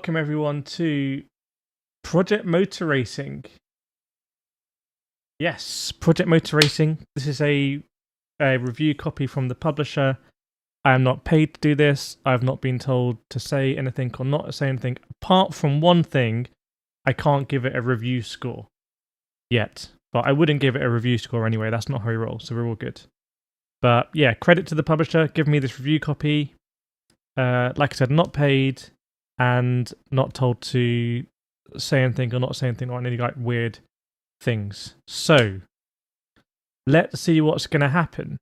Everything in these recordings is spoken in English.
welcome everyone to Project Motor Racing. Yes, Project Motor Racing. This is a review copy from the publisher. I am not paid to do this. I have not been told to say anything or not say anything. Apart from one thing, I can't give it a review score yet. But I wouldn't give it a review score anyway. That's not how we roll, so we're all good. But yeah, credit to the publisher. Give me this review copy. Like I said, not paid and not told to say anything or not say anything or any like weird things. So let's see what's going to happen.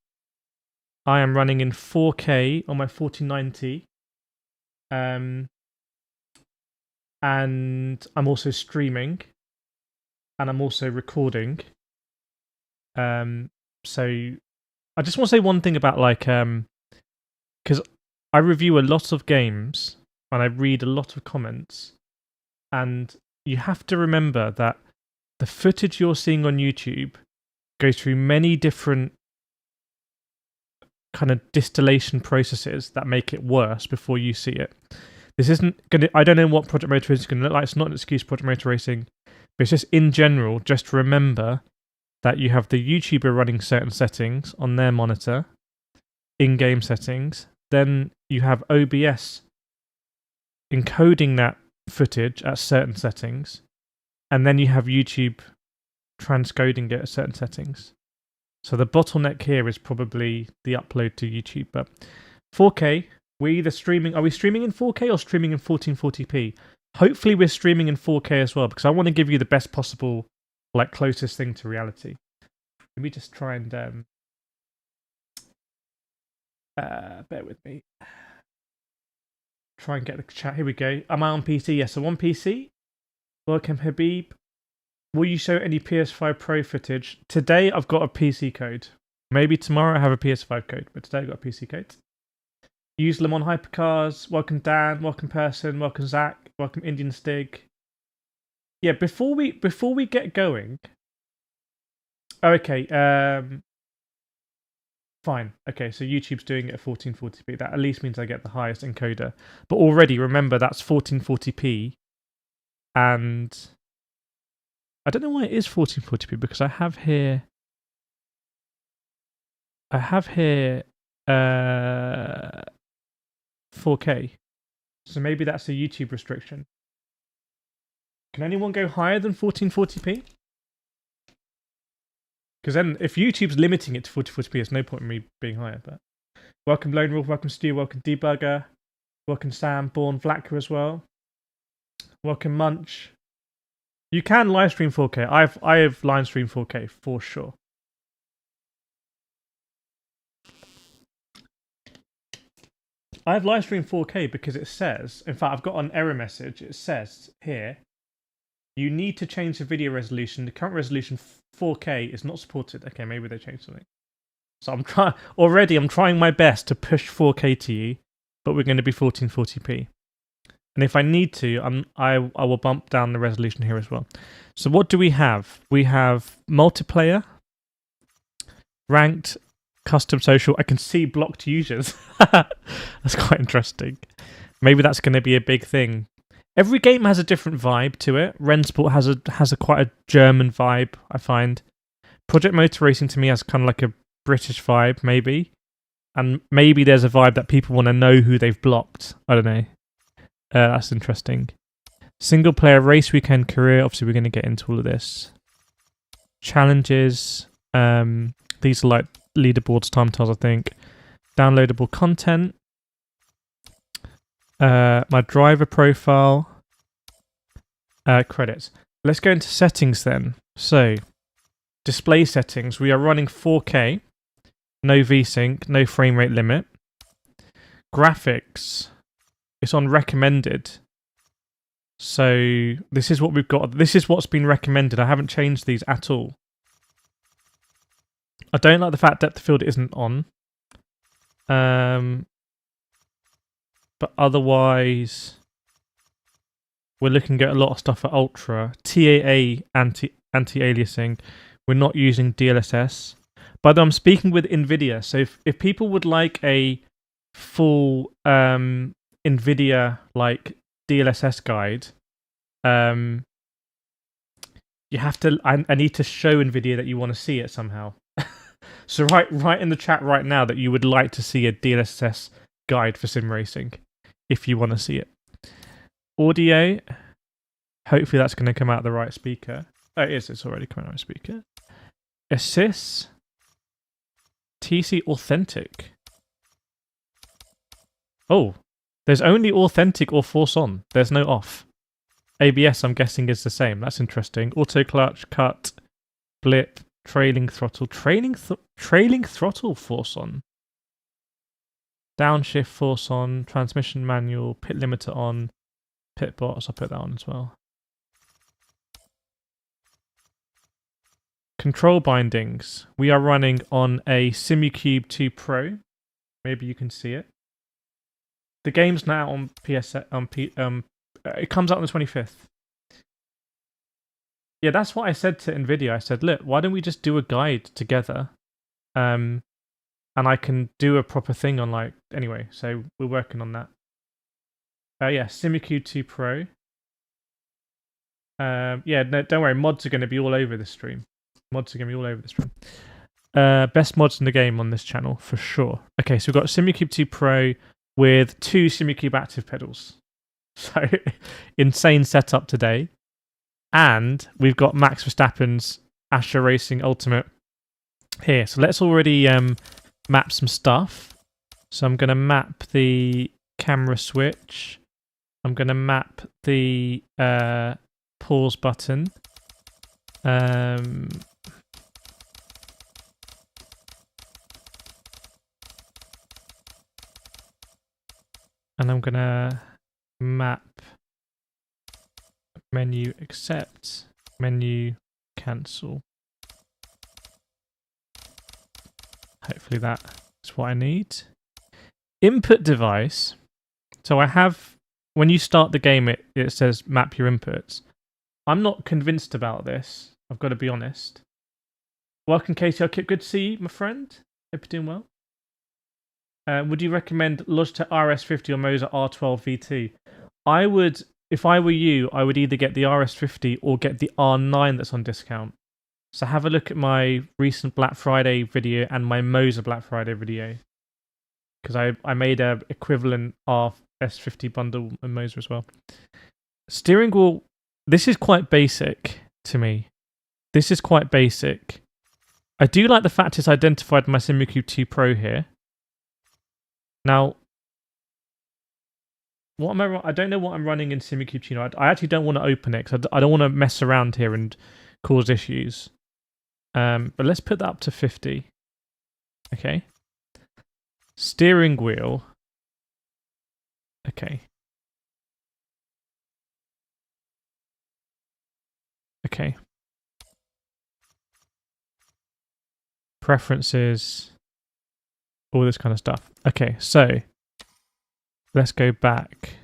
I am running in 4K on my 4090, and I'm also streaming, and I'm also recording. So I just want to say one thing about because I review a lot of games and I read a lot of comments, and you have to remember that the footage you're seeing on YouTube goes through many different kind of distillation processes that make it worse before you see it. This isn't gonna. I don't know what Project Motor Racing is going to look like. It's not an excuse, Project Motor Racing, but it's just in general. Just remember that you have the YouTuber running certain settings on their monitor, in-game settings. Then you have OBS encoding that footage at certain settings, and then you have YouTube transcoding it at certain settings. So the bottleneck here is probably the upload to YouTube. But 4K, we're either streaming. Are we streaming in 4K or streaming in 1440p? Hopefully we're streaming in 4K as well, because I want to give you the best possible, like, closest thing to reality. Let me just try and bear with me. Try and get the chat. Here we go. Am I on PC? Yes, I'm on PC. Welcome, Habib. Will you show any PS5 Pro footage? Today I've got a PC code. Maybe tomorrow I have a PS5 code, but today I've got a PC code. Use them on Hypercars. Welcome Dan. Welcome Person. Welcome Zach. Welcome Indian Stig. Yeah, before we get going. Okay. Fine. Okay, so YouTube's doing it at 1440p. That at least means I get the highest encoder. But already, remember, that's 1440p. And I don't know why it is 1440p, because I have here 4K. So maybe that's a YouTube restriction. Can anyone go higher than 1440p? Because then, if YouTube's limiting it to 1440p, there's no point in me being higher. But welcome Lone Wolf, welcome Stu, welcome Debugger, welcome Sam, Born, Vlacker as well. Welcome Munch. You can live stream 4K. I have live streamed 4K for sure. I have live streamed 4K because it says, in fact, I've got an error message. It says here, you need to change the video resolution. The current resolution 4K is not supported. Okay, maybe they changed something. So I'm trying my best to push 4K to you, but we're going to be 1440p. And if I need to, I will bump down the resolution here as well. So what do we have? We have multiplayer, ranked, custom social. I can see blocked users. That's quite interesting. Maybe that's going to be a big thing. Every game has a different vibe to it. Rensport has a quite a German vibe, I find. Project Motor Racing to me has kind of like a British vibe, maybe. And maybe there's a vibe that people want to know who they've blocked. I don't know. That's interesting. Single player race weekend career. Obviously, we're going to get into all of this. Challenges. These are like leaderboards, time trials, I think. Downloadable content. My driver profile. Credits. Let's go into settings then. So, display settings. We are running 4K. No VSync. No frame rate limit. Graphics. It's on recommended. So this is what we've got. This is what's been recommended. I haven't changed these at all. I don't like the fact depth of field isn't on. But otherwise, we're looking at a lot of stuff at Ultra. TAA anti-aliasing. We're not using DLSS. By the way, I'm speaking with NVIDIA. So if people would like a full NVIDIA like DLSS guide, you have to. I need to show NVIDIA that you want to see it somehow. So write in the chat right now that you would like to see a DLSS guide for sim racing, if you want to see it. Audio. Hopefully that's going to come out the right speaker. Oh, it is. It's already coming out the speaker. Assist. TC Authentic. Oh, there's only Authentic or Force On. There's no off. ABS, I'm guessing, is the same. That's interesting. Auto clutch, cut, blip, trailing throttle. Trailing throttle Force On. Downshift Force On. Transmission manual. Pit limiter on. Pit box. I'll put that on as well. Control bindings. We are running on a Simucube 2 Pro. Maybe you can see it. The game's now on PS. It comes out on the 25th. Yeah, that's what I said to NVIDIA. I said, look, why don't we just do a guide together? And I can do a proper thing on like... Anyway, so we're working on that. Yeah, Simucube 2 Pro. Yeah, no, don't worry. Mods are going to be all over the stream. Mods are going to be all over the stream. Best mods in the game on this channel, for sure. Okay, so we've got Simucube 2 Pro with 2 Simucube active pedals. So, insane setup today. And we've got Max Verstappen's iRacing Ultimate here. So let's already map some stuff. So I'm going to map the camera switch. I'm going to map the pause button. And I'm going to map menu accept, menu cancel. Hopefully that is what I need. Input device. So I have, when you start the game, it says map your inputs. I'm not convinced about this. I've got to be honest. Welcome, Casey. Okay, good to see you, my friend. Hope you're doing well. Would you recommend Logitech RS50 or Moser R12 V2? I would, if I were you, I would either get the RS50 or get the R9 that's on discount. So have a look at my recent Black Friday video and my Moser Black Friday video. Because I made a equivalent RS50 bundle and Moser as well. Steering wheel, this is quite basic to me. This is quite basic. I do like the fact it's identified my Simucube 2 Pro here. Now, what am I don't know what I'm running in Simucube 2. I actually don't want to open it because I don't want to mess around here and cause issues. But let's put that up to 50. Okay. Steering wheel. Okay. Okay. Preferences. All this kind of stuff. Okay, so let's go back.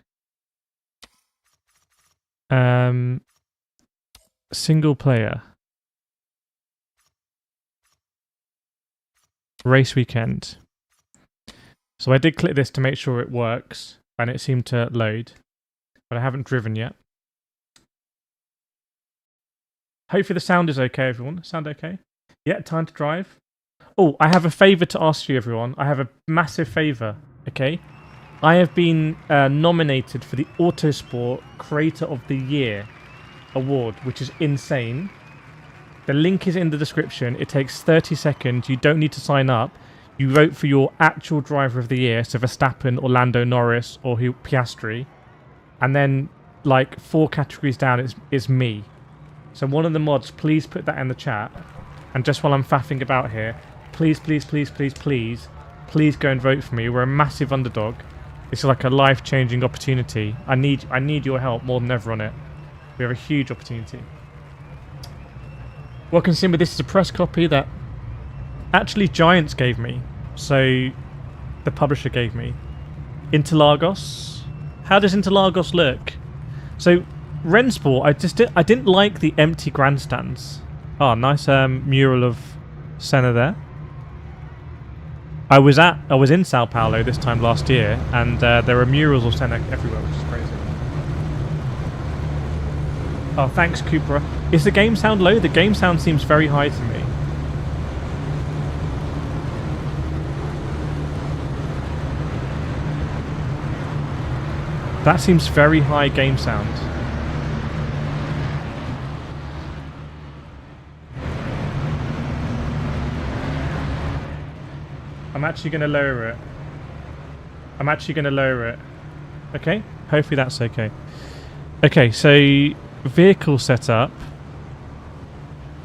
Single player. Race weekend. So I did click this to make sure it works, and it seemed to load, but I haven't driven yet. Hopefully the sound is okay, everyone. Sound okay? Yeah, time to drive. Oh, I have a favour to ask you, everyone. I have a massive favour, okay? I have been nominated for the Autosport Creator of the Year award, which is insane. The link is in the description. It takes 30 seconds. You don't need to sign up. You vote for your actual driver of the year, so Verstappen, or Lando Norris, or Piastri. And then, like, 4 categories down is me. So one of the mods, please put that in the chat. And just while I'm faffing about here, please, please, please, please, please, please go and vote for me. We're a massive underdog. This is like a life-changing opportunity. I need your help more than ever on it. We have a huge opportunity. Welcome, Simba. This is a press copy that actually Giants gave me. So the publisher gave me. Interlagos. How does Interlagos look? So Rennsport, I didn't like the empty grandstands. Oh, nice mural of Senna there. I was in Sao Paulo this time last year, and there are murals of Senna everywhere, which is crazy. Oh, thanks, Cupra. Is the game sound low? The game sound seems very high to me. That seems very high game sound. I'm actually going to lower it. I'm actually going to lower it. Okay? Hopefully that's okay. Okay, so vehicle setup.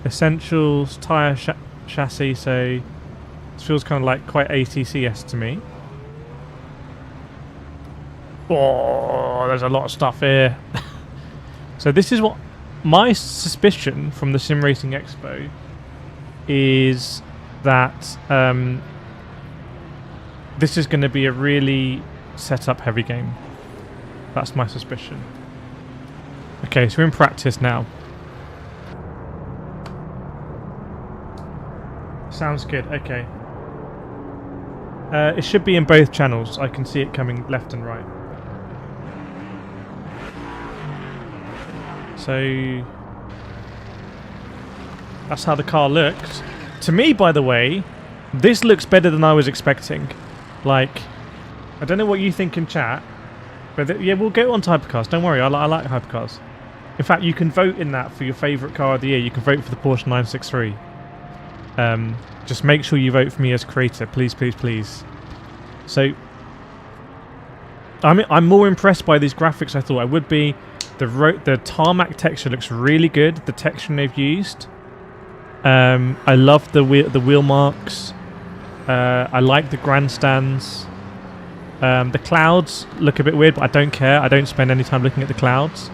Essentials, tyre chassis, so this feels kind of like quite ATCS to me. Oh, there's a lot of stuff here. So this is what my suspicion from the Sim Racing Expo is, that this is going to be a really setup heavy game. That's my suspicion. Okay, so we're in practice now. Sounds good, okay. It should be in both channels. I can see it coming left and right. So that's how the car looks. To me, by the way, this looks better than I was expecting. Like, I don't know what you think in chat, but yeah, we'll go on hypercars. Don't worry, I like hypercars. In fact, you can vote in that for your favourite car of the year. You can vote for the Porsche 963. Just make sure you vote for me as creator, please, please, please. So, I'm more impressed by these graphics than I thought I would be. The tarmac texture looks really good. The texture they've used. I love the wheel marks. I like the grandstands. The clouds look a bit weird, but I don't care. I don't spend any time looking at the clouds.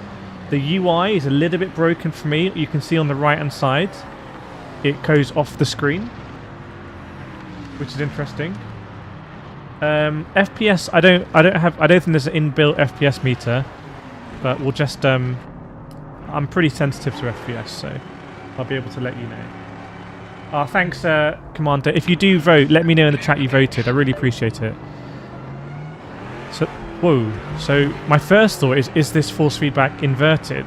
The UI is a little bit broken for me. You can see on the right hand side, it goes off the screen, which is interesting. FPS, I don't think there's an inbuilt FPS meter, but we'll just I'm pretty sensitive to FPS, so I'll be able to let you know. Oh, thanks, Commander. If you do vote, let me know in the chat you voted. I really appreciate it. So, whoa. So my first thought is this force feedback inverted?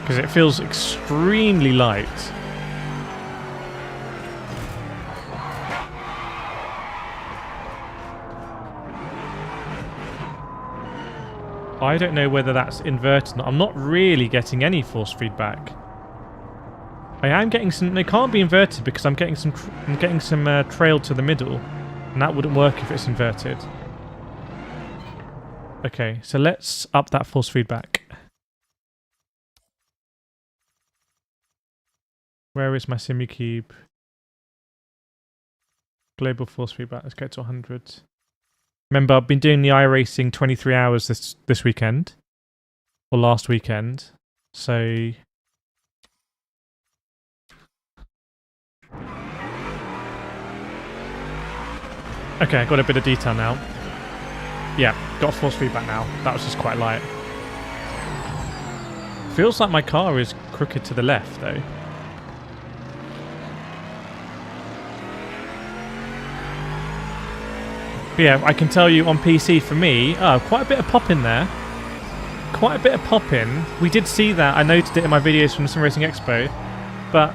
Because it feels extremely light. I don't know whether that's inverted or not. I'm not really getting any force feedback. I am getting some. It can't be inverted because I'm getting some trail to the middle, and that wouldn't work if it's inverted. Okay, so let's up that force feedback. Where is my SimuCube? Global force feedback. Let's go to 100. Remember, I've been doing the iRacing 23 hours this weekend, or last weekend. So okay, I got a bit of detail now. Yeah, got force feedback now. That was just quite light. Feels like my car is crooked to the left, though. But yeah, I can tell you on PC for me, quite a bit of pop in there. Quite a bit of pop in. We did see that. I noted it in my videos from the Sim Racing Expo. But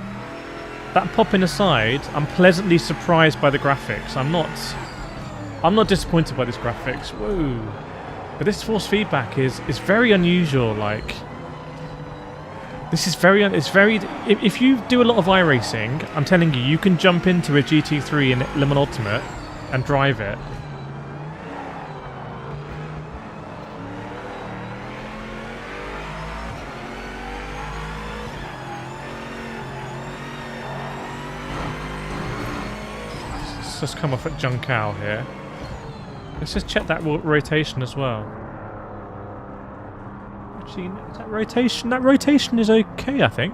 that pop in aside, I'm pleasantly surprised by the graphics. I'm not disappointed by these graphics. Whoa. But this force feedback is very unusual. Like, this is if you do a lot of iRacing, I'm telling you, you can jump into a GT3 in Le Mans Ultimate and drive it. Let's just come off at Junkow here. Let's just check that rotation as well. Actually, that rotation is okay, I think.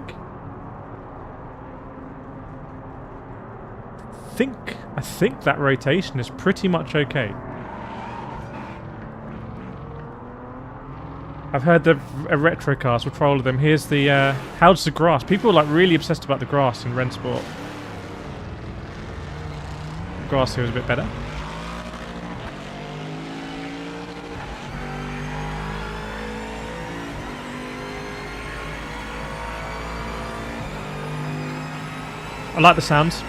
I think that rotation is pretty much okay. I've heard the retro cars. We'll try all of them. Here's the how's the grass? People are like really obsessed about the grass in Rennsport. The grass here is a bit better. I like the sounds.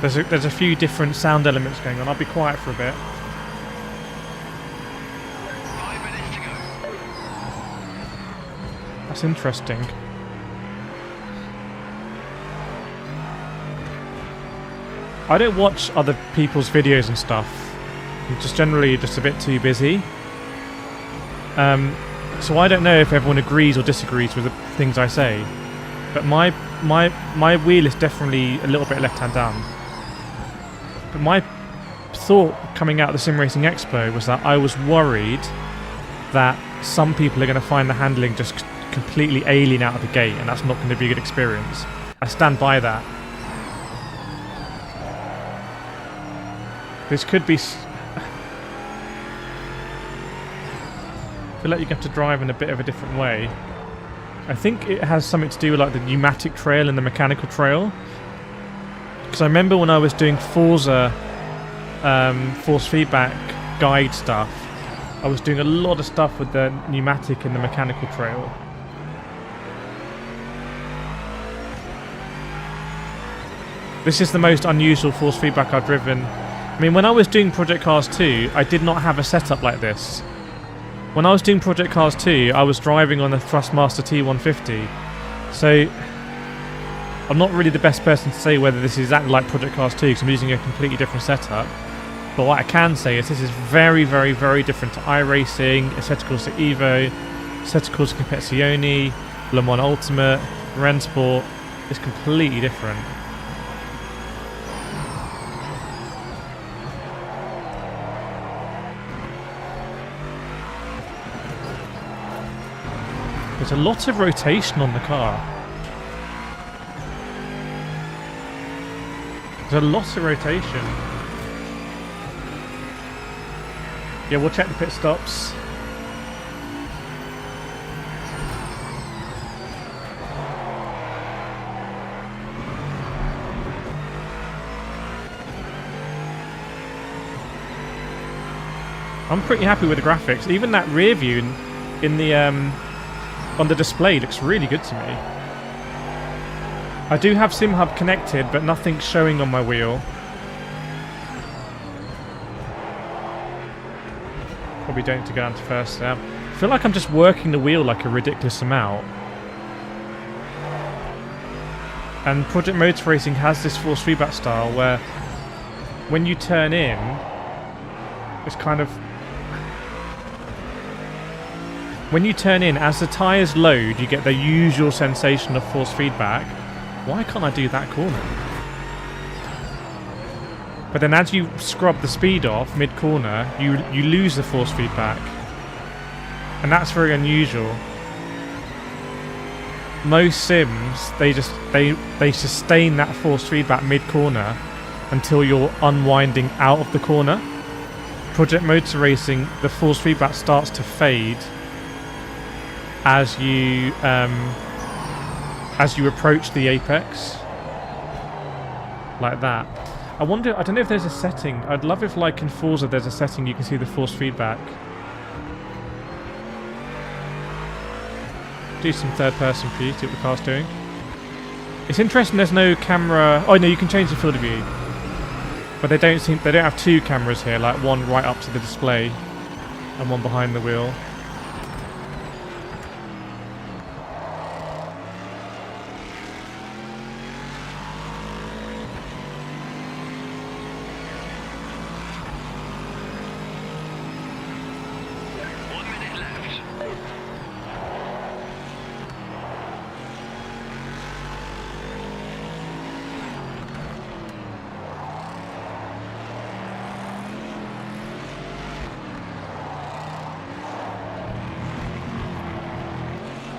There's a few different sound elements going on. I'll be quiet for a bit. 5 minutes to go. That's interesting. I don't watch other people's videos and stuff. I'm just generally just a bit too busy. So I don't know if everyone agrees or disagrees with the things I say. But my wheel is definitely a little bit left-hand down. But my thought coming out of the Sim Racing Expo was that I was worried that some people are going to find the handling just completely alien out of the gate, and that's not going to be a good experience. I stand by that. This could be... I feel like you have to drive in a bit of a different way. I think it has something to do with like the pneumatic trail and the mechanical trail. Because I remember when I was doing Forza force feedback guide stuff, I was doing a lot of stuff with the pneumatic and the mechanical trail. This is the most unusual force feedback I've driven. I mean, when I was doing Project Cars 2, I did not have a setup like this. When I was doing Project Cars 2, I was driving on a THRUSTMASTER T150. So, I'm not really the best person to say whether this is exactly like Project Cars 2, because I'm using a completely different setup. But what I can say is this is very, very, very different to iRacing, Aestheticals to Evo, Aestheticals to Competizione, Le Mans Ultimate, Rennsport. It's completely different. There's a lot of rotation on the car. There's a lot of rotation. Yeah, we'll check the pit stops. I'm pretty happy with the graphics. Even that rear view in the on the display looks really good to me. I do have SimHub connected, but nothing's showing on my wheel. Probably don't need to go down to first now. I feel like I'm just working the wheel like a ridiculous amount. And Project Motor Racing has this force feedback style where when you turn in, it's kind of... When you turn in, as the tyres load, you get the usual sensation of force feedback. Why can't I do that corner? But then as you scrub the speed off mid-corner, you lose the force feedback. And that's very unusual. Most sims, they sustain that force feedback mid-corner until you're unwinding out of the corner. Project Motor Racing, the force feedback starts to fade as you approach the apex, like that. I don't know if there's a setting. I'd love if, like in Forza, there's a setting you can see the force feedback. Do some third-person view, see what the car's doing. It's interesting. There's no camera. Oh no, you can change the field of view, but they don't have two cameras here, like one right up to the display and one behind the wheel.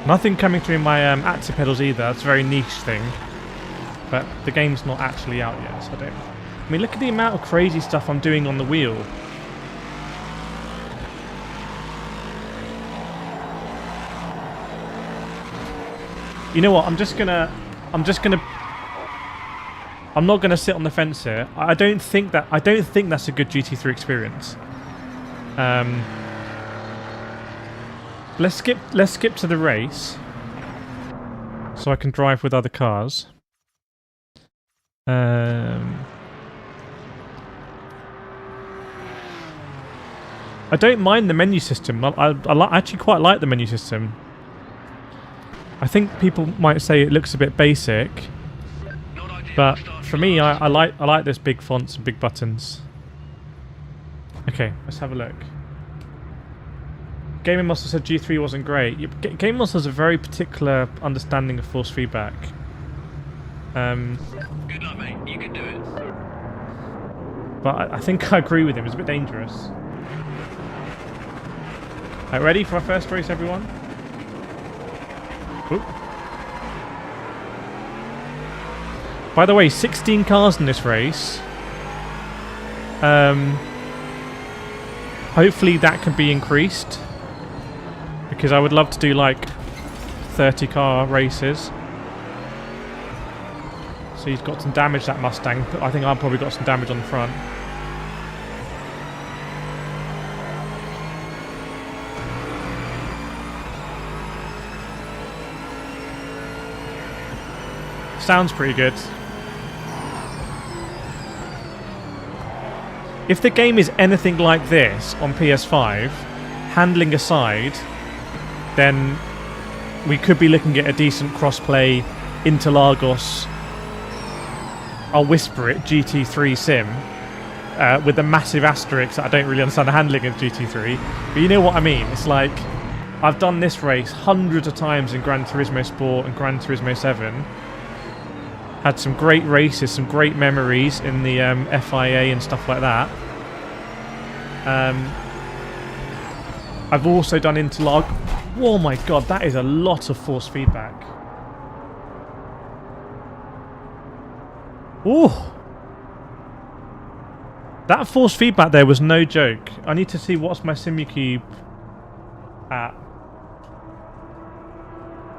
Nothing coming through my active pedals either. That's a very niche thing. But the game's not actually out yet, so I don't... I mean, look at the amount of crazy stuff I'm doing on the wheel. You know what? I'm not gonna sit on the fence here. I don't think that's a good GT3 experience. Let's skip to the race. so I can drive with other cars. I don't mind the menu system. I actually quite like the menu system. I think people might say it looks a bit basic, but for me, I like this big fonts and big buttons. Okay, let's have a look. Gaming Monster said G3 wasn't great. Gaming Monster has a very particular understanding of force feedback. Good luck, mate. You can do it. But I think I agree with him. It's a bit dangerous. Right, ready for our first race, everyone? Oop. By the way, 16 cars in this race. Hopefully that can be increased, because I would love to do like 30 car races. So he's got some damage, that Mustang, but I think I've probably got some damage on the front. Sounds pretty good. If the game is anything like this on PS5, handling aside, then we could be looking at a decent crossplay Interlagos, I'll whisper it, GT3 sim, with a massive asterisk that I don't really understand the handling of GT3. But you know what I mean? It's like, I've done this race hundreds of times in Gran Turismo Sport and Gran Turismo 7. Had some great races, some great memories in the FIA and stuff like that. I've also done Interlag. Oh my god, that is a lot of force feedback. Ooh! That force feedback there was no joke. I need to see what's my SimuCube at.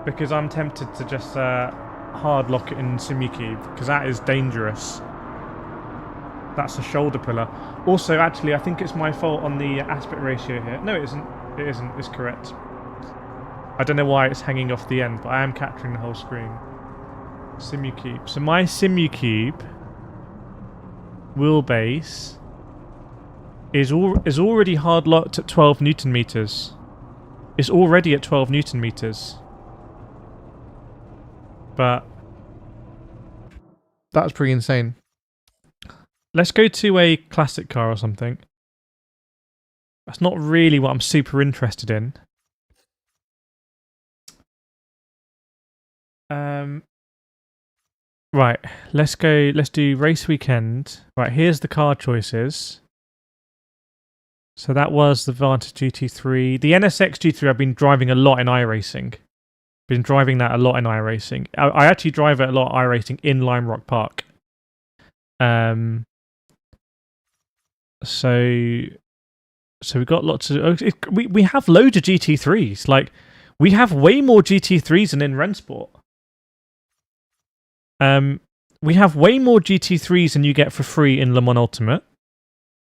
Because I'm tempted to just hard lock it in SimuCube, because that is dangerous. That's a shoulder puller. Also, actually, I think it's my fault on the aspect ratio here. No, it isn't. It isn't. It's correct. I don't know why it's hanging off the end, but I am capturing the whole screen. SimuCube. So my SimuCube wheelbase is already hard locked at 12 Newton meters. It's already at 12 Newton meters. But that's pretty insane. Let's go to a classic car or something. That's not really what I'm super interested in. Right, let's do race weekend. Right, here's the car choices. So that was the Vantage GT3. The NSX GT3 I've been driving a lot in iRacing. Been driving that a lot in iRacing. I actually drive it a lot iRacing in Lime Rock Park. So we've got lots of... we have loads of GT3s. Like, we have way more GT3s than in Rennsport. We have way more GT3s than you get for free in Le Mans Ultimate.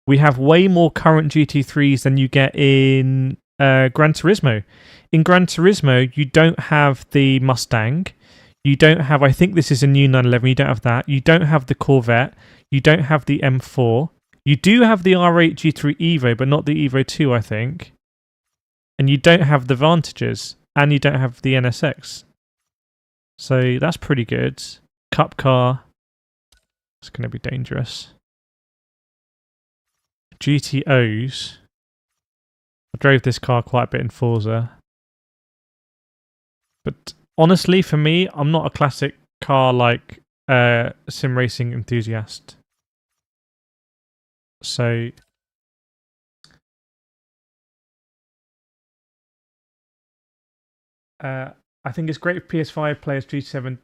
We have way more current GT3s than you get in Gran Turismo. In Gran Turismo, you don't have the Mustang. You don't have, I think this is a new 911, you don't have that. You don't have the Corvette. You don't have the M4. You do have the R8 G3 Evo, but not the Evo 2, I think. And you don't have the Vantages. And you don't have the NSX. So that's pretty good. Cup car. It's going to be dangerous. GTOs. I drove this car quite a bit in Forza. But honestly, for me, I'm not a classic car like sim racing enthusiast. So I think it's great for PS5 players, G7,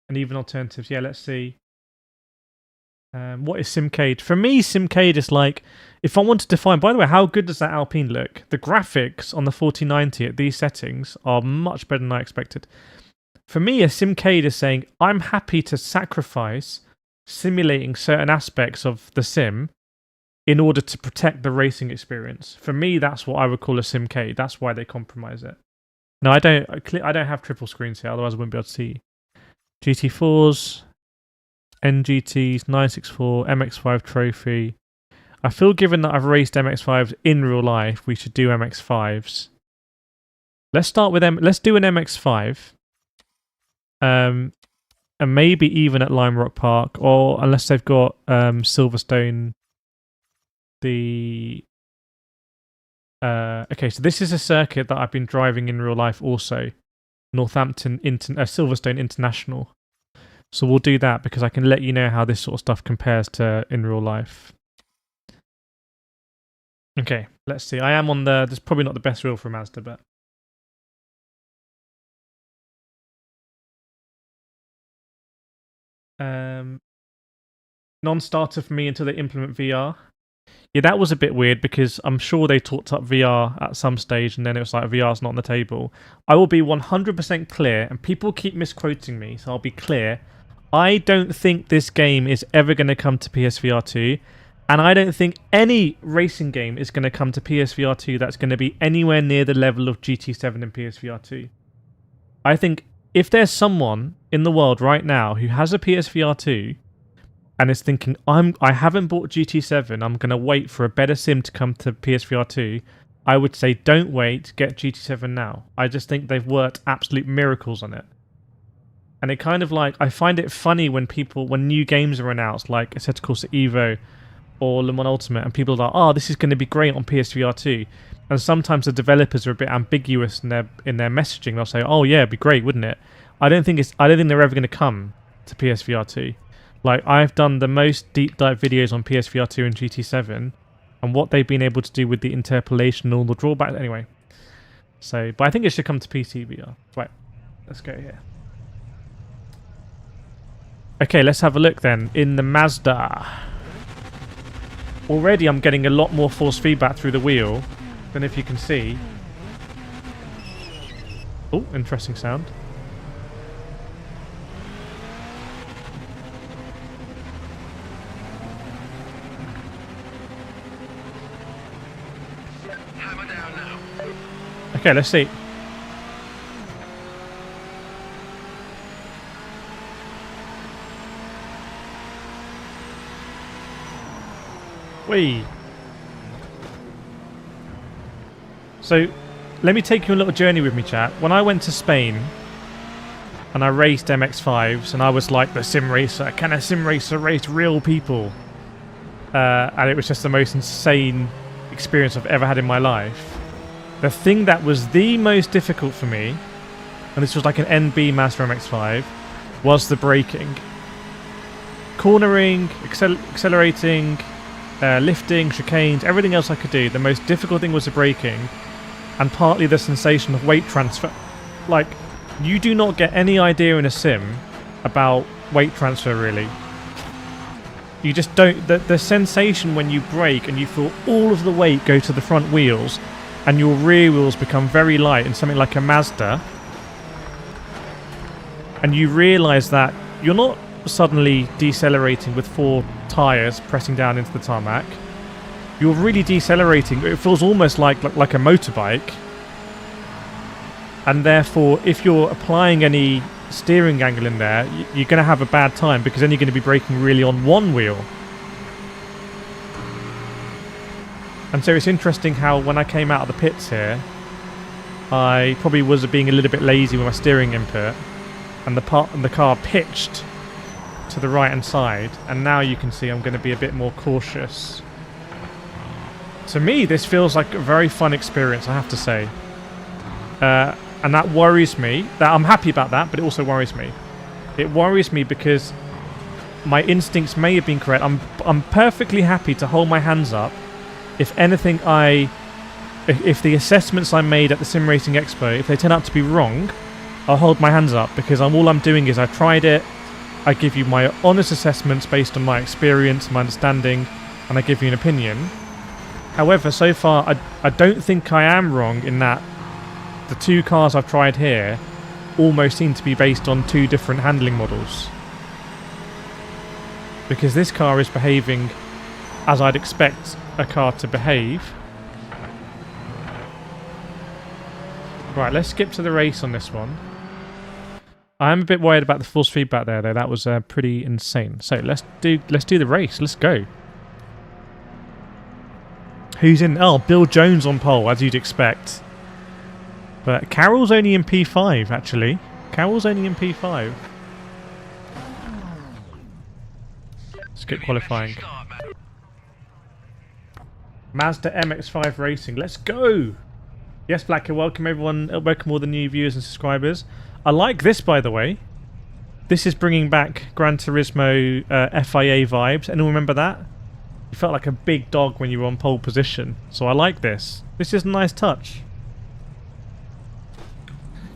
and even alternatives. Yeah, let's see. What is Simcade? For me, Simcade is like, if I wanted to find... By the way, how good does that Alpine look? The graphics on the 4090 at these settings are much better than I expected. For me, a Simcade is saying, I'm happy to sacrifice simulating certain aspects of the sim in order to protect the racing experience. For me, that's what I would call a Simcade. That's why they compromise it. No, I don't have triple screens here, otherwise I wouldn't be able to see. GT4s, NGTs, 964, MX5 trophy. I feel given that I've raced MX5s in real life, we should do MX5s. Let's start with let's do an MX5. And maybe even at Lime Rock Park, or unless they've got Silverstone. Okay, so this is a circuit that I've been driving in real life also. Northampton Silverstone International. So we'll do that because I can let you know how this sort of stuff compares to in real life. Okay, let's see. I am on this is probably not the best wheel for a Mazda, but non-starter for me until they implement VR. Yeah, that was a bit weird because I'm sure they talked up VR at some stage and then it was like VR's not on the table. I will be 100% clear, and people keep misquoting me, so I'll be clear. I don't think this game is ever going to come to PSVR 2, and I don't think any racing game is going to come to PSVR 2 that's going to be anywhere near the level of GT7 and PSVR 2. I think if there's someone in the world right now who has a PSVR 2 and is thinking, I haven't bought GT7, I'm going to wait for a better sim to come to PSVR 2, I would say don't wait, get GT7 now. I just think they've worked absolute miracles on it. And it kind of like, I find it funny when new games are announced, like Assetto Corsa Evo or Le Mans Ultimate, and people are like, oh, this is going to be great on PSVR 2. And sometimes the developers are a bit ambiguous in their messaging. They'll say, oh yeah, it'd be great, wouldn't it? I don't think they're ever going to come to PSVR 2. Like, I've done the most deep dive videos on PSVR 2 and GT7, and what they've been able to do with the interpolation and all the drawbacks. Anyway, so, but I think it should come to PC VR. Right, let's go here. Okay, let's have a look then in the Mazda. Already I'm getting a lot more force feedback through the wheel than if you can see. Oh, interesting sound. Hammer down now. Okay, let's see. Whee! So, let me take you on a little journey with me, chat. When I went to Spain and I raced MX-5s and I was like the sim racer, can a sim racer race real people? And it was just the most insane experience I've ever had in my life. The thing that was the most difficult for me, and this was like an NB Mazda MX-5, was the braking. Cornering, accelerating, lifting, chicanes, everything else I could do. The most difficult thing was the braking, and partly the sensation of weight transfer. Like, you do not get any idea in a sim about weight transfer, really. You just don't. The sensation when you brake and you feel all of the weight go to the front wheels and your rear wheels become very light in something like a Mazda, and you realise that you're not suddenly decelerating with 4 tyres pressing down into the tarmac. You're really decelerating. It feels almost like a motorbike, and therefore if you're applying any steering angle in there, you're going to have a bad time, because then you're going to be braking really on one wheel. And so it's interesting how when I came out of the pits here, I probably was being a little bit lazy with my steering input, and the car pitched to the right hand side, and now you can see I'm going to be a bit more cautious. To me, this feels like a very fun experience, I have to say. And that worries me. I'm happy about that, but it also worries me. It worries me because my instincts may have been correct. I'm perfectly happy to hold my hands up. If anything, if the assessments I made at the Sim Racing Expo, if they turn out to be wrong, I'll hold my hands up, because all I'm doing is I tried it. I give you my honest assessments based on my experience, my understanding, and I give you an opinion. However, so far, I don't think I am wrong in that the 2 cars I've tried here almost seem to be based on 2 different handling models. Because this car is behaving as I'd expect a car to behave. Right, let's skip to the race on this one. I'm a bit worried about the force feedback there, though. That was pretty insane. So let's do the race. Let's go. Who's in? Oh, Bill Jones on pole, as you'd expect. But Carroll's only in P5, actually. Carroll's only in P5. Skip qualifying. Mazda MX-5 Racing. Let's go! Yes, Blacker, welcome everyone. Welcome all the new viewers and subscribers. I like this, by the way. This is bringing back Gran Turismo FIA vibes. Anyone remember that? You felt like a big dog when you were on pole position. So I like this. This is a nice touch.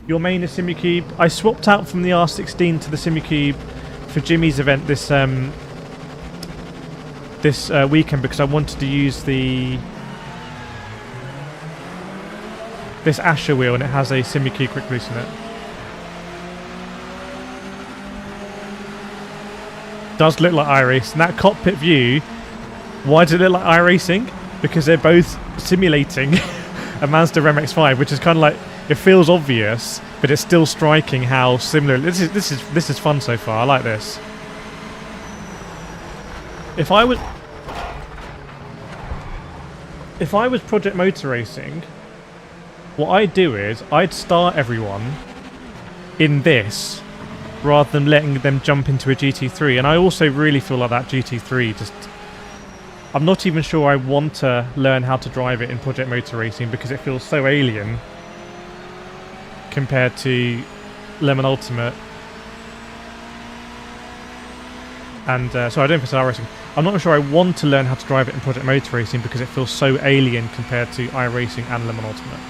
Your main is Simulcube. I swapped out from the R16 to the Simulcube for Jimmy's event this weekend because I wanted to use this Asher wheel, and it has a Simulcube quick release in it. Does look like iRacing. That cockpit view, why does it look like iRacing? Because they're both simulating a Mazda MX-5, which is kind of like, it feels obvious, but it's still striking how similar. This is fun so far. I like this. If I was Project Motor Racing, what I'd do is I'd start everyone in this rather than letting them jump into a GT3. And I also really feel like that GT3 just... I'm not even sure I want to learn how to drive it in Project Motor Racing because it feels so alien compared to Lemon Ultimate. And sorry, I don't know if it's iRacing. I'm not sure I want to learn how to drive it in Project Motor Racing because it feels so alien compared to iRacing and Lemon Ultimate.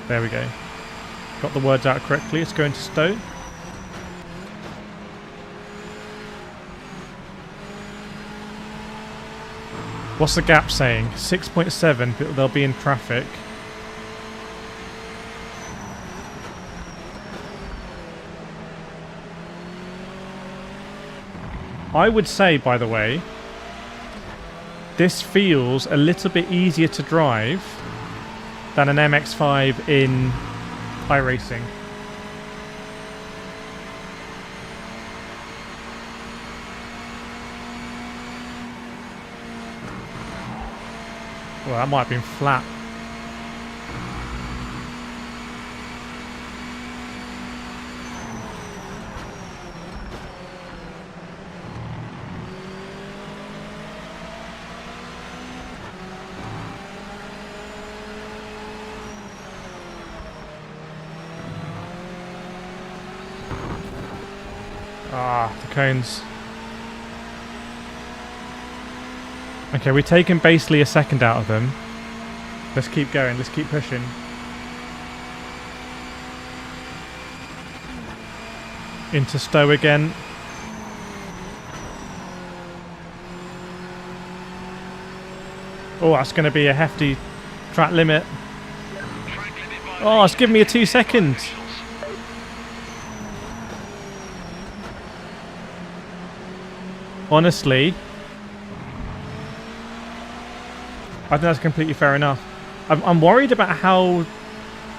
There we go. Got the words out correctly. It's going to Stowe. What's the gap saying? 6.7, but they'll be in traffic. I would say, by the way, this feels a little bit easier to drive than an MX-5 in iRacing. Well, that might have been flat. Ah, the cones. Okay, we've taken basically a second out of them. Let's keep going, let's keep pushing. Into Stowe again. Oh, that's going to be a hefty track limit. Oh, it's giving me a 2 seconds. Honestly, I think that's completely fair enough. I'm worried about how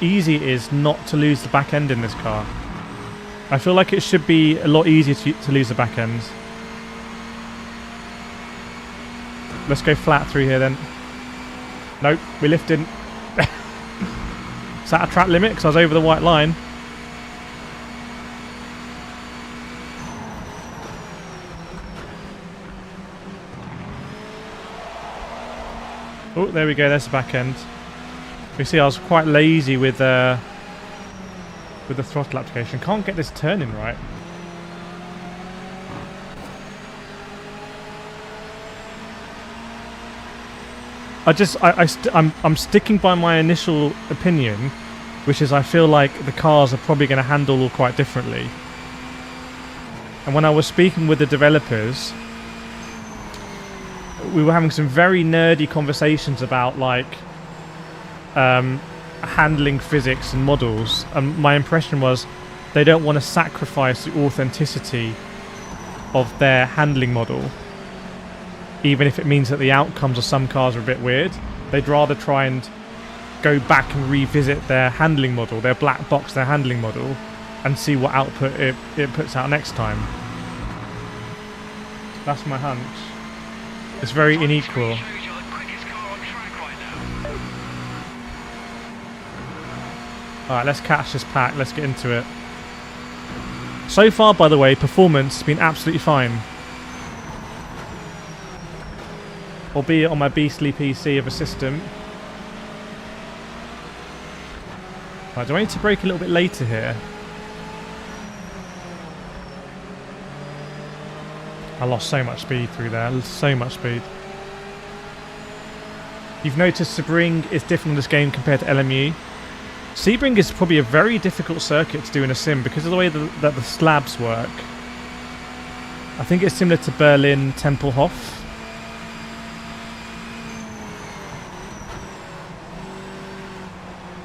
easy it is not to lose the back end in this car. I feel like it should be a lot easier to lose the back end. Let's go flat through here then. Nope, we lifted. Is that a track limit? Because I was over the white line. Oh, there we go. There's the back end. You see, I was quite lazy with the throttle application. Can't get this turning right. I'm sticking by my initial opinion, which is I feel like the cars are probably going to handle all quite differently. And when I was speaking with the developers, we were having some very nerdy conversations about like handling physics and models, and my impression was they don't want to sacrifice the authenticity of their handling model, even if it means that the outcomes of some cars are a bit weird. They'd rather try and go back and revisit their handling model, their black box, their handling model, and see what output it puts out next time. That's my hunch. It's very unequal. Alright, let's catch this pack. Let's get into it. So far, by the way, performance has been absolutely fine. Albeit on my beastly PC of a system. Right, do I need to brake a little bit later here? I lost so much speed through there. So much speed. You've noticed Sebring is different in this game compared to LMU. Sebring is probably a very difficult circuit to do in a sim because of the way that the slabs work. I think it's similar to Berlin Tempelhof.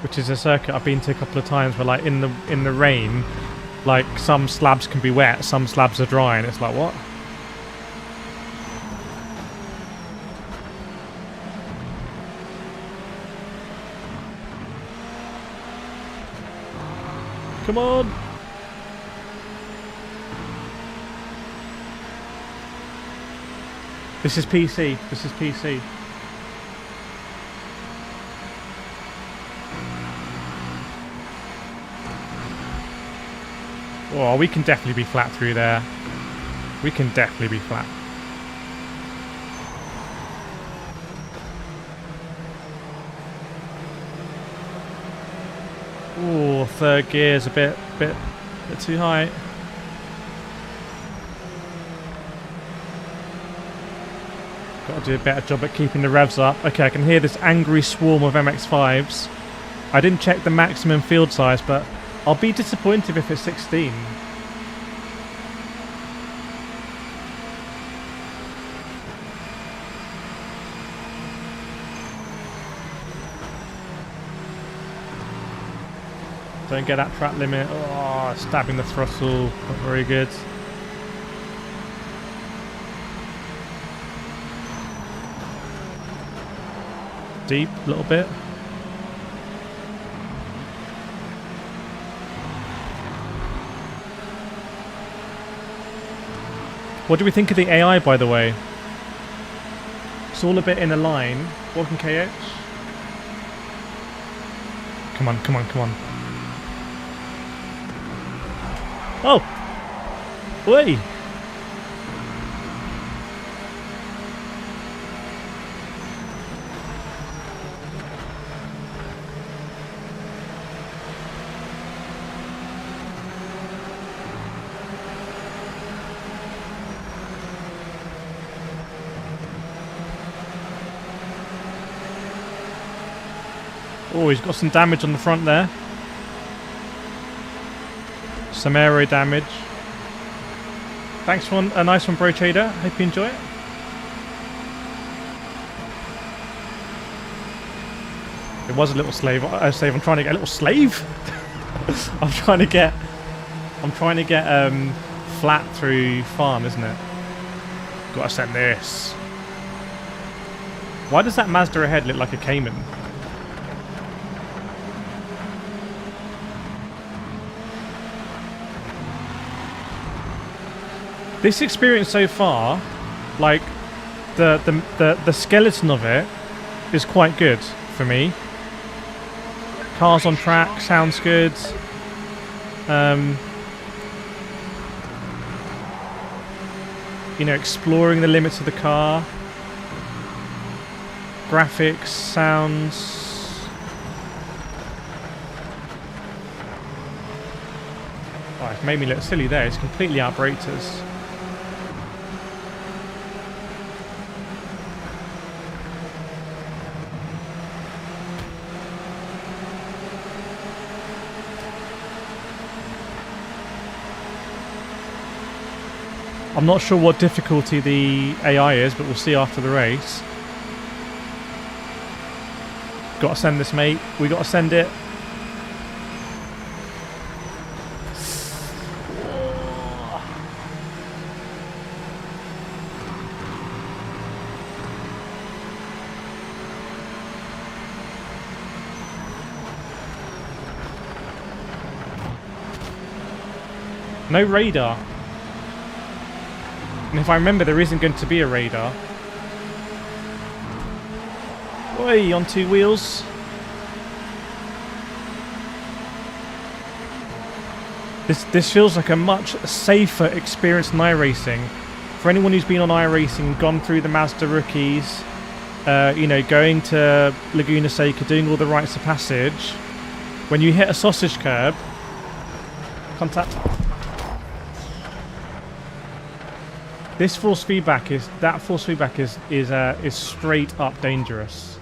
Which is a circuit I've been to a couple of times where, like, in the rain, like, some slabs can be wet, some slabs are dry, and it's like, what? Come on! This is PC. This is PC. Oh, we can definitely be flat through there. We can definitely be flat. Oh, third gear's a bit too high. Got to do a better job at keeping the revs up. Okay, I can hear this angry swarm of MX-5s. I didn't check the maximum field size, but I'll be disappointed if it's 16. Don't get that track limit. Oh, stabbing the throttle. Not very good. Deep, a little bit. What do we think of the AI, by the way? It's all a bit in a line. Welcome, KH. Come on, come on, come on. Oh! Wait! Oh, he's got some damage on the front there. Some aero damage. Thanks for a nice one, Bro Trader. Hope you enjoy it. It was a little slave. I'm trying to get a little slave. I'm trying to get flat through farm, isn't it? Gotta send this. Why does that Mazda ahead look like a Cayman? This experience so far, like the skeleton of it, is quite good for me. Cars on track sounds good. You know, exploring the limits of the car. Graphics, sounds. Oh, it's made me look silly there. It's completely outbraked us. I'm not sure what difficulty the AI is, but we'll see after the race. Got to send this, mate. We got to send it. No radar. And if I remember, there isn't going to be a radar. Oi, on two wheels. This feels like a much safer experience than iRacing. For anyone who's been on iRacing, gone through the Mazda rookies, you know, going to Laguna Seca, doing all the rites of passage, when you hit a sausage curb, contact. This force feedback is straight up dangerous.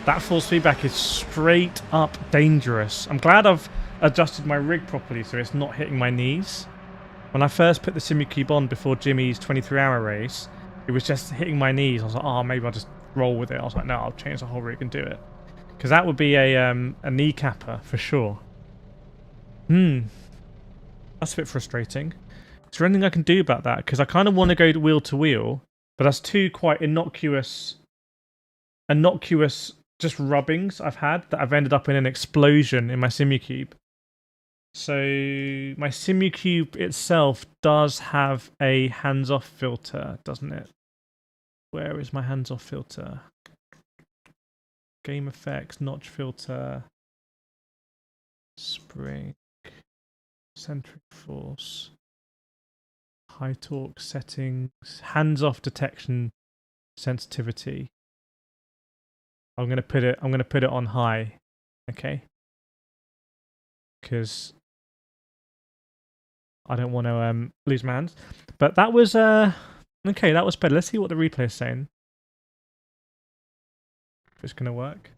That force feedback is straight up dangerous. I'm glad I've adjusted my rig properly so it's not hitting my knees. When I first put the SimuCube on before Jimmy's 23-hour race, it was just hitting my knees. I was like, oh, maybe I'll just roll with it. I was like, no, I'll change the whole rig and do it. Because that would be a knee capper for sure. That's a bit frustrating. Is there anything I can do about that? Because I kind of want to go wheel to wheel, but that's two quite innocuous just rubbings I've had that I've ended up in an explosion in my SimuCube. So my SimuCube itself does have a hands-off filter, doesn't it? Where is my hands-off filter? Game effects, notch filter, spring, centric force, high torque settings, hands-off detection sensitivity. I'm gonna put it on high, okay? Because I don't want to lose my hands. But that was okay. That was better. Let's see what the replay is saying. If it's gonna work.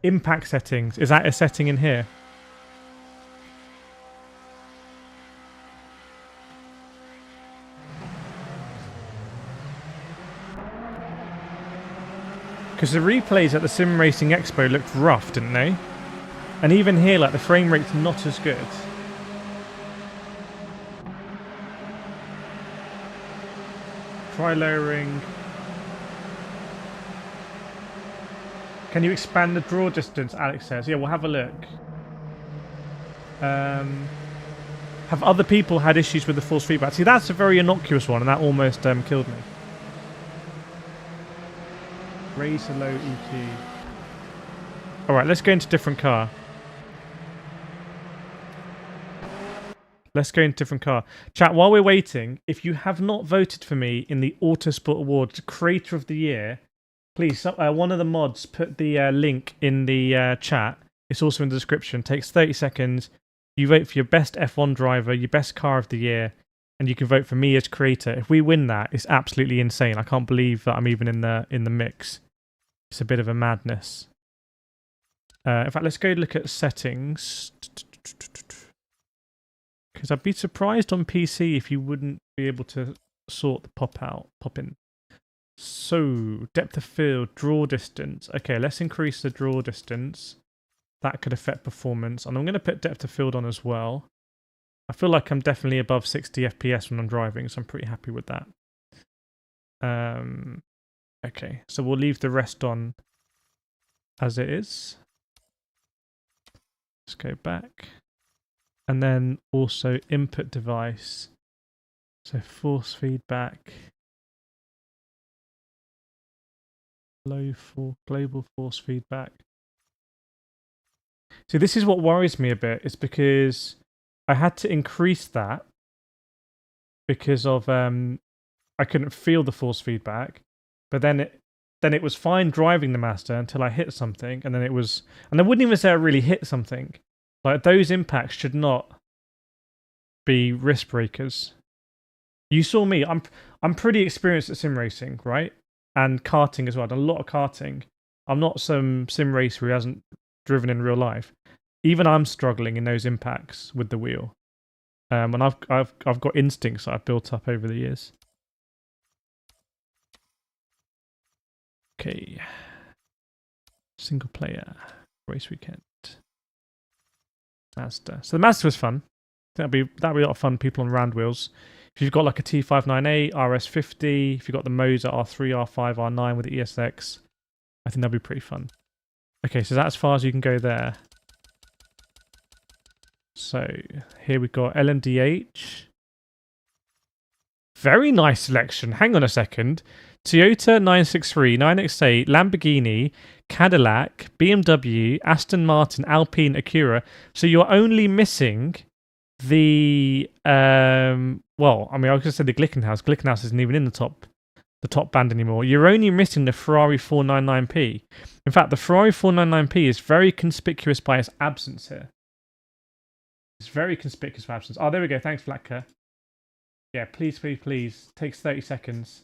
Impact settings. Is that a setting in here? Because the replays at the Sim Racing Expo looked rough, didn't they? And even here, like, the frame rate's not as good. Try lowering. Can you expand the draw distance, Alex says. Yeah, we'll have a look. Have other people had issues with the force feedback? See, that's a very innocuous one, and that almost killed me. Raise a low EQ. Alright, let's go into a different car. Let's go into a different car. Chat, while we're waiting, if you have not voted for me in the Autosport Awards Creator of the Year, please, one of the mods, put the link in the chat. It's also in the description. It takes 30 seconds. You vote for your best F1 driver, your best car of the year, and you can vote for me as creator. If we win that, it's absolutely insane. I can't believe that I'm even in the mix. It's a bit of a madness. In fact, let's go look at settings. Because I'd be surprised on PC if you wouldn't be able to sort the pop in. So, depth of field, draw distance. Okay, let's increase the draw distance. That could affect performance. And I'm going to put depth of field on as well. I feel like I'm definitely above 60 FPS when I'm driving, so I'm pretty happy with that. Okay, so we'll leave the rest on as it is. Let's go back. And then also input device. So force feedback. Low for global force feedback. See, this is what worries me a bit. It's because I had to increase that because of I couldn't feel the force feedback. But then it was fine driving the Master until I hit something, and then it was, and I wouldn't even say I really hit something. Like, those impacts should not be risk breakers. You saw me. I'm pretty experienced at sim racing, right? And karting as well. I've done a lot of karting. I'm not some sim racer who hasn't driven in real life. Even I'm struggling in those impacts with the wheel. And I've got instincts that I've built up over the years. Okay. Single player race weekend. Mazda. So the Mazda was fun. That'd be a lot of fun. People on round wheels. If you've got like a T598, RS50, if you've got the Moser R3, R5, R9 with the ESX, I think that'd be pretty fun. Okay, so that's as far as you can go there. So here we've got LMDH. Very nice selection. Hang on a second. Toyota 963, 9X8, Lamborghini, Cadillac, BMW, Aston Martin, Alpine, Acura. So you're only missing the well, I mean, I was going to say the Glickenhaus. Glickenhaus isn't even in the top band anymore. You're only missing the Ferrari 499p. In fact, the Ferrari 499p is very conspicuous by its absence here. It's very conspicuous by absence. Oh, there we go. Thanks, Flatka. Yeah, please, please, please. Takes 30 seconds.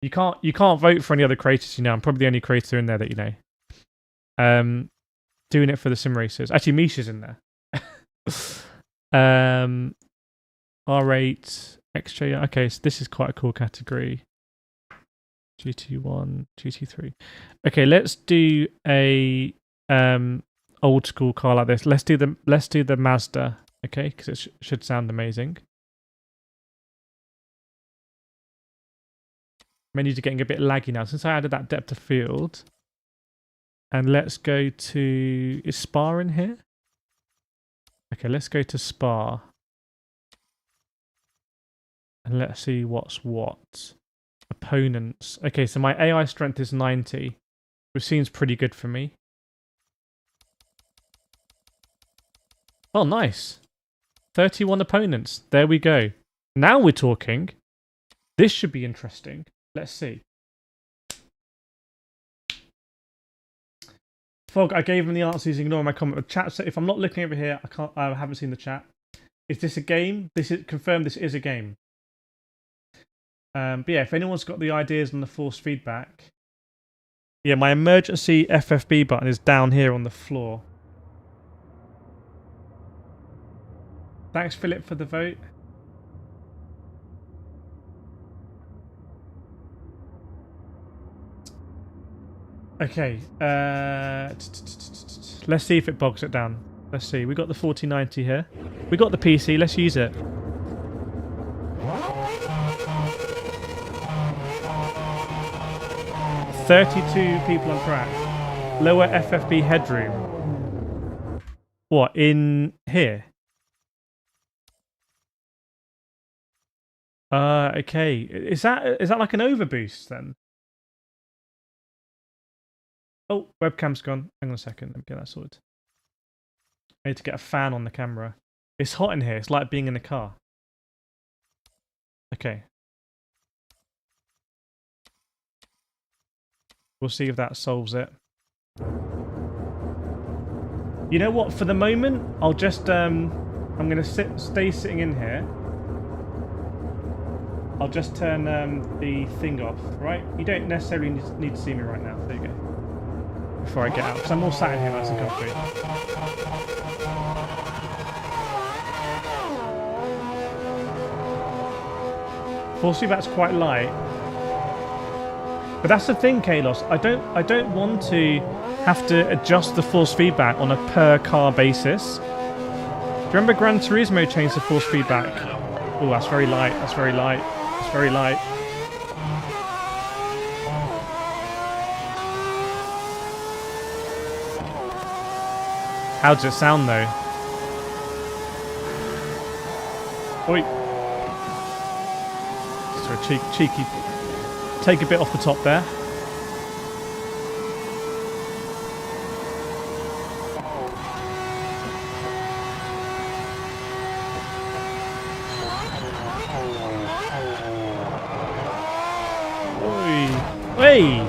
You can't vote for any other creators, you know. I'm probably the only creator in there that you know. Doing it for the sim racers. Actually, Misha's in there. R8, XJ. Okay, so this is quite a cool category. GT1, GT3. Okay, let's do a old school car like this. Let's do the Mazda. Okay, because it should sound amazing. Menus are getting a bit laggy now since I added that depth of field. And let's go to... Is Spa in here? Okay, let's go to Spa. And let's see what's what. Opponents. Okay, so my AI strength is 90, which seems pretty good for me. Oh, nice. 31 opponents. There we go. Now we're talking. This should be interesting. Let's see. Fog, I gave him the answers. Ignore my comment. Chat. So if I'm not looking over here, I haven't seen the chat. Is this a game? This is confirmed. This is a game. But yeah, if anyone's got the ideas on the force feedback, yeah, my emergency FFB button is down here on the floor. Thanks, Philip, for the vote. Okay, let's see if it bogs it down. Let's see, we got the 4090 here. We got the PC, let's use it. $32 people on track. Lower FFB headroom. What, in here? Okay. Is that like an overboost then? Oh, webcam's gone. Hang on a second. Let me get that sorted. I need to get a fan on the camera. It's hot in here. It's like being in a car. Okay. We'll see if that solves it. You know what? For the moment, I'll just I'm gonna stay sitting in here. I'll just turn the thing off, right? You don't necessarily need to see me right now. There you go. Before I get out, because I'm all sat in here nice and comfy. Force feedback's quite light, but that's the thing, Kalos. I don't want to have to adjust the force feedback on a per car basis. Do you remember Gran Turismo changed the force feedback? Oh, that's very light. That's very light. That's very light. How does it sound though? Oi. Sort of cheeky. Take a bit off the top there. Oi. Hey.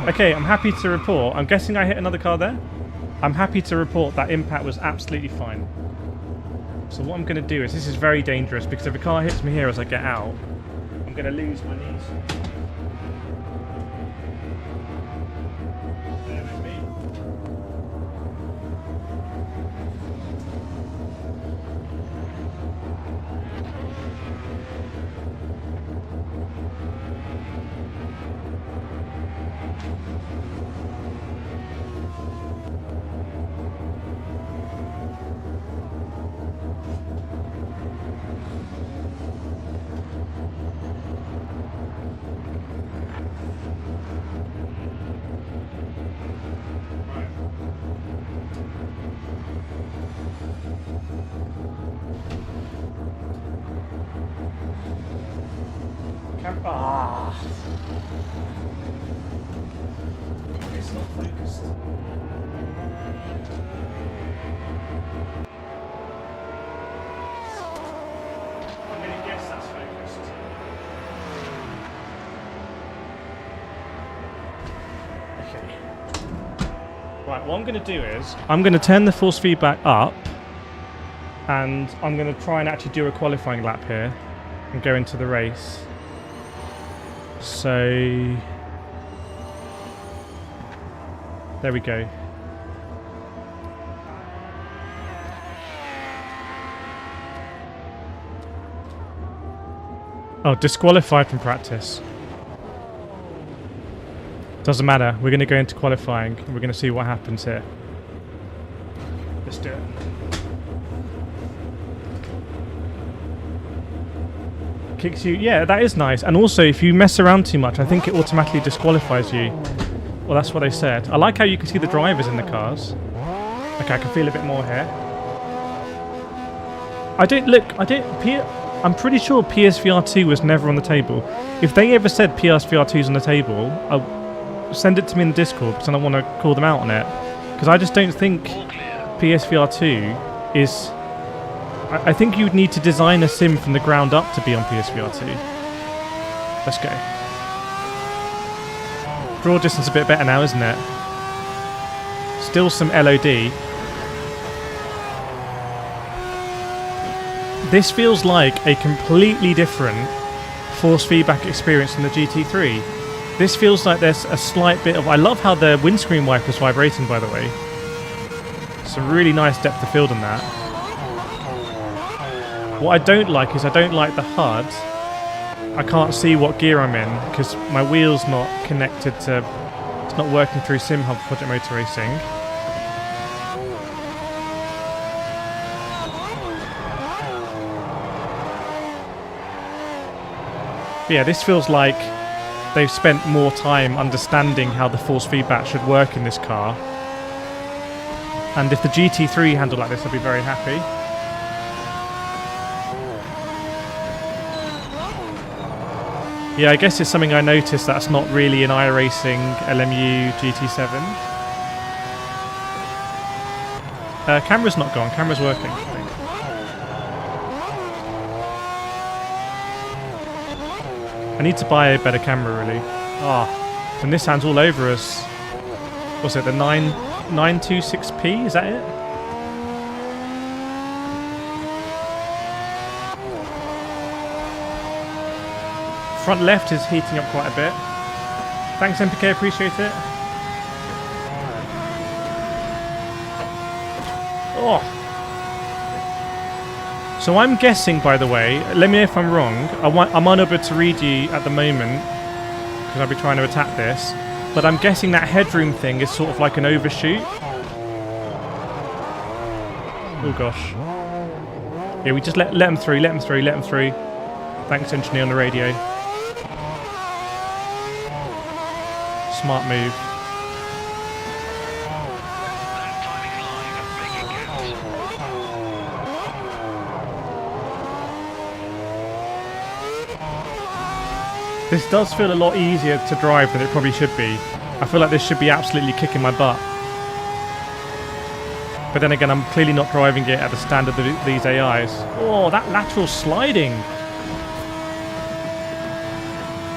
Okay, I'm happy to report. I'm guessing I hit another car there. I'm happy to report that impact was absolutely fine. So what I'm going to do is, this is very dangerous because if a car hits me here as I get out, I'm going to lose my knees. Bear with me. Ah. It's not focused. I'm going to guess that's focused. Okay. Right, what I'm going to do is I'm going to turn the force feedback up and I'm going to try and actually do a qualifying lap here and go into the race. So there we go. Oh, disqualified from practice. Doesn't matter. We're going to go into qualifying and we're going to see what happens here. Let's do it. Kicks you. Yeah, that is nice. And also, if you mess around too much, I think it automatically disqualifies you. Well, that's what they said. I like how you can see the drivers in the cars. Okay, I can feel a bit more here. I'm pretty sure PSVR 2 was never on the table. If they ever said PSVR 2 is on the table, send it to me in the Discord because I don't want to call them out on it. Because I just don't think PSVR 2 is... I think you'd need to design a sim from the ground up to be on PSVR 2. Let's go. Draw distance a bit better now, isn't it? Still some LOD. This feels like a completely different force feedback experience than the GT3. This feels like there's a slight bit of... I love how the windscreen wiper's vibrating, by the way. Some really nice depth of field on that. What I don't like is I don't like the HUD. I can't see what gear I'm in because my wheel's not connected to... It's not working through SimHub Project Motor Racing. But yeah, this feels like they've spent more time understanding how the force feedback should work in this car. And if the GT3 handled like this, I'd be very happy. Yeah, I guess it's something I noticed that's not really an iRacing LMU GT7. Camera's not gone, camera's working, I think. I need to buy a better camera, really. Ah, and this hand's all over us. What's it, the 926p? Is that it? Front left is heating up quite a bit. Thanks, MPK, appreciate it. Oh. So I'm guessing, by the way, let me know if I'm wrong. I'm unable to read you at the moment because I'll be trying to attack this. But I'm guessing that headroom thing is sort of like an overshoot. Oh gosh. Yeah, we just let them through, let them through, let them through. Thanks, engineer on the radio. Smart move. This does feel a lot easier to drive than it probably should be. I feel like this should be absolutely kicking my butt. But then again, I'm clearly not driving it at the standard of these AIs. Oh, that lateral sliding.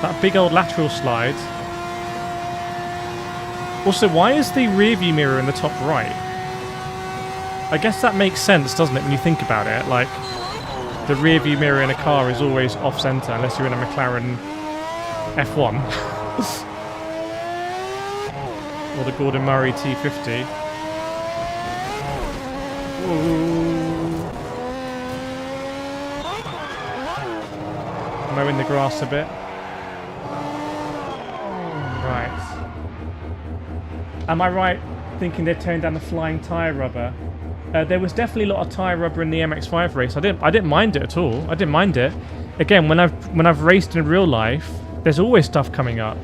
That big old lateral slide. Also, why is the rear view mirror in the top right? I guess that makes sense, doesn't it, when you think about it? Like, the rear view mirror in a car is always off-center unless you're in a McLaren F1. Or the Gordon Murray T50. Ooh. Mowing the grass a bit. Right. Am I right thinking they've toned down the flying tyre rubber? There was definitely a lot of tyre rubber in the MX-5 race. I didn't mind it at all. I didn't mind it. Again, when I've raced in real life, there's always stuff coming up.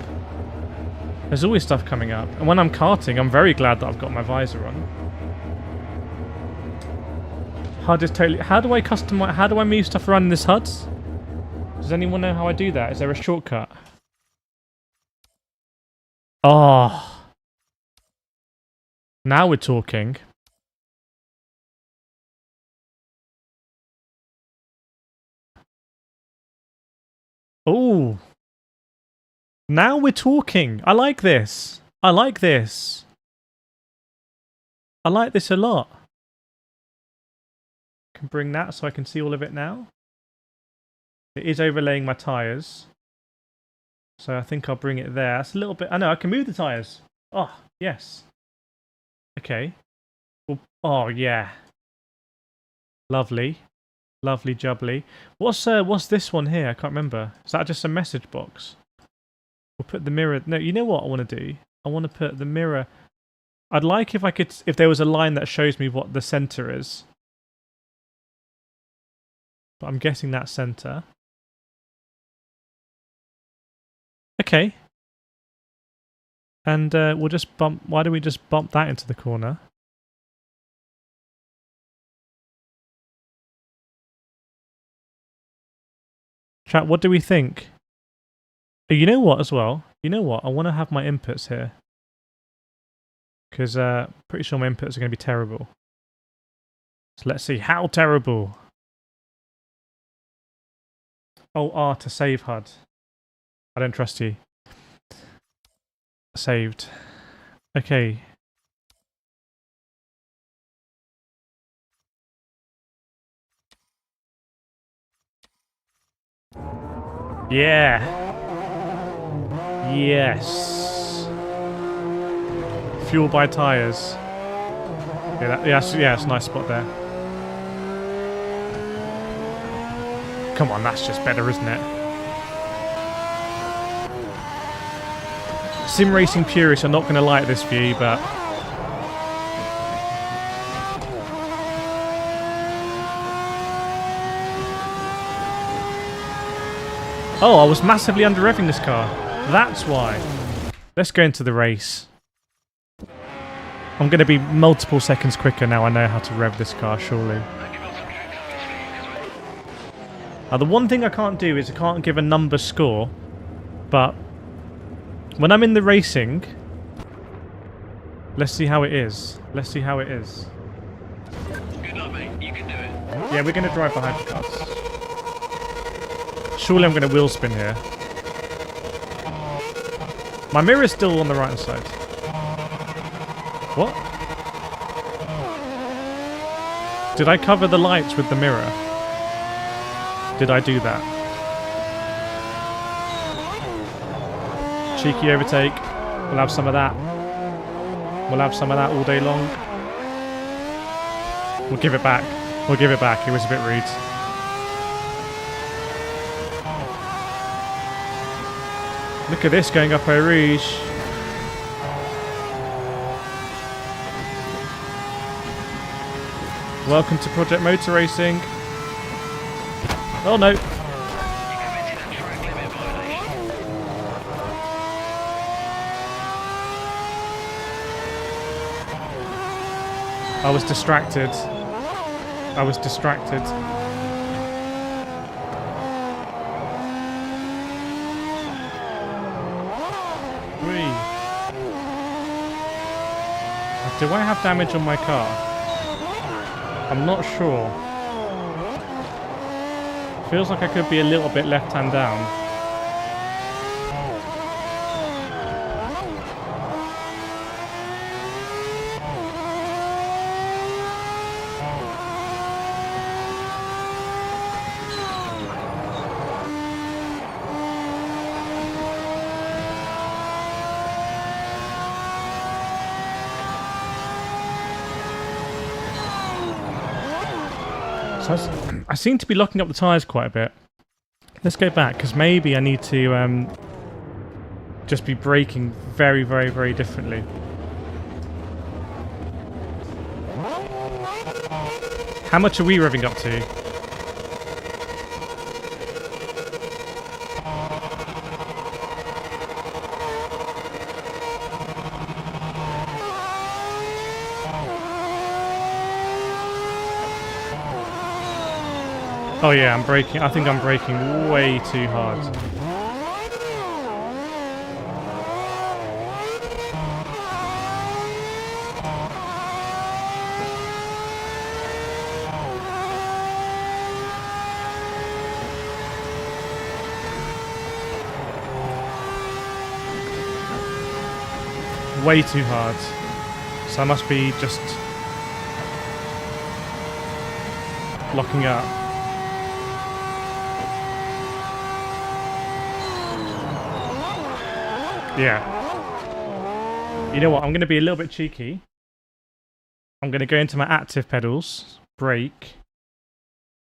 There's always stuff coming up. And when I'm karting, I'm very glad that I've got my visor on. HUD is totally... How do I customize... How do I move stuff around in this HUD? Does anyone know how I do that? Is there a shortcut? Oh. Now we're talking. Oh. Now we're talking. I like this. I like this. I like this a lot. I can bring that so I can see all of it now. It is overlaying my tyres. So I think I'll bring it there. That's a little bit... I know, I can move the tyres. Oh, yes. Okay. Well, oh, yeah. Lovely. Lovely jubbly. What's this one here? I can't remember. Is that just a message box? We'll put the mirror... No, you know what I want to do? I want to put the mirror... I'd like if I could... If there was a line that shows me what the centre is. But I'm guessing that's centre. Okay. And we'll just bump... Why don't we just bump that into the corner? Chat, what do we think? You know what as well? You know what? I want to have my inputs here. Because pretty sure my inputs are going to be terrible. So let's see. How terrible? Oh, R to save HUD. I don't trust you. Saved. Okay. Yeah. Yes. Fuel by tyres. Yeah, it's a nice spot there. Come on, that's just better, isn't it? Sim racing purists are not going to like this view, but... Oh, I was massively under-revving this car. That's why. Let's go into the race. I'm going to be multiple seconds quicker now I know how to rev this car, surely. Now, the one thing I can't do is I can't give a number score, but when I'm in the racing, let's see how it is. Let's see how it is. Good luck, mate. You can do it. Yeah, we're going to drive the hypercars. Surely I'm going to wheel spin here. My mirror's still on the right hand side. What? Did I cover the lights with the mirror? Did I do that? Cheeky overtake. We'll have some of that. We'll have some of that all day long. We'll give it back. We'll give it back. It was a bit rude. Look at this going up Eau Rouge. Welcome to Project Motor Racing. Oh no. You committed a track limit violation. I was distracted. I was distracted. Whee. Do I have damage on my car? I'm not sure. Feels like I could be a little bit left-hand down. So I seem to be locking up the tyres quite a bit. Let's go back, because maybe I need to just be braking very, very, very differently. How much are we revving up to? Oh yeah, I'm braking. I think I'm braking way too hard. Way too hard. So I must be just locking up. Yeah. You know what? I'm going to be a little bit cheeky. I'm going to go into my active pedals, brake,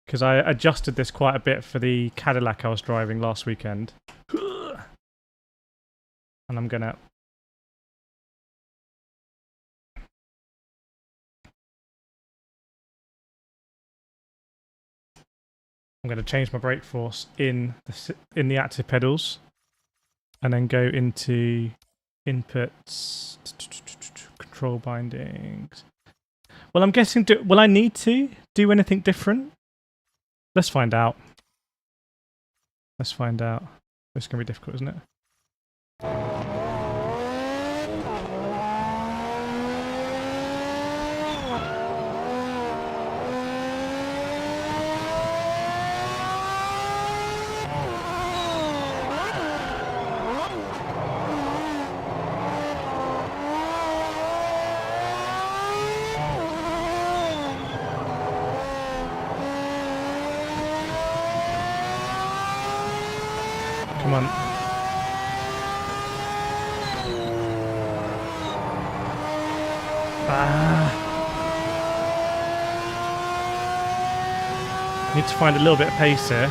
because I adjusted this quite a bit for the Cadillac I was driving last weekend. And I'm going to... I'm going to change my brake force in the active pedals, and then go into inputs, control bindings. Well, I'm guessing, will I need to do anything different? Let's find out. Let's find out. It's going to be difficult, isn't it? Come on. Need to find a little bit of pace here.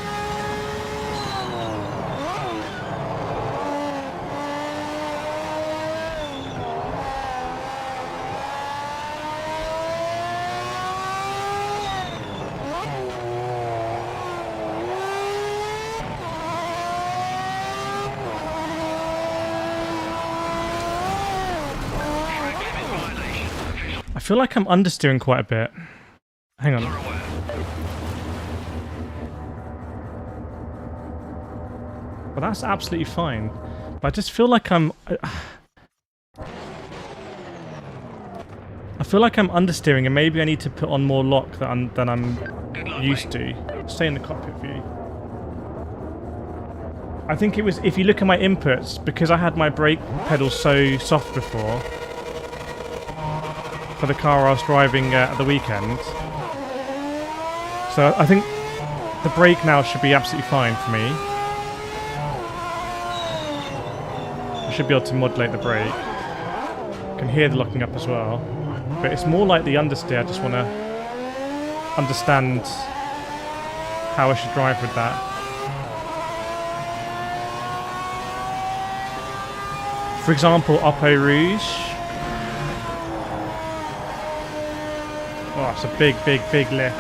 I feel like I'm understeering quite a bit. Hang on. Well, that's absolutely fine. But I just feel like I feel like I'm understeering, and maybe I need to put on more lock than I'm used to. Stay in the cockpit view. I think it was, if you look at my inputs, because I had my brake pedal so soft before, for the car I was driving at the weekend. So I think the brake now should be absolutely fine for me. I should be able to modulate the brake. I can hear the locking up as well. But it's more like the understeer. I just want to understand how I should drive with that. For example, Oppo Rouge. Oh, it's a big, big, big lift.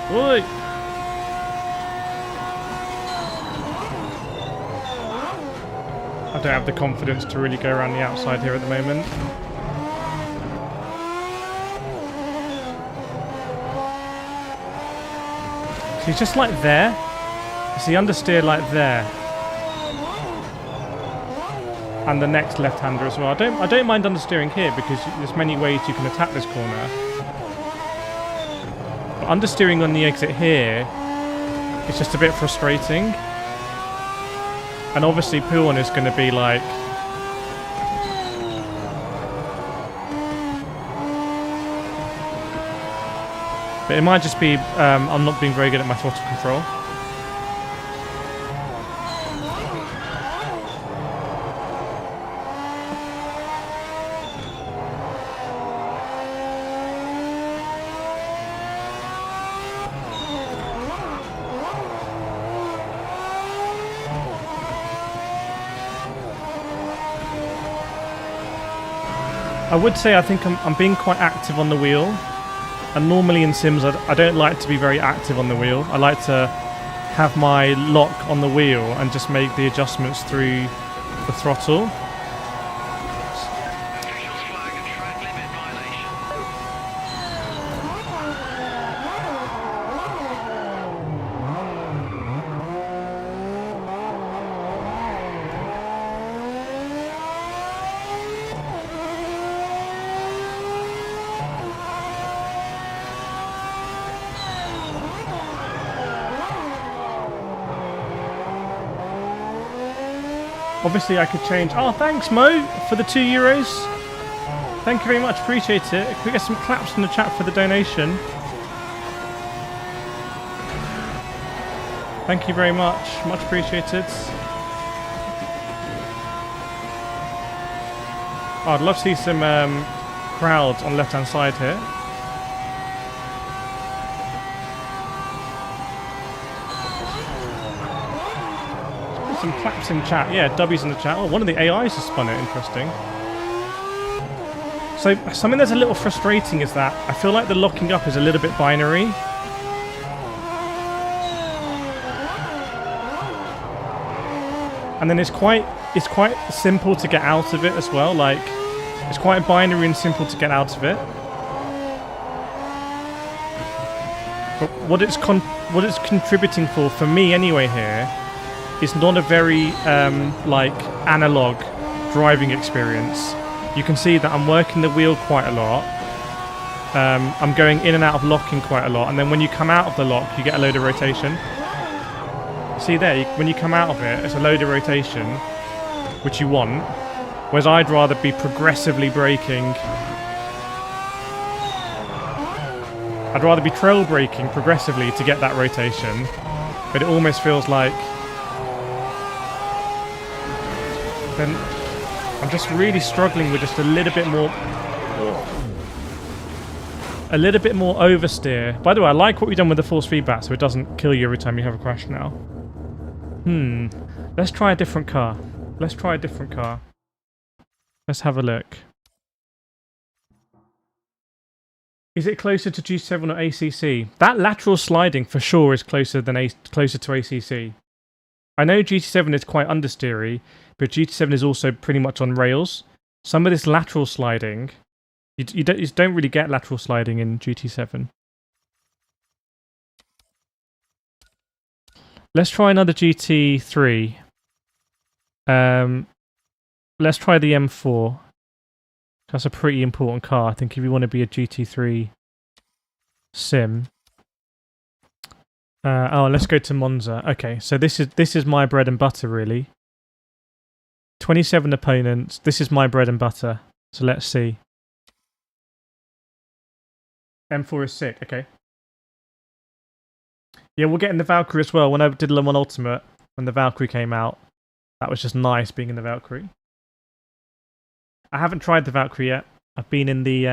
Oi! I don't have the confidence to really go around the outside here at the moment. So he's just like there. It's the understeer like there. And the next left-hander as well. I don't mind understeering here because there's many ways you can attack this corner. But understeering on the exit here is just a bit frustrating. And obviously Puon is going to be like... But it might just be I'm not being very good at my throttle control. I would say I think I'm being quite active on the wheel, and normally in Sims I don't like to be very active on the wheel. I like to have my lock on the wheel and just make the adjustments through the throttle. Obviously, I could change. Oh, thanks, Mo, for the €2. Thank you very much. Appreciate it. Could we get some claps in the chat for the donation? Thank you very much. Much appreciated. Oh, I'd love to see some crowds on the left-hand side here. Some claps in chat. Yeah, W's in the chat. Oh, one of the AIs has spun it. Interesting. So something that's a little frustrating is that I feel like the locking up is a little bit binary. And then it's quite simple to get out of it as well. Like, it's quite binary and simple to get out of it. But what it's contributing for me anyway here, is not a very like analog driving experience. You can see that I'm working the wheel quite a lot. I'm going in and out of locking quite a lot, and then when you come out of the lock, you get a load of rotation. See there, when you come out of it, it's a load of rotation, which you want. Whereas I'd rather be progressively braking. I'd rather be trail braking progressively to get that rotation, but it almost feels like then I'm just really struggling with just a little bit more oversteer. By the way, I like what we've done with the force feedback, so it doesn't kill you every time you have a crash now. Let's try a different car. Let's have a look. Is it closer to G7 or ACC? That lateral sliding for sure is closer to ACC. I know GT7 is quite understeery, but GT7 is also pretty much on rails. Some of this lateral sliding, you don't really get lateral sliding in GT7. Let's try another GT3. Let's try the M4. That's a pretty important car, I think, if you want to be a GT3 sim. Let's go to Monza. Okay, so this is my bread and butter, really. 27 opponents. This is my bread and butter. So let's see. M4 is sick. Okay. Yeah, we'll get in the Valkyrie as well. When I did Le Mans Ultimate, when the Valkyrie came out, that was just nice being in the Valkyrie. I haven't tried the Valkyrie yet. I've been in the...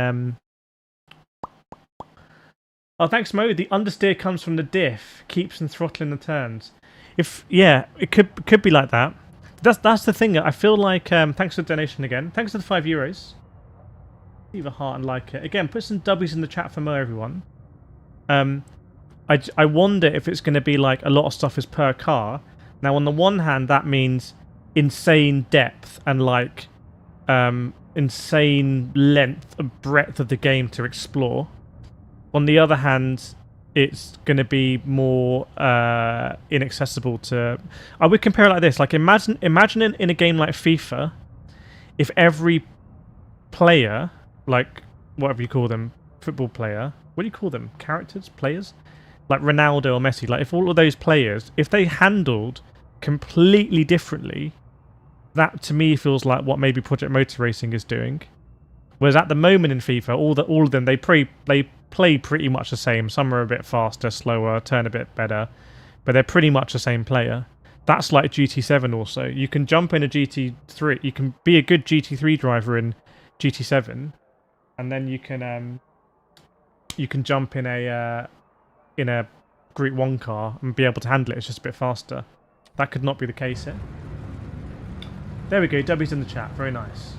Oh, thanks, Mo. The understeer comes from the diff. Keeps and throttling the turns. Yeah, it could be like that. That's the thing. I feel like... thanks for the donation again. Thanks for the €5. Leave a heart and like it. Again, put some W's in the chat for Mo, everyone. I wonder if it's going to be like a lot of stuff is per car. Now, on the one hand, that means insane depth and like insane length and breadth of the game to explore. On the other hand, it's going to be more inaccessible to... I would compare it like this. Like, imagine in a game like FIFA, if every player, like, whatever you call them, football player, what do you call them? Characters? Players? Like Ronaldo or Messi. Like, if all of those players, if they handled completely differently, that to me feels like what maybe Project Motor Racing is doing. Whereas at the moment in FIFA, all of them, they play pretty much the same. Some are a bit faster, slower, turn a bit better, but they're pretty much the same player. That's like GT7 also. You can jump in a GT3, you can be a good GT3 driver in GT7, and then you can jump in a Group 1 car and be able to handle it. It's just a bit faster. That could not be the case here. There we go, W's in the chat, very nice.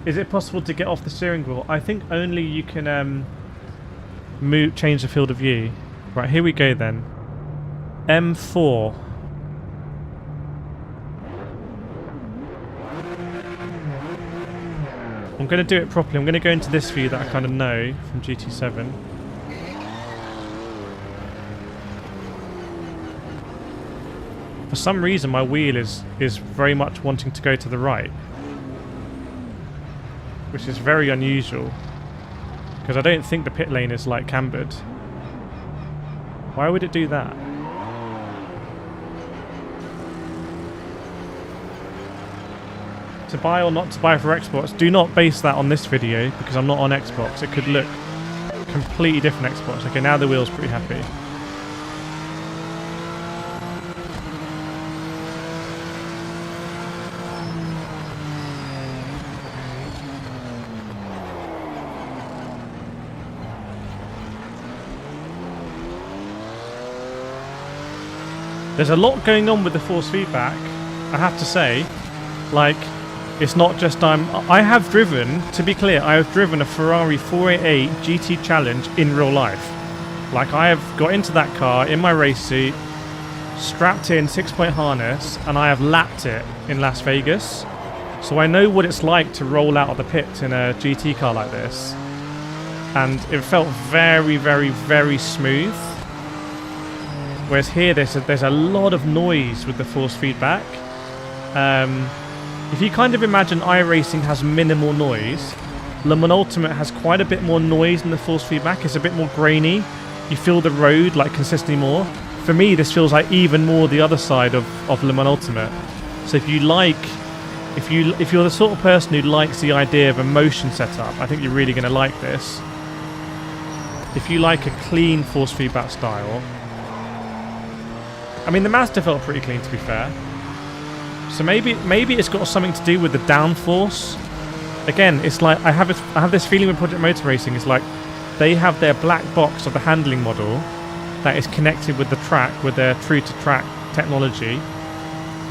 Is it possible to get off the steering wheel? I think only you can change the field of view. Right, here we go then. M4. I'm going to do it properly. I'm going to go into this view that I kind of know from GT7. For some reason, my wheel is very much wanting to go to the right, which is very unusual, because I don't think the pit lane is like cambered. Why would it do that? To buy or not to buy for Xbox, do not base that on this video because I'm not on Xbox. It could look completely different Xbox. Okay, now the wheel's pretty happy. There's a lot going on with the force feedback, I have to say. Like, it's not just I have driven, to be clear, I have driven a Ferrari 488 GT Challenge in real life. Like, I have got into that car in my race suit, strapped in 6-point harness, and I have lapped it in Las Vegas. So I know what it's like to roll out of the pit in a GT car like this. And it felt very, very, very smooth. Whereas here, there's a lot of noise with the force feedback. If you kind of imagine iRacing has minimal noise, Le Mans Ultimate has quite a bit more noise in the force feedback. It's a bit more grainy. You feel the road like consistently more. For me, this feels like even more the other side of Le Mans Ultimate. So if you're the sort of person who likes the idea of a motion setup, I think you're really going to like this. If you like a clean force feedback style. I mean, the Mazda felt pretty clean, to be fair. So maybe it's got something to do with the downforce. Again, it's like I have this feeling with Project Motor Racing. It's like they have their black box of the handling model that is connected with the track, with their true to track technology,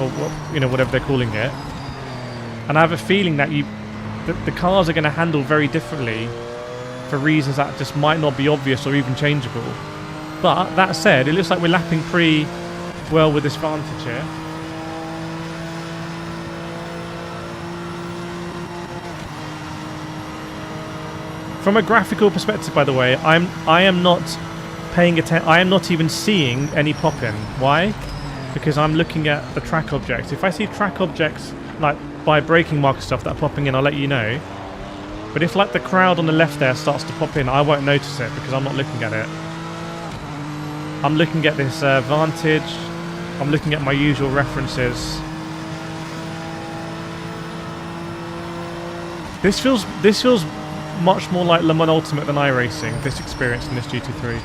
or whatever they're calling it. And I have a feeling that the cars are going to handle very differently for reasons that just might not be obvious or even changeable. But that said, it looks like we're lapping pretty well with this Vantage here. From a graphical perspective, by the way, I am not paying attention. I am not even seeing any pop-in. Why? Because I'm looking at the track objects. If I see track objects like by braking marker stuff that are popping in, I'll let you know. But if like the crowd on the left there starts to pop in, I won't notice it because I'm not looking at it. I'm looking at this Vantage. I'm looking at my usual references. This feels much more like Le Mans Ultimate than iRacing, this experience in this GT3.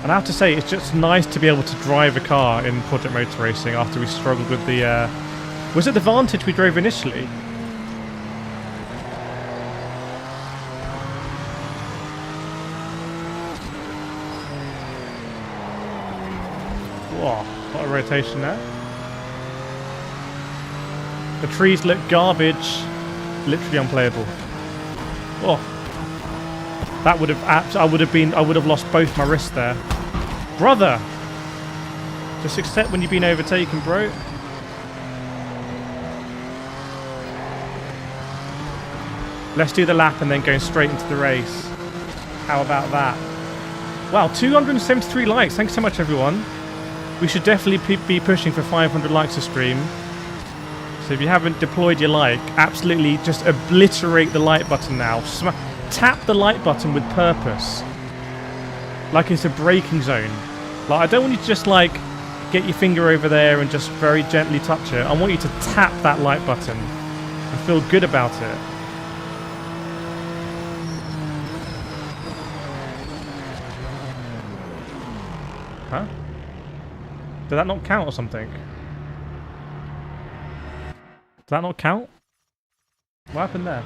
And I have to say, it's just nice to be able to drive a car in Project Motor Racing after we struggled with the... was it the Vantage we drove initially? Whoa, what a rotation there. The trees look garbage, literally unplayable. Oh, that would have I would have lost both my wrists there, brother. Just accept when you've been overtaken, bro. Let's do the lap and then go straight into the race. How about that? Wow, 273 likes. Thanks so much, everyone. We should definitely be pushing for 500 likes a stream. So if you haven't deployed your like, absolutely just obliterate the like button now. Tap the like button with purpose. Like it's a braking zone. Like, I don't want you to just like get your finger over there and just very gently touch it. I want you to tap that like button and feel good about it. Huh? Did that not count or something? Did that not count? What happened there?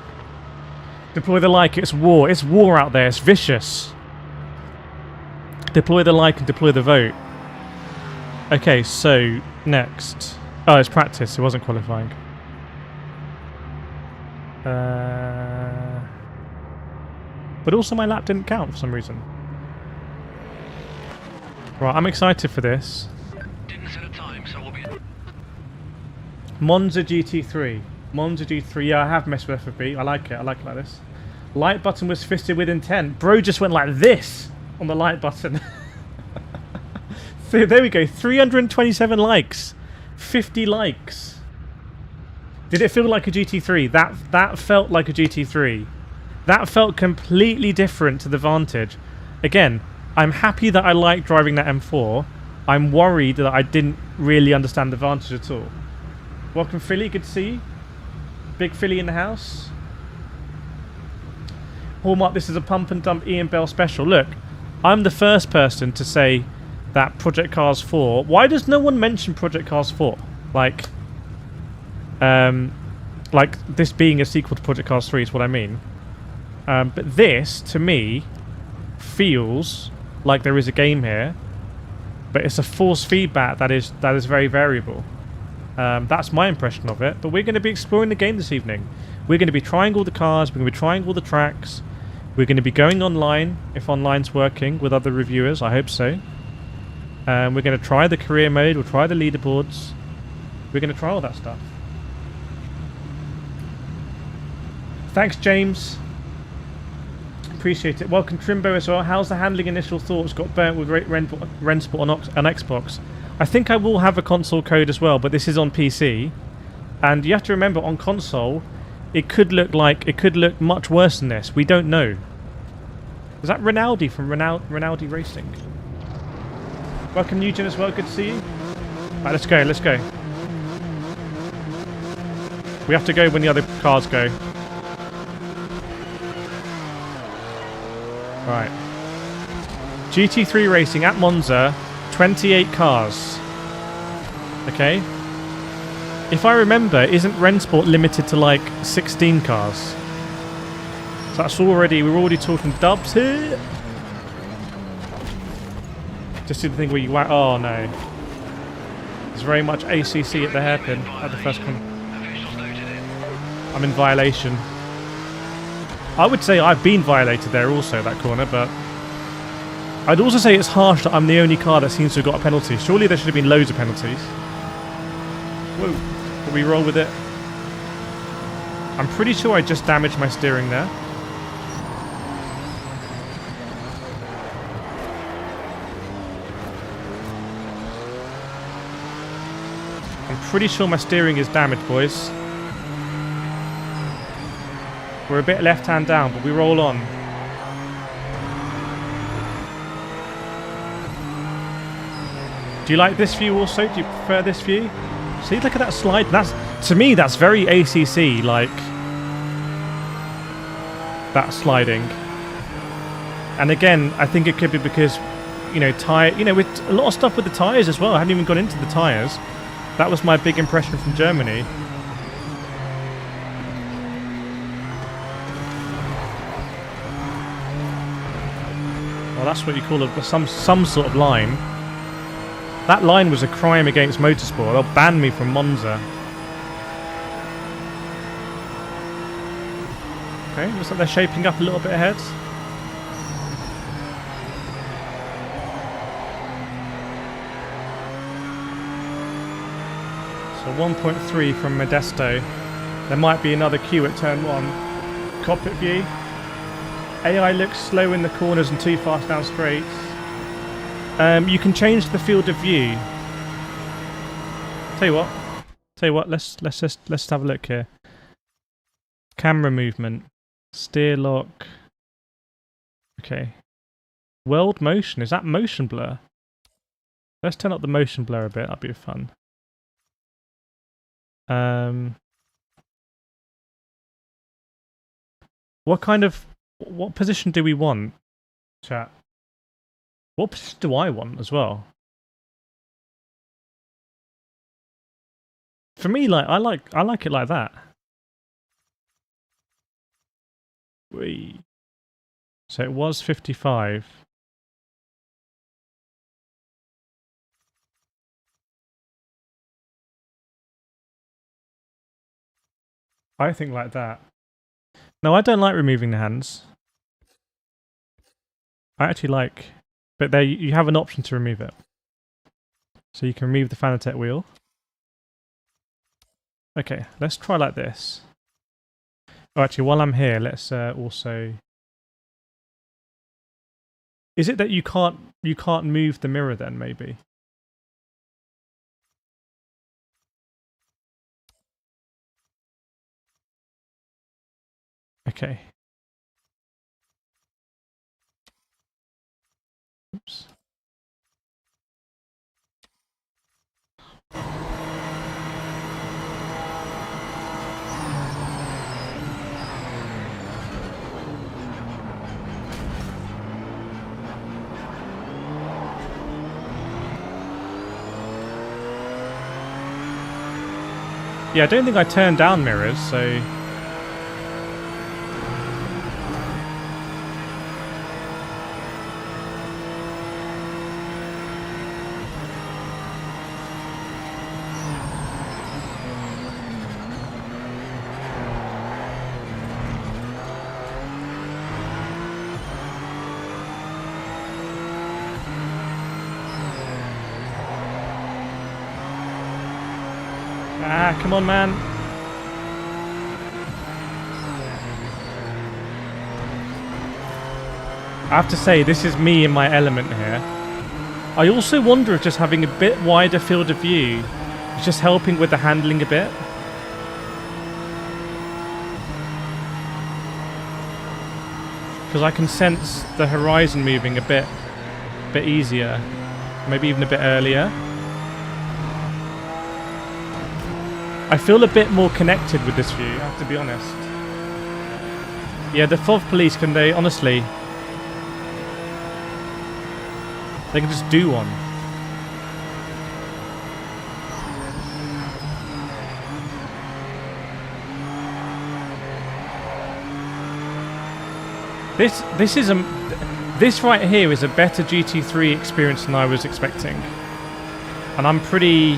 Deploy the like, it's war. It's war out there, it's vicious. Deploy the like and deploy the vote. Okay, so next. Oh, it's practice, it wasn't qualifying. But also my lap didn't count for some reason. Right, I'm excited for this. Didn't set a time, so we'll be... Monza GT3. Monza GT3, yeah, I have messed with FFB. I like it like this. Like button was fisted with intent. Bro just went like this on the like button. So there we go, 327 likes. 50 likes. Did it feel like a GT3? That felt like a GT3. That felt completely different to the Vantage. Again, I'm happy that I like driving that M4. I'm worried that I didn't really understand the advantage at all. Welcome, Philly. Good to see you. Big Philly in the house. Hallmark, this is a pump and dump Ian Bell special. Look, I'm the first person to say that Project Cars 4... Why does no one mention Project Cars 4? Like this being a sequel to Project Cars 3 is what I mean. But this, to me, feels like there is a game here, but it's a force feedback that is very variable. That's my impression of it. But we're going to be exploring the game this evening. We're going to be trying all the cars. We're going to be trying all the tracks. We're going to be going online, if online's working, with other reviewers. I hope so. We're going to try the career mode. We'll try the leaderboards. We're going to try all that stuff. Thanks, James. Appreciate it. Welcome, Trimbo, as well. How's the handling initial thoughts? Got burnt with Rensport on Xbox. I think I will have a console code as well, but this is on PC. And you have to remember, on console, it could look much worse than this. We don't know. Is that Rinaldi from Rinaldi Racing? Welcome, Nugent, as well. Good to see you. Right, let's go. Let's go. We have to go when the other cars go. Right. GT3 Racing at Monza, 28 cars. Okay. If I remember, isn't Rensport limited to like 16 cars? So that's already, we're already talking dubs here. Just do the thing where you whack. Oh no. It's very much ACC at the hairpin at the first corner. I'm in violation. I would say I've been violated there also, that corner, but I'd also say it's harsh that I'm the only car that seems to have got a penalty. Surely there should have been loads of penalties. Whoa. But we roll with it. I'm pretty sure I just damaged my steering there. I'm pretty sure my steering is damaged, boys. We're a bit left-hand down, but we roll on. Do you like this view also? Do you prefer this view? See, look at that slide. That's, to me, that's very ACC, like that sliding. And again, I think it could be because, with a lot of stuff with the tyres as well. I haven't even gone into the tyres. That was my big impression from Germany. Well, that's what you call some sort of line. That line was a crime against motorsport. They'll ban me from Monza. Okay, looks like they're shaping up a little bit ahead. So 1.3 from Modesto. There might be another queue at turn 1. Cockpit view. AI looks slow in the corners and too fast down straights. You can change the field of view. Tell you what. Let's have a look here. Camera movement, steer lock. Okay. World motion, is that motion blur? Let's turn up the motion blur a bit. That'd be fun. What position do we want, chat? What position do I want as well? For me, I like it like that. So it was 55. I think like that. No, I don't like removing the hands. I actually like, but there you have an option to remove it. So you can remove the Fanatec wheel. Okay, let's try like this. Oh, actually, while I'm here, let's also. Is it that you can't move the mirror then? Maybe. Okay. Oops. Yeah, I don't think I turned down mirrors, so... Ah, come on, man. I have to say, this is me in my element here. I also wonder if just having a bit wider field of view is just helping with the handling a bit. Because I can sense the horizon moving a bit easier. Maybe even a bit earlier. I feel a bit more connected with this view, I have to be honest. Yeah, the FOV police, they can just do one. This right here is a better GT3 experience than I was expecting. And I'm pretty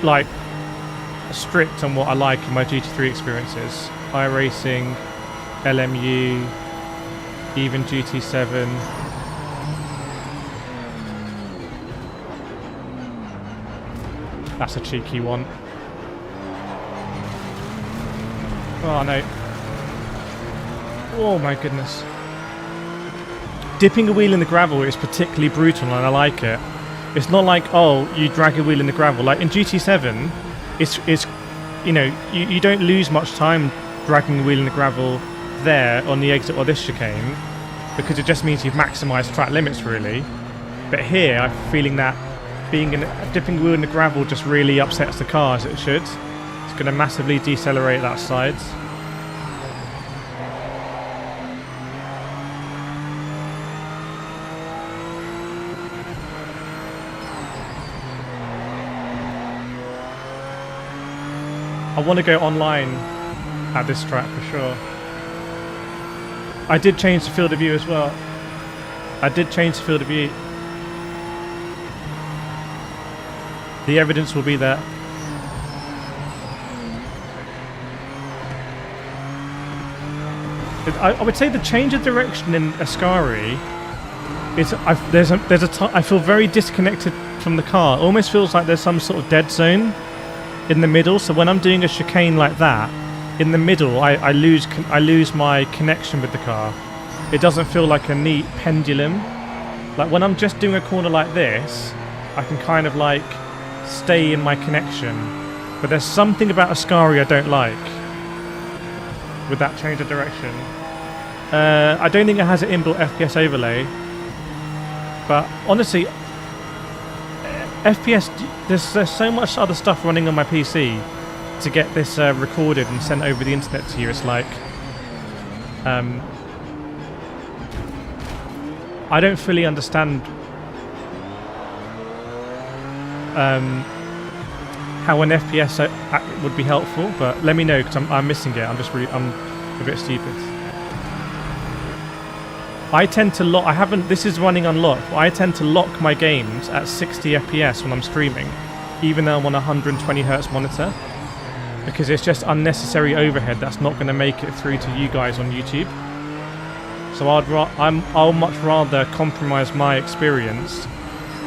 like strict on what I like in my GT3 experiences. iRacing, LMU, even GT7. That's a cheeky one. Oh no. Oh my goodness. Dipping a wheel in the gravel is particularly brutal and I like it. It's not like, oh, you drag a wheel in the gravel. Like in GT7, it's you know, you don't lose much time dragging a wheel in the gravel there on the exit or this chicane because it just means you've maximised track limits really. But here, I'm feeling that dipping a wheel in the gravel just really upsets the car as it should. It's going to massively decelerate that side. I want to go online at this track for sure. I did change the field of view as well. I did change the field of view. The evidence will be there. I would say the change of direction in Ascari is I feel very disconnected from the car. It almost feels like there's some sort of dead zone in the middle, so when I'm doing a chicane like that, in the middle, I lose my connection with the car. It doesn't feel like a neat pendulum. Like when I'm just doing a corner like this, I can kind of like stay in my connection. But there's something about Ascari I don't like with that change of direction. I don't think it has an inbuilt FPS overlay, but honestly, FPS, there's so much other stuff running on my PC to get this recorded and sent over the internet to you. It's like I don't fully understand how an FPS would be helpful, but let me know because I'm missing it. I'm a bit stupid. I tend to lock. This is running unlocked. But I tend to lock my games at 60 FPS when I'm streaming, even though I'm on a 120 Hz monitor, because it's just unnecessary overhead that's not going to make it through to you guys on YouTube. So I'll much rather compromise my experience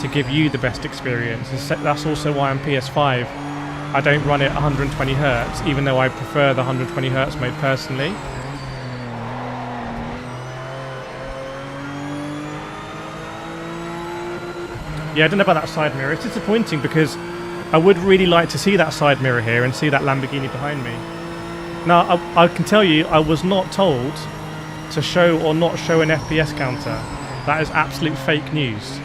to give you the best experience. That's also why on PS5 I don't run it at 120 Hz, even though I prefer the 120 Hz mode personally. Yeah, I don't know about that side mirror. It's disappointing because I would really like to see that side mirror here and see that Lamborghini behind me. Now, I can tell you, I was not told to show or not show an FPS counter. That is absolute fake news.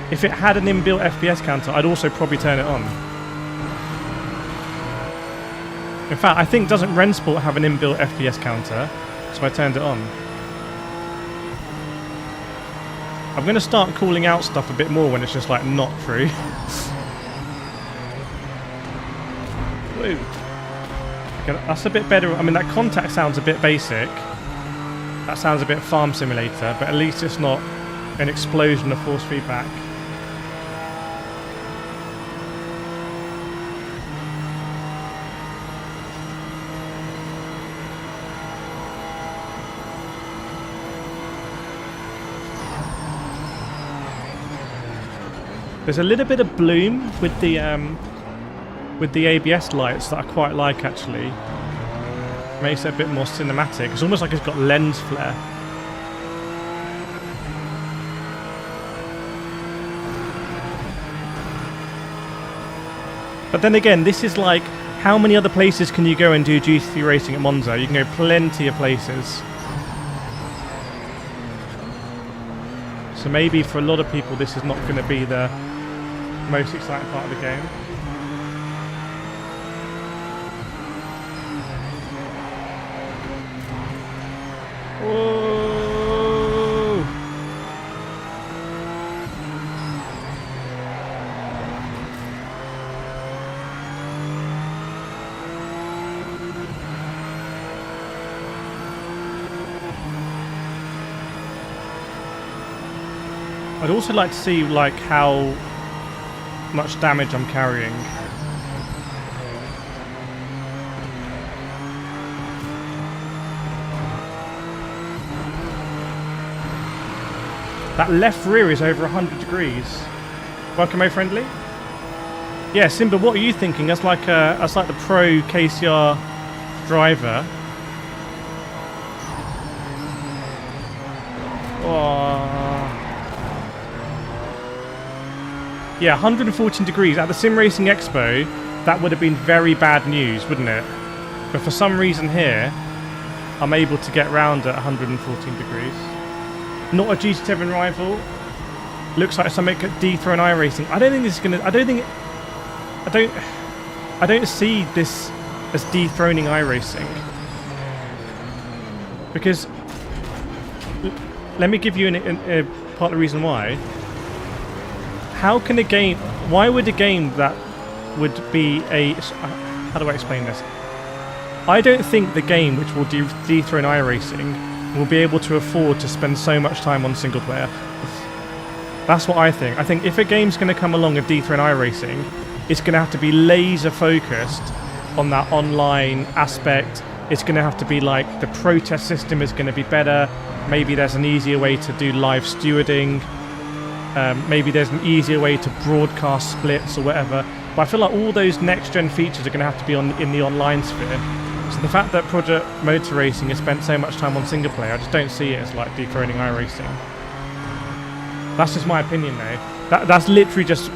If it had an inbuilt FPS counter, I'd also probably turn it on. In fact, I think doesn't Rensport have an inbuilt FPS counter, so I turned it on. I'm going to start calling out stuff a bit more when it's just like not true. Woo. Okay, that's a bit better. I mean, that contact sounds a bit basic. That sounds a bit farm simulator, but at least it's not an explosion of force feedback. There's a little bit of bloom with the ABS lights that I quite like, actually. Makes it a bit more cinematic. It's almost like it's got lens flare. But then again, this is like, how many other places can you go and do GT3 racing at Monza? You can go plenty of places. So maybe for a lot of people this is not going to be the most exciting part of the game. Whoa! I'd also like to see like how much damage I'm carrying. That left rear is over 100 degrees. Welcome, my friendly. Yeah, Simba, what are you thinking? That's like the pro KCR driver. Oh. Yeah, 114 degrees. At the Sim Racing Expo, that would have been very bad news, wouldn't it? But for some reason here, I'm able to get round at 114 degrees. Not a GT7 rival. Looks like something at dethrone iRacing. I don't think this is gonna. I don't see this as dethroning iRacing. Because let me give you a part of the reason why. How can a game... Why would a game that would be a... How do I explain this? I don't think the game which will dethrone iRacing will be able to afford to spend so much time on single player. That's what I think. I think if a game's going to come along and dethrone iRacing, it's going to have to be laser focused on that online aspect. It's going to have to be like the protest system is going to be better. Maybe there's an easier way to do live stewarding. Maybe there's an easier way to broadcast splits or whatever. But I feel like all those next-gen features are going to have to be in the online sphere. So the fact that Project Motor Racing has spent so much time on single player, I just don't see it as like dethroning iRacing. That's just my opinion, though. That's literally just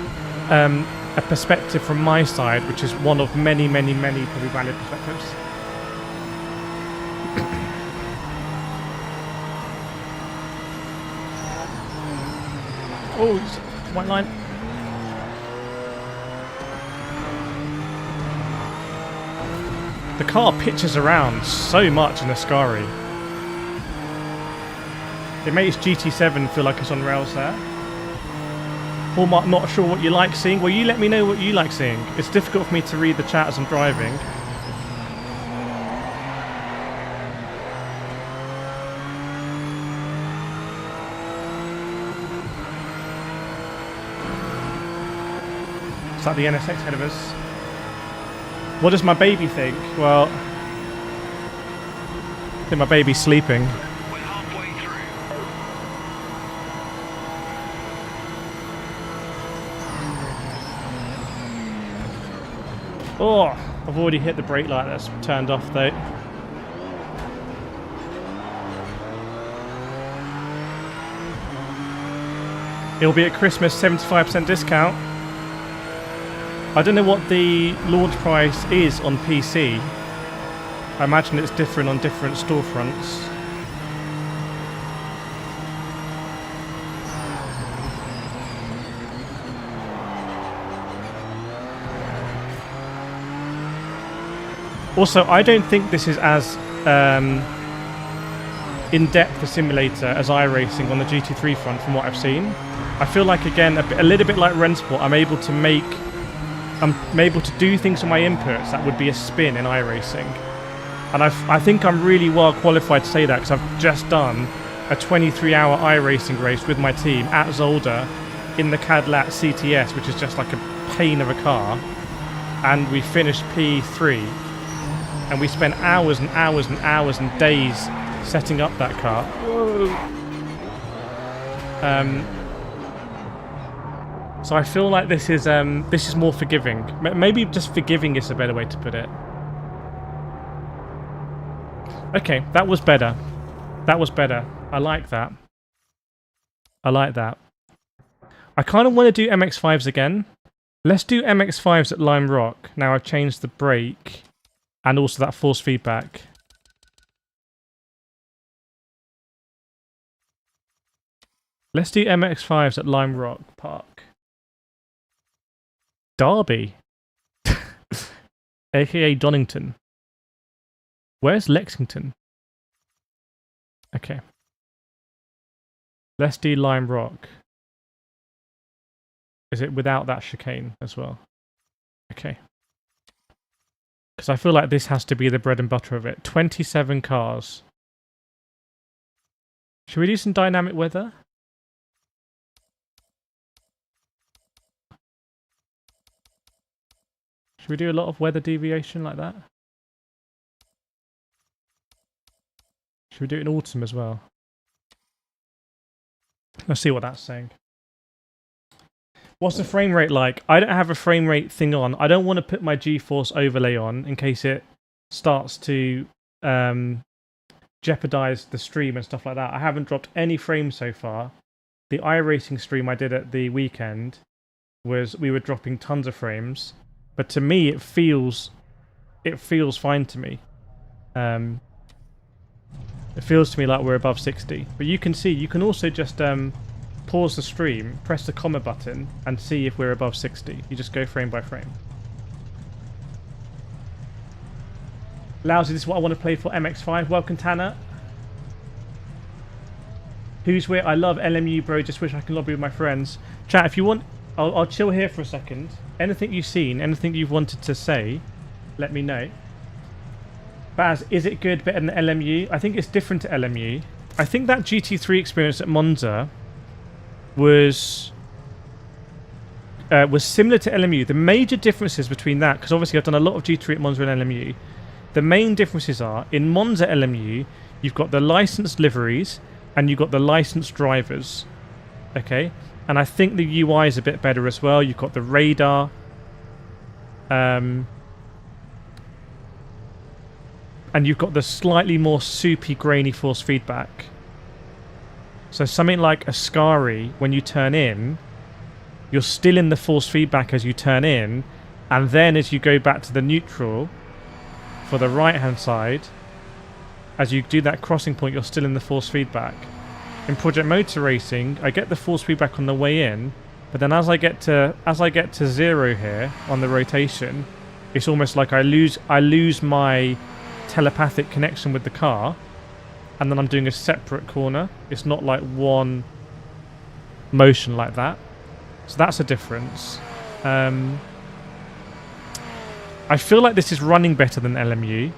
a perspective from my side, which is one of many, many, many probably valid perspectives. Oh, white line. The car pitches around so much in Ascari. It makes GT7 feel like it's on rails there. Hallmark, not sure what you like seeing. Well, you let me know what you like seeing. It's difficult for me to read the chat as I'm driving. It's like the NSX ahead of us. What does my baby think? Well, I think my baby's sleeping. We're halfway through. Oh, I've already hit the brake light that's turned off though. It'll be at Christmas 75% discount. I don't know what the launch price is on PC. I imagine it's different on different storefronts. Also, I don't think this is as in-depth a simulator as iRacing on the GT3 front from what I've seen. I feel like, again, a little bit like Rennsport, I'm able to do things with my inputs that would be a spin in iRacing. And I think I'm really well qualified to say that because I've just done a 23-hour iRacing race with my team at Zolder in the Cadillac CTS, which is just like a pain of a car. And we finished P3. And we spent hours and hours and hours and days setting up that car. Whoa. So I feel like this is more forgiving. Maybe just forgiving is a better way to put it. Okay, that was better. That was better. I like that. I like that. I kind of want to do MX-5s again. Let's do MX-5s at Lime Rock. Now I've changed the brake and also that force feedback. Let's do MX-5s at Lime Rock Park. Derby. AKA Donington. Where's Lexington? Okay. Let's do Lime Rock. Is it without that chicane as well? Okay. Because I feel like this has to be the bread and butter of it. 27 cars. Should we do some dynamic weather? Should we do a lot of weather deviation like that? Should we do it in autumn as well? Let's see what that's saying. What's the frame rate like? I don't have a frame rate thing on. I don't want to put my GeForce overlay on in case it starts to jeopardize the stream and stuff like that. I haven't dropped any frames so far. The iRacing stream I did at the weekend was we were dropping tons of frames, but to me it feels fine to me. It feels to me like we're above 60. But you can see, you can also just pause the stream, press the comma button, and see if we're above 60. You just go frame by frame. Lousy, this is what I want to play for MX-5. Welcome, Tanner. Who's where? I love LMU, bro. Just wish I can lobby with my friends. Chat, if you want, I'll chill here for a second. Anything you've seen, anything you've wanted to say, let me know. Baz, is it good, better than LMU? I think it's different to LMU. I think that GT3 experience at Monza was similar to LMU. The major differences between that, because obviously I've done a lot of GT3 at Monza and LMU, the main differences are, in Monza LMU, you've got the licensed liveries and you've got the licensed drivers. Okay? And I think the UI is a bit better as well. You've got the radar. And you've got the slightly more soupy, grainy force feedback. So something like Ascari, when you turn in, you're still in the force feedback as you turn in, and then as you go back to the neutral for the right-hand side, as you do that crossing point, you're still in the force feedback. In Project Motor Racing, I get the force feedback on the way in, but then as I get to zero here on the rotation, it's almost like I lose my telepathic connection with the car, and then I'm doing a separate corner. It's not like one motion like that. So that's a difference. I feel like this is running better than LMU.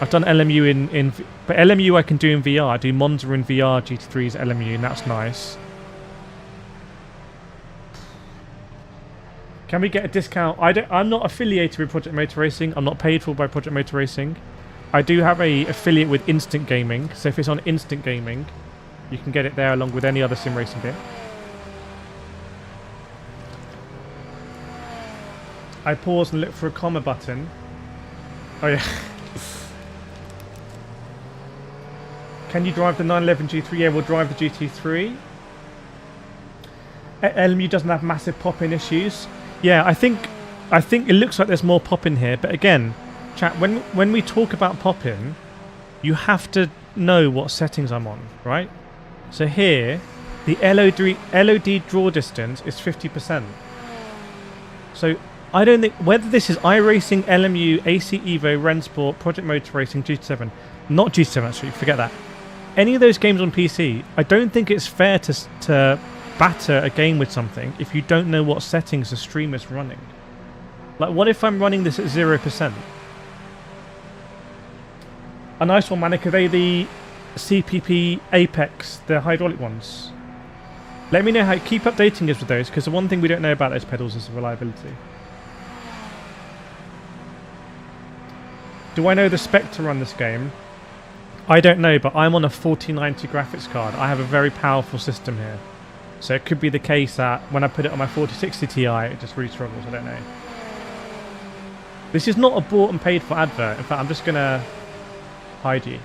I've done LMU but LMU I can do in VR. I do Monza in VR, GT3's LMU, and that's nice. Can we get a discount? I'm not affiliated with Project Motor Racing. I'm not paid for by Project Motor Racing. I do have a affiliate with Instant Gaming. So if it's on Instant Gaming, you can get it there along with any other sim racing game. I pause and look for a comma button. Oh yeah. Can you drive the 911 G3? Yeah, we'll drive the GT3. LMU doesn't have massive pop-in issues. Yeah, I think it looks like there's more pop-in here, but again, chat, when we talk about pop-in, you have to know what settings I'm on, right? So here, the LOD draw distance is 50%. So I don't think, whether this is iRacing, LMU, AC Evo, Rennsport, Project Motor Racing, GT7, Not G7 actually, forget that. Any of those games on PC, I don't think it's fair to batter a game with something if you don't know what settings the streamer's running. Like, what if I'm running this at 0%? A nice one, Manic. Are they the CPP Apex, the hydraulic ones? Let me know how. Keep updating us with those, because the one thing we don't know about those pedals is the reliability. Do I know the spec to run this game? I don't know, but I'm on a 4090 graphics card. I have a very powerful system here. So it could be the case that when I put it on my 4060 Ti, it just really struggles. I don't know. This is not a bought and paid for advert. In fact, I'm just going to hide you,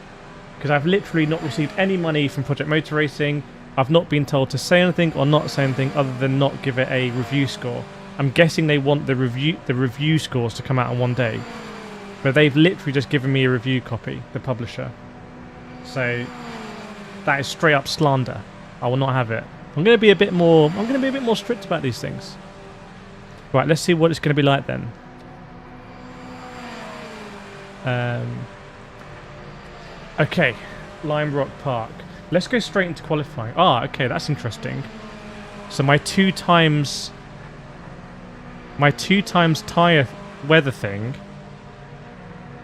because I've literally not received any money from Project Motor Racing. I've not been told to say anything or not say anything other than not give it a review score. I'm guessing they want the review scores to come out in one day. But they've literally just given me a review copy, the publisher. So that is straight up slander. I will not have it. I'm going to be a bit more strict about these things. Right, let's see what it's going to be like then. Okay, Lime Rock Park. Let's go straight into qualifying. Ah, okay, that's interesting. So my two times tyre weather thing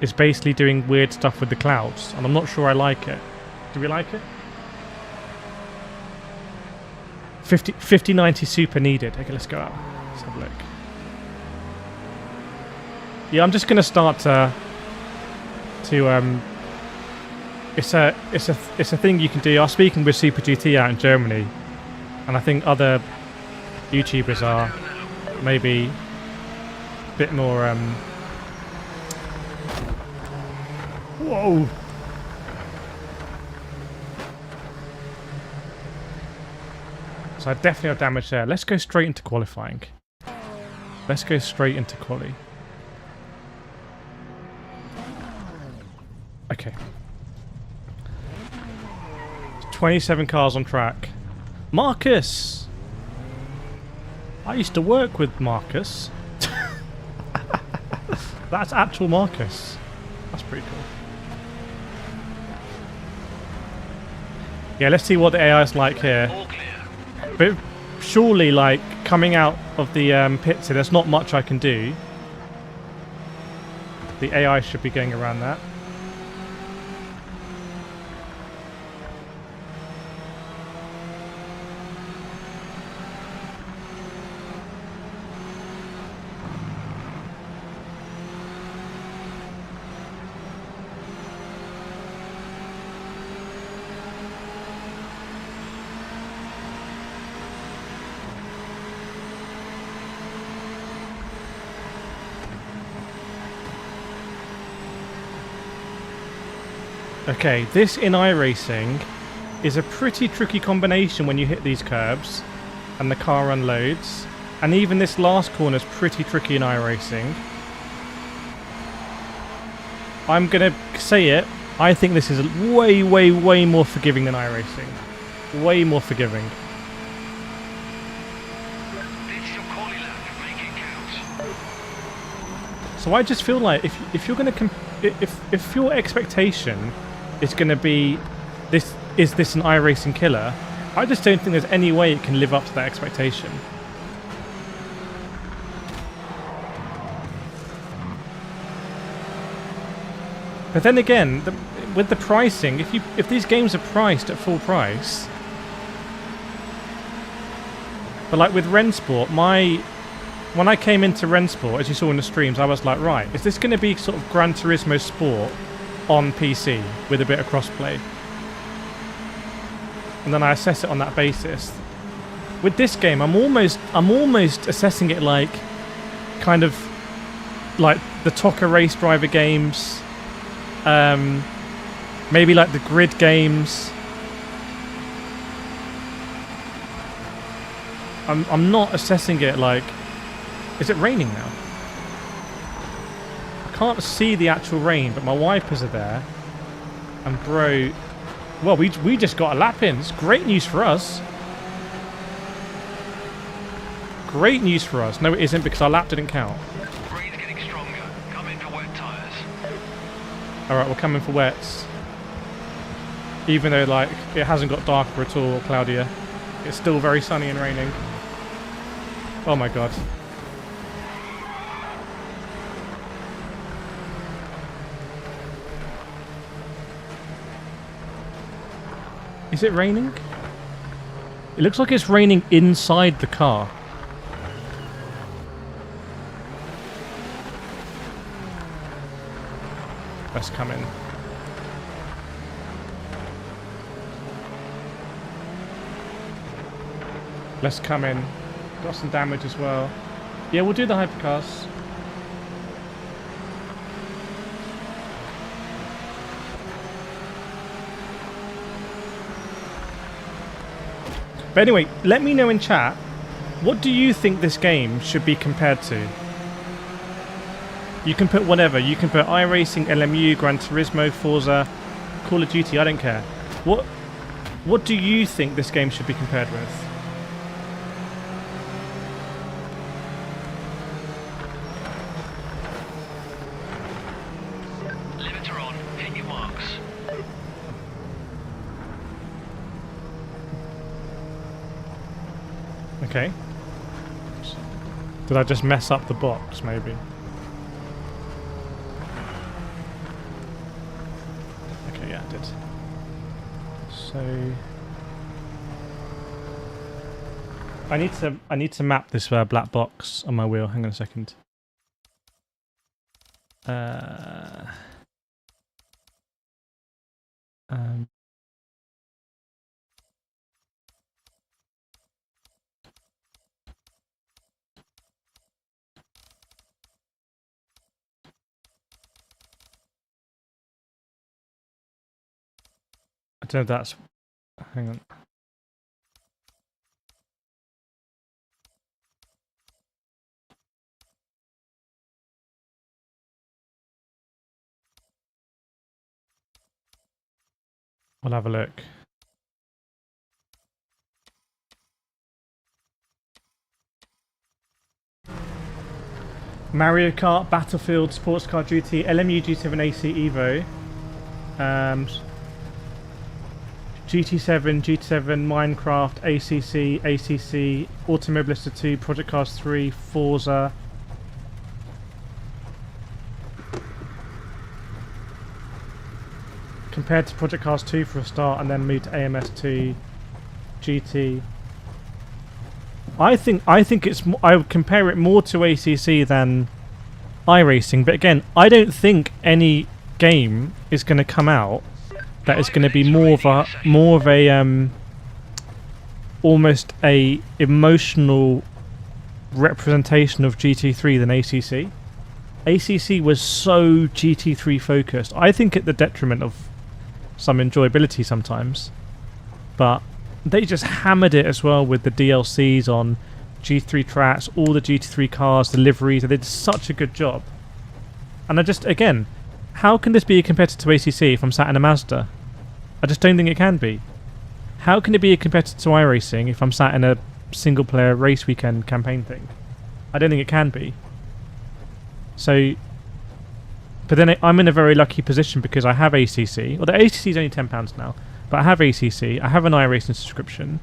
is basically doing weird stuff with the clouds, and I'm not sure I like it. Do we like it? 5090 super needed. Okay, let's go out. Let's have a look. Yeah, I'm just gonna start it's a thing you can do. I was speaking with Super GT out in Germany, and I think other YouTubers are maybe a bit more whoa. So I definitely have damage there. Let's go straight into qualifying. Let's go straight into quali. Okay. 27 cars on track. Marcus! I used to work with Marcus. That's actual Marcus. That's pretty cool. Yeah, let's see what the AI is like here. But surely, like, coming out of the pits here, there's not much I can do. The AI should be going around that. Okay, this in iRacing is a pretty tricky combination when you hit these curbs and the car unloads. And even this last corner is pretty tricky in iRacing. I'm going to say it, I think this is way, way, way more forgiving than iRacing. Way more forgiving. So I just feel like if you're going to if your expectation is going to be this an iRacing killer, I just don't think there's any way it can live up to that expectation. But then again, with the pricing, if these games are priced at full price, but like with Rennsport, when I came into Rennsport, as you saw in the streams, I was like, right, is this going to be sort of Gran Turismo Sport on PC with a bit of crossplay? And then I assess it on that basis. With this game, I'm almost assessing it like kind of like the TOCA race driver games, maybe like the grid games. I'm not assessing it like. Is it raining now? I can't see the actual rain, but my wipers are there. And bro, well, we just got a lap in. It's great news for us. Great news for us. No, it isn't, because our lap didn't count. Rain's getting stronger. Come in for wet tyres. All right, we're coming for wets. Even though like it hasn't got darker at all or cloudier, it's still very sunny and raining. Oh my god. Is it raining? It looks like it's raining inside the car. Let's come in. Let's come in. Got some damage as well. Yeah, we'll do the hypercars. But anyway, let me know in chat, what do you think this game should be compared to? You can put whatever. You can put iRacing, LMU, Gran Turismo, Forza, Call of Duty, I don't care. What do you think this game should be compared with? Limiter on. Hit your marks. Okay. Did I just mess up the box, maybe? Okay, yeah, I did. So I need to map this black box on my wheel. Hang on a second. I don't know if that's... Hang on. We'll have a look. Mario Kart, Battlefield, Sports Car Duty, LMU G7 AC Evo, GT7, Minecraft, ACC, Automobilista 2, Project Cars 3, Forza. Compared to Project Cars 2 for a start, and then move to AMS2, GT. I think it's. I would compare it more to ACC than iRacing, but again, I don't think any game is going to come out that is going to be more of a almost a emotional representation of GT3 than ACC. ACC was so GT3 focused. I think at the detriment of some enjoyability sometimes, but they just hammered it as well with the DLCs on GT3 tracks, all the GT3 cars, the liveries. They did such a good job. And I just, again, how can this be a competitor to ACC if I'm sat in a Mazda? I just don't think it can be. How can it be a competitor to iRacing if I'm sat in a single player race weekend campaign thing? I don't think it can be. So, but then I'm in a very lucky position because I have ACC. Well, the ACC is only £10 now, but I have ACC. I have an iRacing subscription.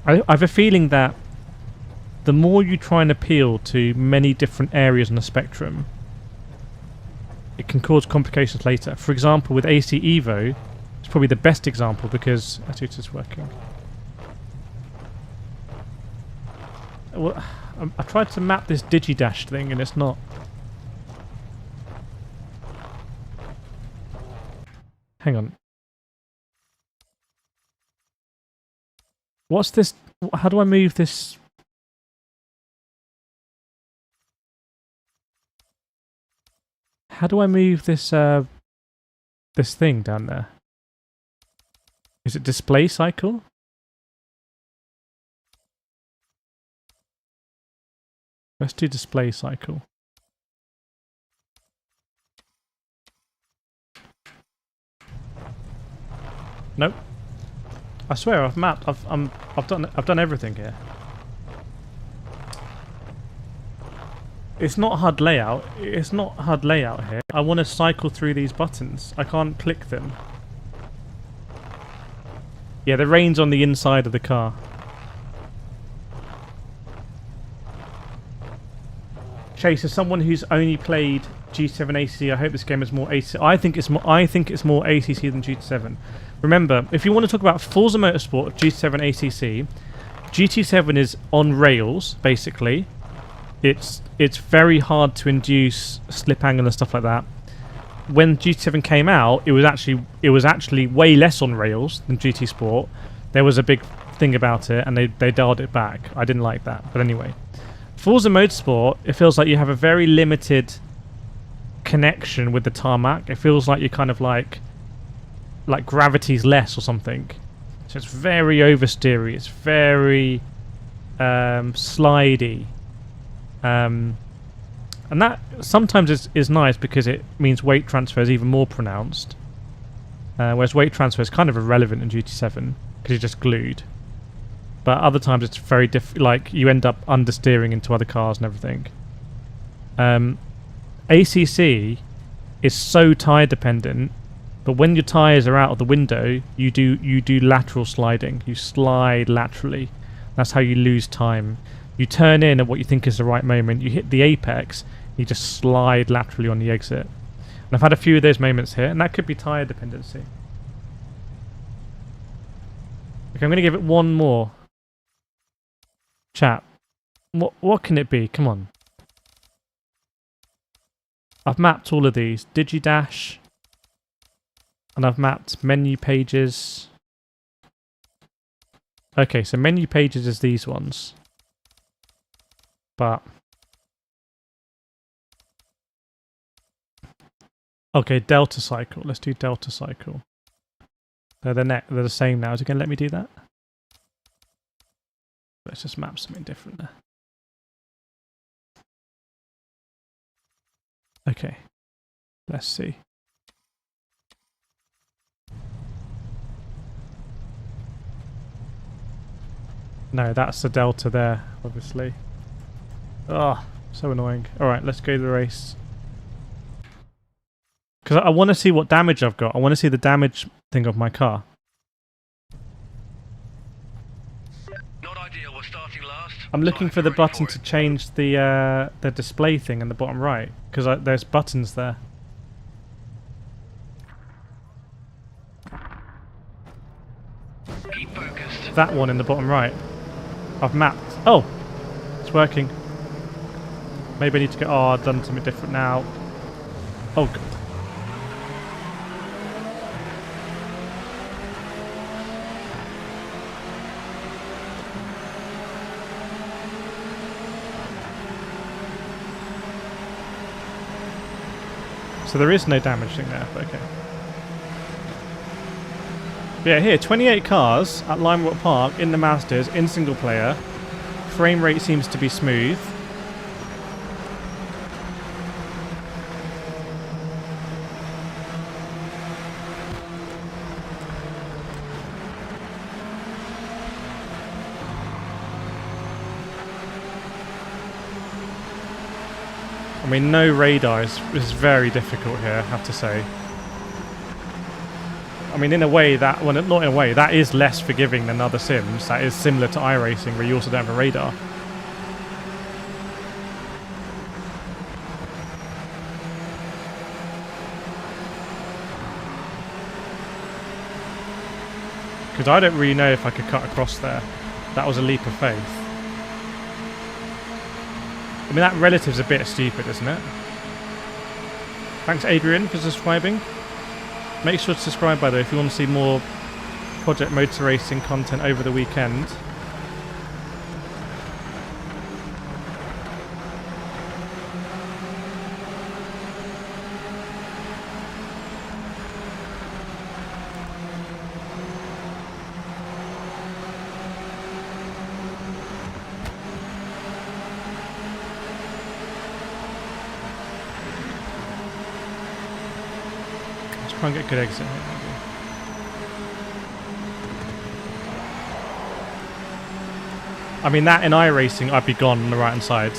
I have a feeling that the more you try and appeal to many different areas on the spectrum, it can cause complications later. For example, with AC Evo, it's probably the best example because I think it's working. Well, I tried to map this DigiDash thing and it's not. Hang on. What's this? How do I move this? How do I move this this thing down there? Is it display cycle? Let's do display cycle. Nope. I swear I've mapped. I've done everything here. It's not HUD layout. It's not HUD layout here. I want to cycle through these buttons. I can't click them. Yeah, the reins on the inside of the car. Chase, as someone who's only played G7 ACC, I hope this game is more ACC. I think it's more ACC than GT7. Remember, if you want to talk about Forza Motorsport GT7 ACC, GT7 is on rails basically. It's very hard to induce slip angle and stuff like that. When GT7 came out, it was actually way less on rails than GT Sport. There was a big thing about it, and they dialed it back. I didn't like that, but anyway. Forza Motorsport, it feels like you have a very limited connection with the tarmac. It feels like you're kind of like gravity's less or something. So it's very oversteery. It's very slidey. And that sometimes is nice because it means weight transfer is even more pronounced. Whereas weight transfer is kind of irrelevant in GT7 because you're just glued. But other times it's very like you end up understeering into other cars and everything. ACC is so tyre dependent, but when your tyres are out of the window, you do lateral sliding. You slide laterally. That's how you lose time. You turn in at what you think is the right moment. You hit the apex. You just slide laterally on the exit. And I've had a few of those moments here, and that could be tyre dependency. Okay, I'm going to give it one more. Chat. What can it be? Come on. I've mapped all of these. DigiDash. And I've mapped menu pages. Okay, so menu pages is these ones. But... okay, Delta Cycle. Let's do Delta Cycle. They're the same now. Is it going to let me do that? Let's just map something different there. Okay. Let's see. No, that's the Delta there, obviously. Oh, so annoying. Alright, let's go to the race. Because I want to see what damage I've got. I want to see the damage thing of my car. Not ideal. We're starting last. I'm looking for the button to change the display thing in the bottom right. Because there's buttons there. Keep focused. That one in the bottom right. I've mapped. Oh! It's working. Maybe I need to go... oh, I've done something different now. Oh, God. So there is no damage thing there, but okay. But yeah, here, 28 cars at Limerock Park in the Masters, in single player. Frame rate seems to be smooth. I mean, no radar is very difficult here, I have to say. I mean, in a way that... well, not in a way, that is less forgiving than other sims. That is similar to iRacing, where you also don't have a radar. Because I don't really know if I could cut across there. That was a leap of faith. I mean, that relative's a bit stupid, isn't it? Thanks, Adrian, for subscribing. Make sure to subscribe, by the way, if you want to see more Project Motor Racing content over the weekend. Try and get a good exit here, maybe. I mean, that in iRacing, I'd be gone on the right hand side.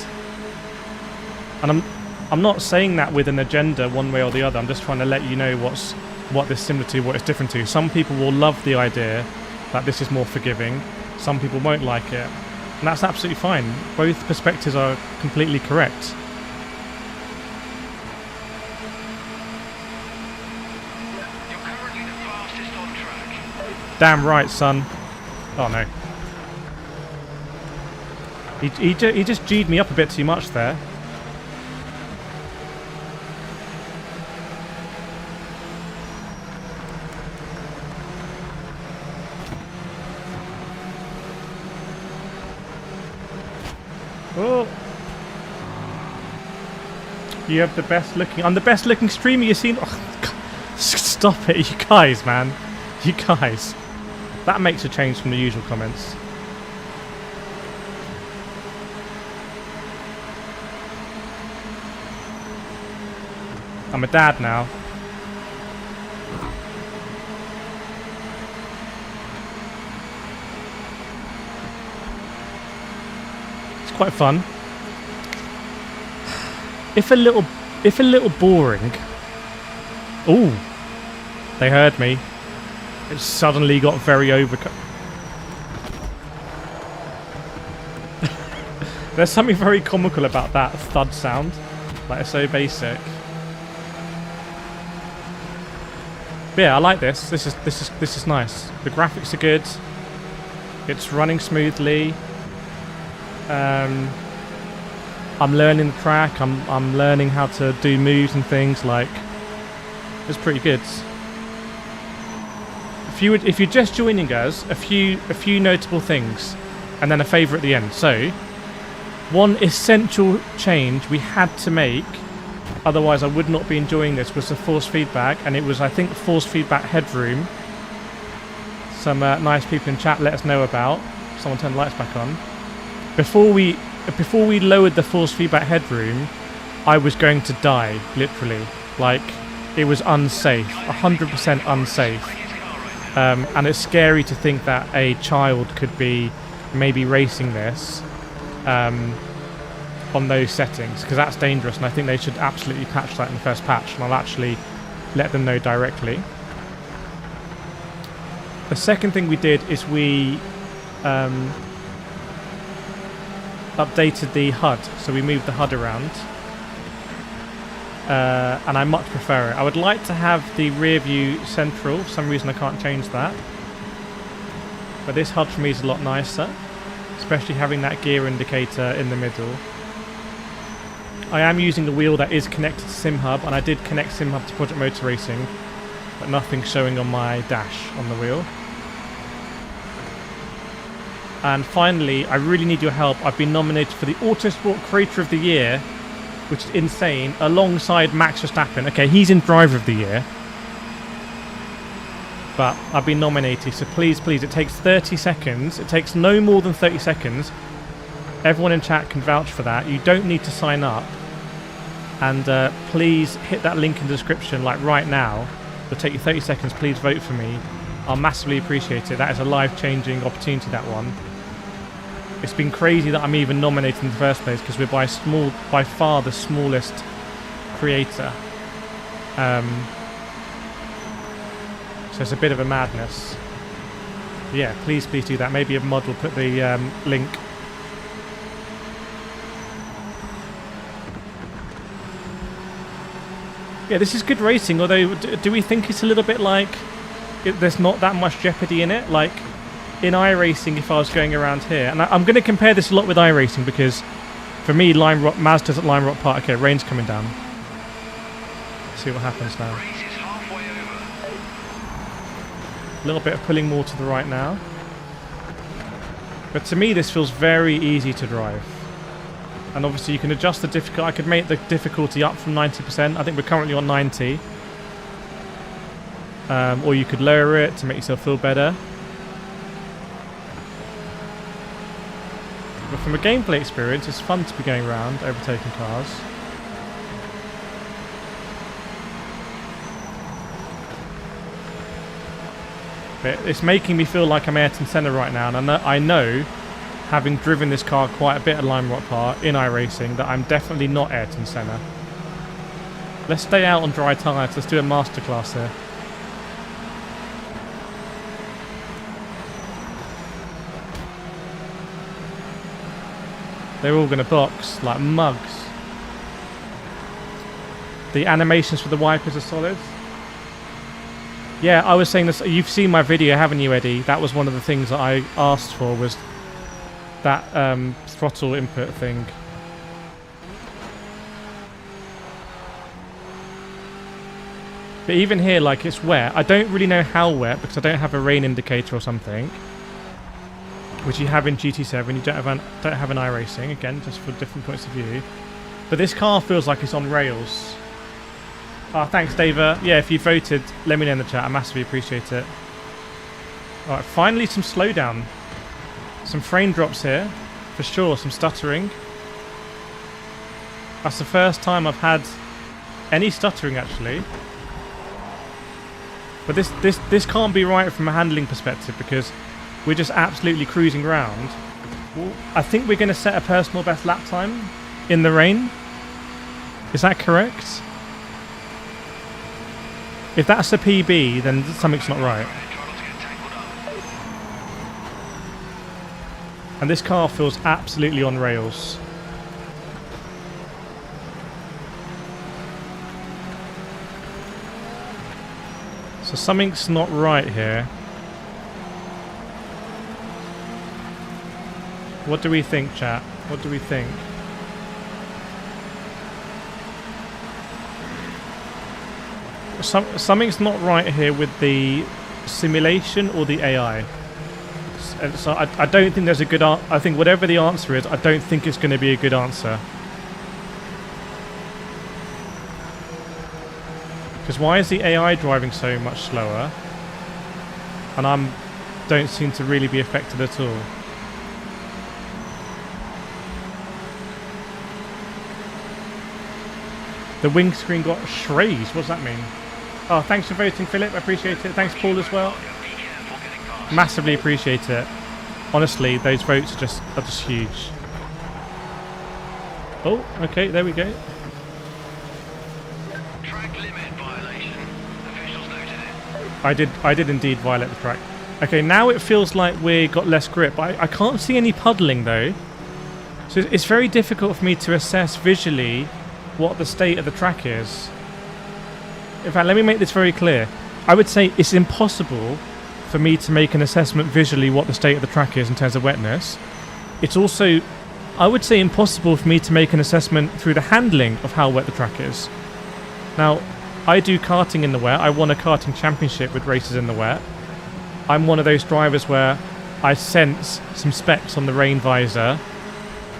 And I'm not saying that with an agenda one way or the other. I'm just trying to let you know what this is similar to, what it's different to. Some people will love the idea that this is more forgiving. Some people won't like it. And that's absolutely fine. Both perspectives are completely correct. You're currently the fastest on track. Damn right, son. Oh no. He just G'd me up a bit too much there. Oh. You have the best looking... I'm the best looking streamer you've seen... Oh, God. Stop it, you guys, man. You guys. That makes a change from the usual comments. I'm a dad now. It's quite fun. If a little boring. Ooh. They heard me. It suddenly got very overcome. There's something very comical about that thud sound. Like, it's so basic. But yeah, I like this. This is nice. The graphics are good. It's running smoothly. I'm learning the track. I'm learning how to do moves and things. Like, it's pretty good. If you're just joining us, a few notable things, and then a favour at the end. So, one essential change we had to make, otherwise I would not be enjoying this, was the force feedback, and it was, I think, force feedback headroom. Some nice people in chat let us know about. Someone turned the lights back on. Before we lowered the force feedback headroom, I was going to die, literally. Like, it was unsafe, 100% unsafe. And it's scary to think that a child could be maybe racing this on those settings, because that's dangerous, and I think they should absolutely patch that in the first patch, and I'll actually let them know directly. The second thing we did is we updated the HUD, so we moved the HUD around, and I much prefer it. I would like to have the rear view central. For some reason I can't change that, but this HUD for me is a lot nicer, especially having that gear indicator in the middle. I am using the wheel that is connected to SimHub, and I did connect SimHub to Project Motor Racing, but nothing's showing on my dash on the wheel. And finally, I really need your help. I've been nominated for the Autosport Creator of the Year, which is insane, alongside Max Verstappen. Okay, he's in Driver of the Year, but I've been nominated, so please, it takes 30 seconds. It takes no more than 30 seconds. Everyone in chat can vouch for that. You don't need to sign up. And please hit that link in the description, like right now. It'll take you 30 seconds. Please vote for me. I'll massively appreciate it. That is a life-changing opportunity, that one. It's been crazy that I'm even nominated in the first place, because we're by far the smallest creator. So it's a bit of a madness. Yeah, please do that. Maybe a mod will put the link. Yeah, this is good racing, although do we think it's a little bit like there's not that much jeopardy in it? Like, in iRacing, if I was going around here, and I'm going to compare this a lot with iRacing, because for me, Mazda's at Lime Rock Park. Okay, rain's coming down. Let's see what happens now. A little bit of pulling more to the right now. But to me, this feels very easy to drive. And obviously, you can adjust the difficulty. I could make the difficulty up from 90%. I think we're currently on 90. Or you could lower it to make yourself feel better. But from a gameplay experience, it's fun to be going around, overtaking cars. But it's making me feel like I'm Ayrton Senna right now, and I know having driven this car quite a bit at Lime Rock Park in iRacing, that I'm definitely not Ayrton Senna. Let's stay out on dry tyres. Let's do a masterclass here. They're all going to box like mugs. The animations for the wipers are solid. Yeah, I was saying this. You've seen my video, haven't you, Eddie? That was one of the things that I asked for, was that throttle input thing. But even here, like, it's wet. I don't really know how wet because I don't have a rain indicator or something, which you have in GT7. You don't have an iRacing, again, just for different points of view. But this car feels like it's on rails. Oh, thanks, Dave. Yeah, if you voted, let me know in the chat. I massively appreciate it. All right, finally some slowdown. Some frame drops here, for sure. Some stuttering. That's the first time I've had any stuttering, actually. But this can't be right from a handling perspective because we're just absolutely cruising around. I think we're going to set a personal best lap time in the rain. Is that correct? If that's a PB, then something's not right. And this car feels absolutely on rails. So something's not right here. What do we think, chat? What do we think? Something's not right here with the simulation or the AI. So I don't think there's a good answer. I think whatever the answer is, I don't think it's going to be a good answer. Because why is the AI driving so much slower? And don't seem to really be affected at all. The windscreen got shraped. What does that mean? Oh, thanks for voting, Philip. I appreciate it. Thanks, Paul, as well. Massively appreciate it. Honestly, those votes are just huge. Oh, okay, there we go. Track limit violation. Officials noted it. I did indeed violate the track. Okay, now it feels like we got less grip. I can't see any puddling though. So it's very difficult for me to assess visually what the state of the track is. In fact, let me make this very clear. I would say it's impossible for me to make an assessment visually what the state of the track is in terms of wetness. It's also, I would say, impossible for me to make an assessment through the handling of how wet the track is. Now, I do karting in the wet. I won a karting championship with races in the wet. I'm one of those drivers where I sense some specks on the rain visor,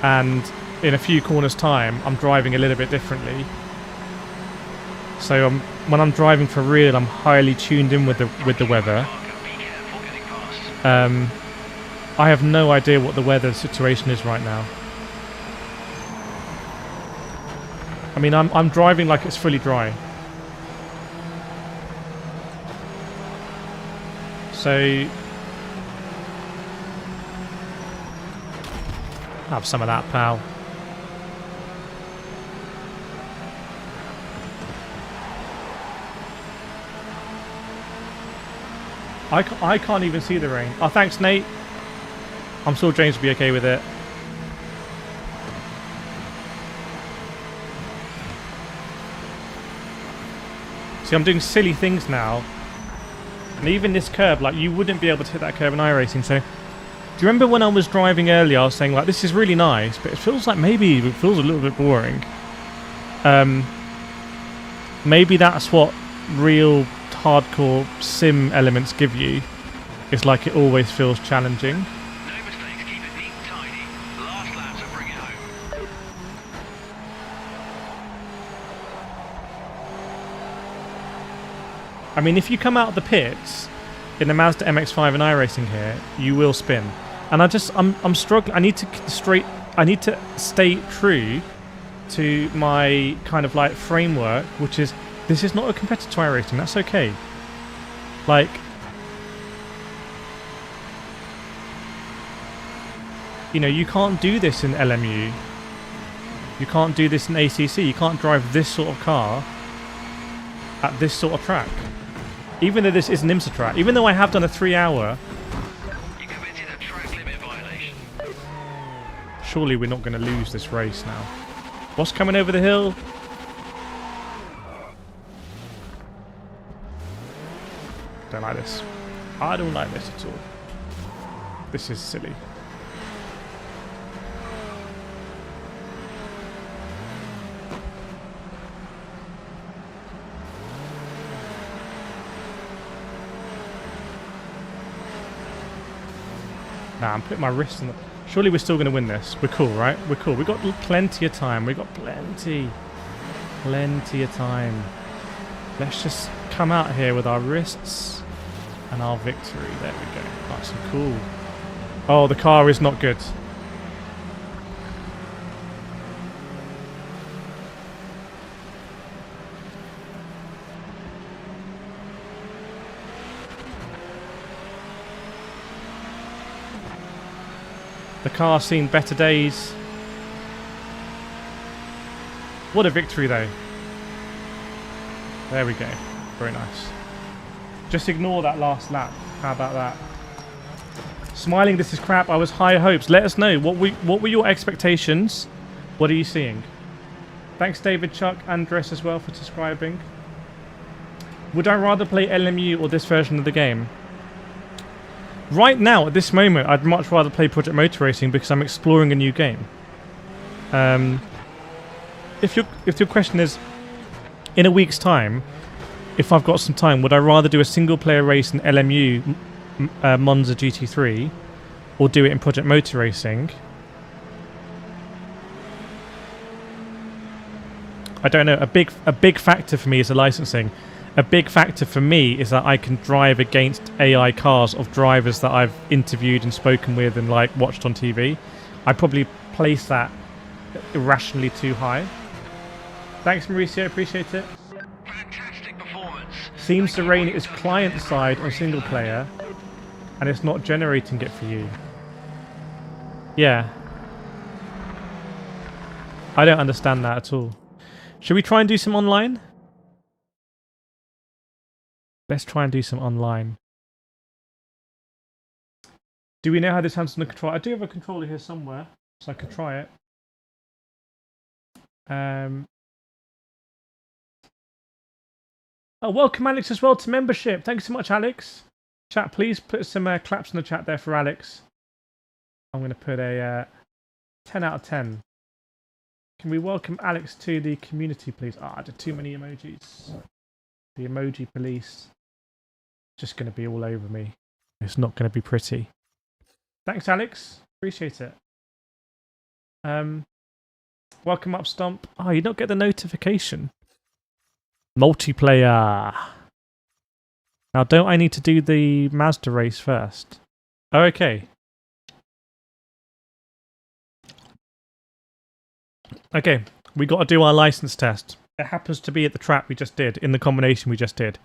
and in a few corners' time, I'm driving a little bit differently. So when I'm driving for real, I'm highly tuned in with the weather. I have no idea what the weather situation is right now. I mean, I'm driving like it's fully dry. So have some of that, pal. I can't even see the rain. Oh, thanks, Nate. I'm sure James will be okay with it. See, I'm doing silly things now. And even this curb, like, you wouldn't be able to hit that curb in iRacing. So, do you remember when I was driving earlier, I was saying, like, this is really nice, but it feels like maybe it feels a little bit boring. Maybe that's what real hardcore sim elements give you. It's like it always feels challenging. No mistakes, keep it neat and tidy. Last lap to bring it home. I mean, if you come out of the pits in the Mazda MX-5 and iRacing here, you will spin. And I'm struggling. I need to stay true to my kind of like framework, which is, this is not a competitor iRacing. That's okay. Like, you know, you can't do this in LMU. You can't do this in ACC. You can't drive this sort of car at this sort of track. Even though this is an IMSA track. Even though I have done a 3-hour. You committed a track limit violation. Surely we're not going to lose this race now. What's coming over the hill? Don't like this. I don't like this at all. This is silly. Nah, I'm putting my wrist on the... Surely we're still going to win this. We're cool, right? We're cool. We've got plenty of time. We've got plenty of time. Let's just come out here with our wrists and our victory. There we go. Nice and cool. Oh, the car is not good. The car's seen better days. What a victory, though. There we go. Very nice. Just ignore that last lap. How about that? Smiling, this is crap. I was high hopes. Let us know. What were your expectations? What are you seeing? Thanks, David, Chuck, Andres as well for subscribing. Would I rather play LMU or this version of the game? Right now, at this moment, I'd much rather play Project Motor Racing because I'm exploring a new game. If your question is, in a week's time, if I've got some time, would I rather do a single-player race in LMU Monza GT3 or do it in Project Motor Racing? I don't know. A big factor for me is the licensing. A big factor for me is that I can drive against AI cars of drivers that I've interviewed and spoken with and like watched on TV. I probably place that irrationally too high. Thanks, Mauricio. Appreciate it. Fantastic performance. Seems the rain is client side on single player, and it's not generating it for you. Yeah. I don't understand that at all. Should we try and do some online? Let's try and do some online. Do we know how this handles on the controller? I do have a controller here somewhere, so I could try it. Oh, welcome Alex as well to membership. Thank you so much, Alex. Chat, please put some claps in the chat there for Alex. I'm going to put a 10 out of 10. Can we welcome Alex to the community, please? Ah, I did too many emojis. The emoji police. Just going to be all over me. It's not going to be pretty. Thanks, Alex. Appreciate it. Welcome up, Stomp. Oh, you don't get the notification. Multiplayer. Now, don't I need to do the Mazda race first? Oh, okay. Okay, we got to do our license test. It happens to be at the track we just did, in the combination we just did.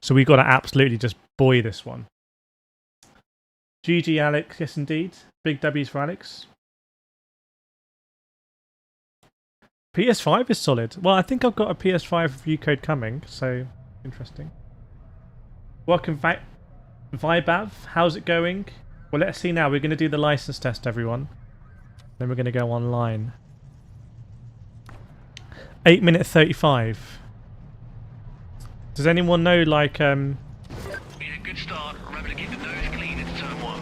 So we got to absolutely just buoy this one. GG, Alex. Yes, indeed. Big W's for Alex. PS5 is solid. Well, I think I've got a PS5 review code coming, so interesting. Welcome, Vibav. How's it going? Well, let's see now. We're going to do the license test, everyone. Then we're going to go online. 8 minute 35. Does anyone know, like, Been a good start. Remember to keep the nose clean into turn 1.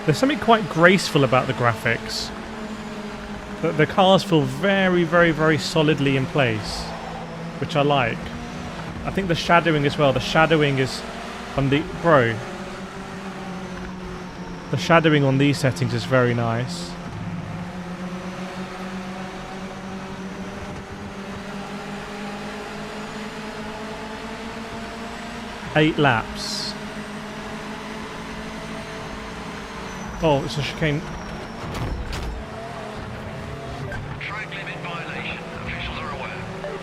there's something quite graceful about the graphics. The cars feel very, very, very solidly in place, which I like. I think the shadowing as well. The shadowing is on the... Bro. The shadowing on these settings is very nice. Eight laps. Oh, it's a chicane.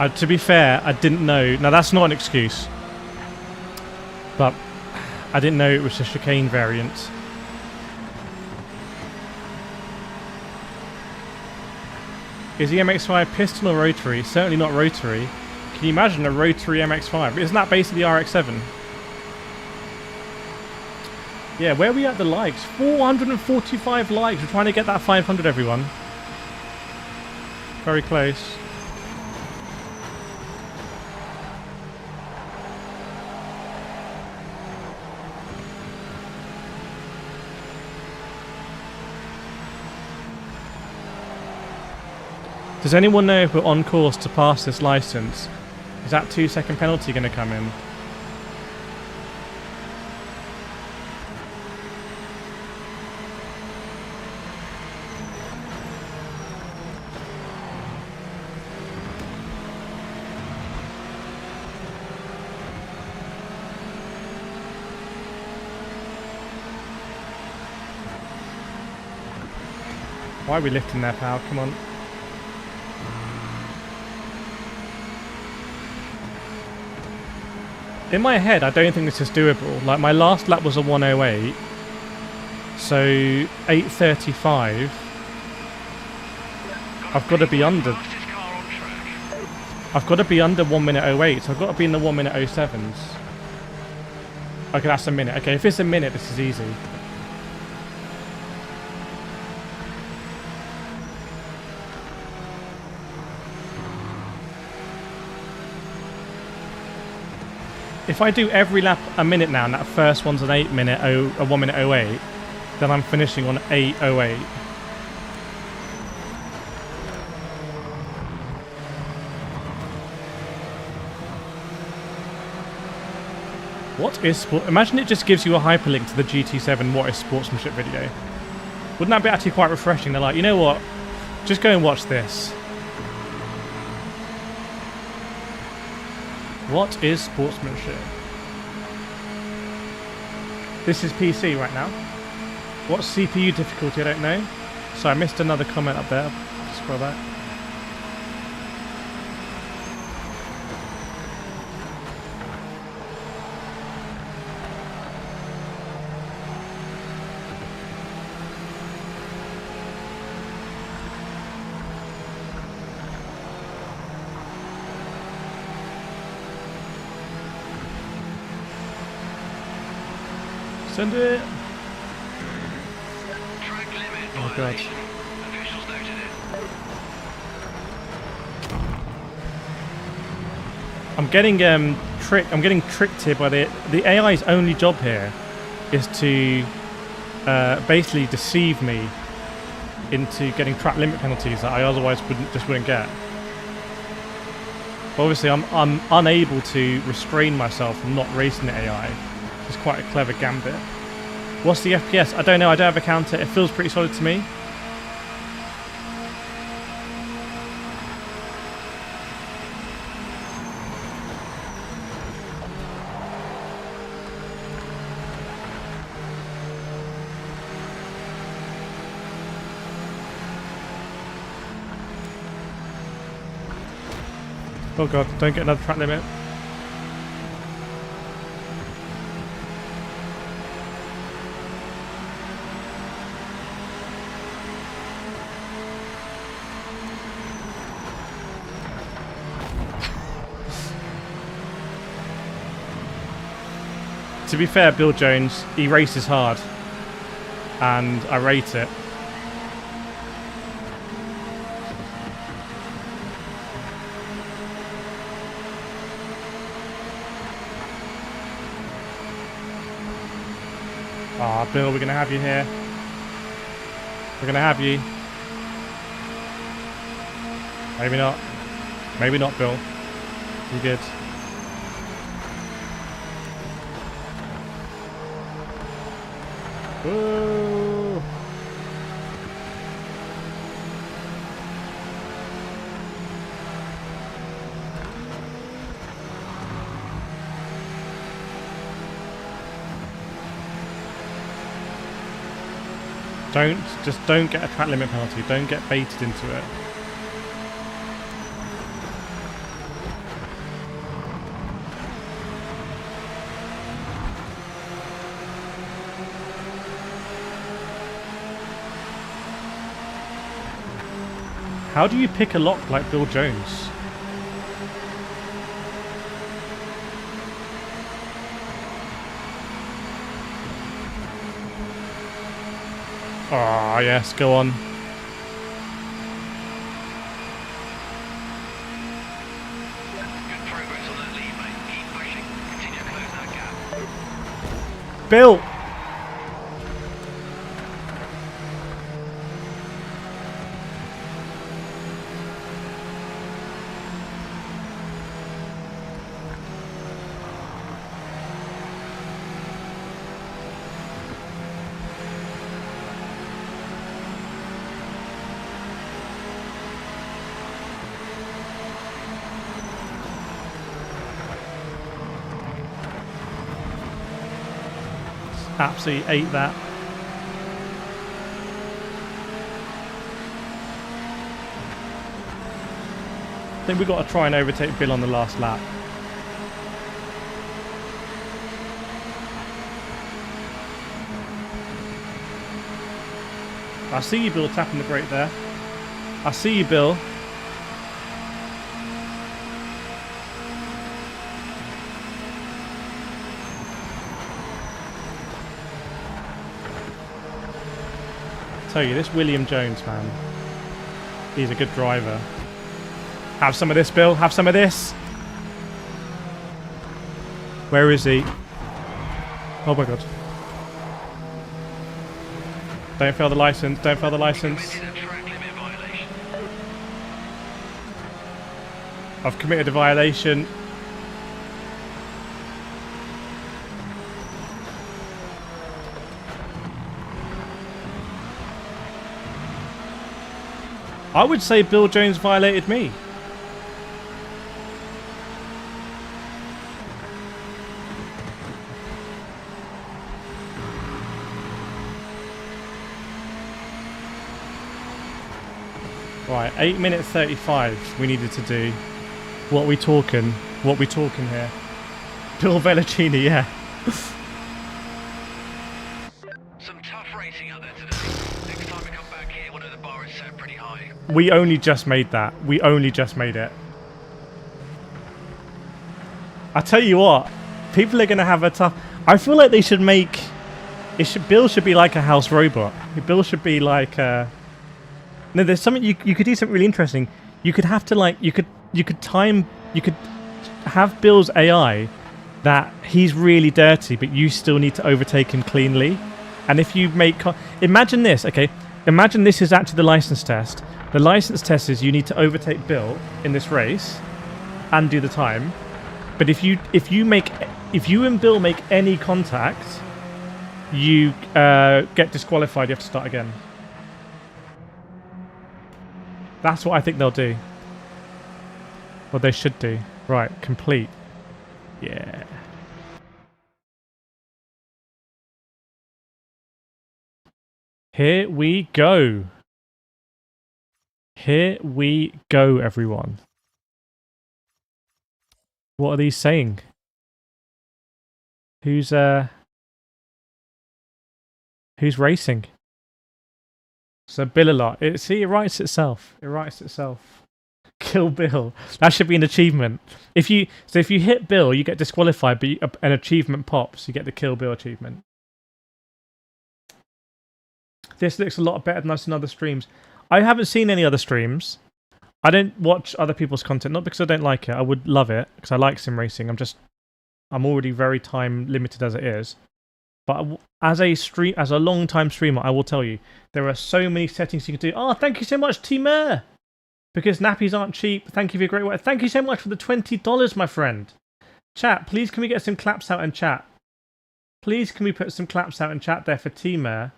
To be fair, I didn't know. Now, that's not an excuse. But I didn't know it was a chicane variant. Is the MX-5 piston or rotary? Certainly not rotary. Can you imagine a rotary MX-5? Isn't that basically RX-7? Yeah, where are we at the likes? 445 likes. We're trying to get that 500, everyone. Very close. Does anyone know if we're on course to pass this license? Is that 2-second penalty going to come in? Why are we lifting there, pal? Come on. In my head, I don't think this is doable. Like, my last lap was a 108. So, 8:35. I've got to be under... I've got to be under 1 minute 08, so I've got to be in the 1 minute 07s. Okay, that's a minute. Okay, if it's a minute, this is easy. If I do every lap a minute now, and that first one's an 1 minute 08, then I'm finishing on 8:08. What is sport? Imagine it just gives you a hyperlink to the GT7 What is Sportsmanship video. Wouldn't that be actually quite refreshing? They're like, you know what? Just go and watch this. What is sportsmanship? This is PC right now. What's CPU difficulty? I don't know. So I missed another comment up there. Scroll back. Send it. Oh god. I'm getting tricked here by the AI's only job here is to basically deceive me into getting track limit penalties that I otherwise wouldn't get. But obviously I'm unable to restrain myself from not racing the AI. It's quite a clever gambit. What's the FPS? I don't know. I don't have a counter. It feels pretty solid to me. Oh god, don't get another track limit. To be fair, Bill Jones, he races hard, and I rate it. Ah, oh, Bill, we're gonna have you here. We're gonna have you. Maybe not. Maybe not, Bill. You good? Ooh. Don't get a track limit penalty. Don't get baited into it. How do you pick a lock like Bill Jones? Ah, yes, go on. Good progress on that lead, mate. Keep pushing. Continue to close that gap. Bill! Absolutely ate that. I think we've got to try and overtake Bill on the last lap. I see you, Bill, tapping the brake there. I see you, Bill. Tell you, this William Jones, man, he's a good driver. Have some of this, Bill. Have some of this. Where is he? Oh my god. Don't fail the license. Don't fail the license. Committed a track limit violation. I've committed a violation. I would say Bill Jones violated me. Right, 8 minutes 35 we needed to do. What we talking? What we talking here? Bill Vellicini, yeah. Some tough racing out there today. Next time we come back here, we'll know the bar is set pretty high. We only just made that. We only just made it. I tell you what, people are going to have a tough... I feel like they should make... Bill should be like a house robot. Bill should be like a... No, there's something... You could do something really interesting. You could have to like... You could have Bill's AI that he's really dirty, but you still need to overtake him cleanly. And if you make... Imagine this, okay? Imagine this is actually the license test. The license test is you need to overtake Bill in this race and do the time. But if you and Bill make any contact, you get disqualified. You have to start again. That's what I think they'll do. What they should do. Right, complete. Yeah. Here we go. Here we go, everyone. What are these saying? Who's racing? So Bill a lot. See, it writes itself. It writes itself. Kill Bill. That should be an achievement. If you hit Bill, you get disqualified, but an achievement pops. You get the Kill Bill achievement. This looks a lot better than I've seen other streams. I haven't seen any other streams. I don't watch other people's content, not because I don't like it. I would love it because I like sim racing. I'm already very time limited as it is. But as a long time streamer, I will tell you there are so many settings you can do. Oh, thank you so much, T598. Because nappies aren't cheap. Thank you for your great work. Thank you so much for the $20, my friend. Chat, please can we get some claps out in chat? Please can we put some claps out in chat there for T598,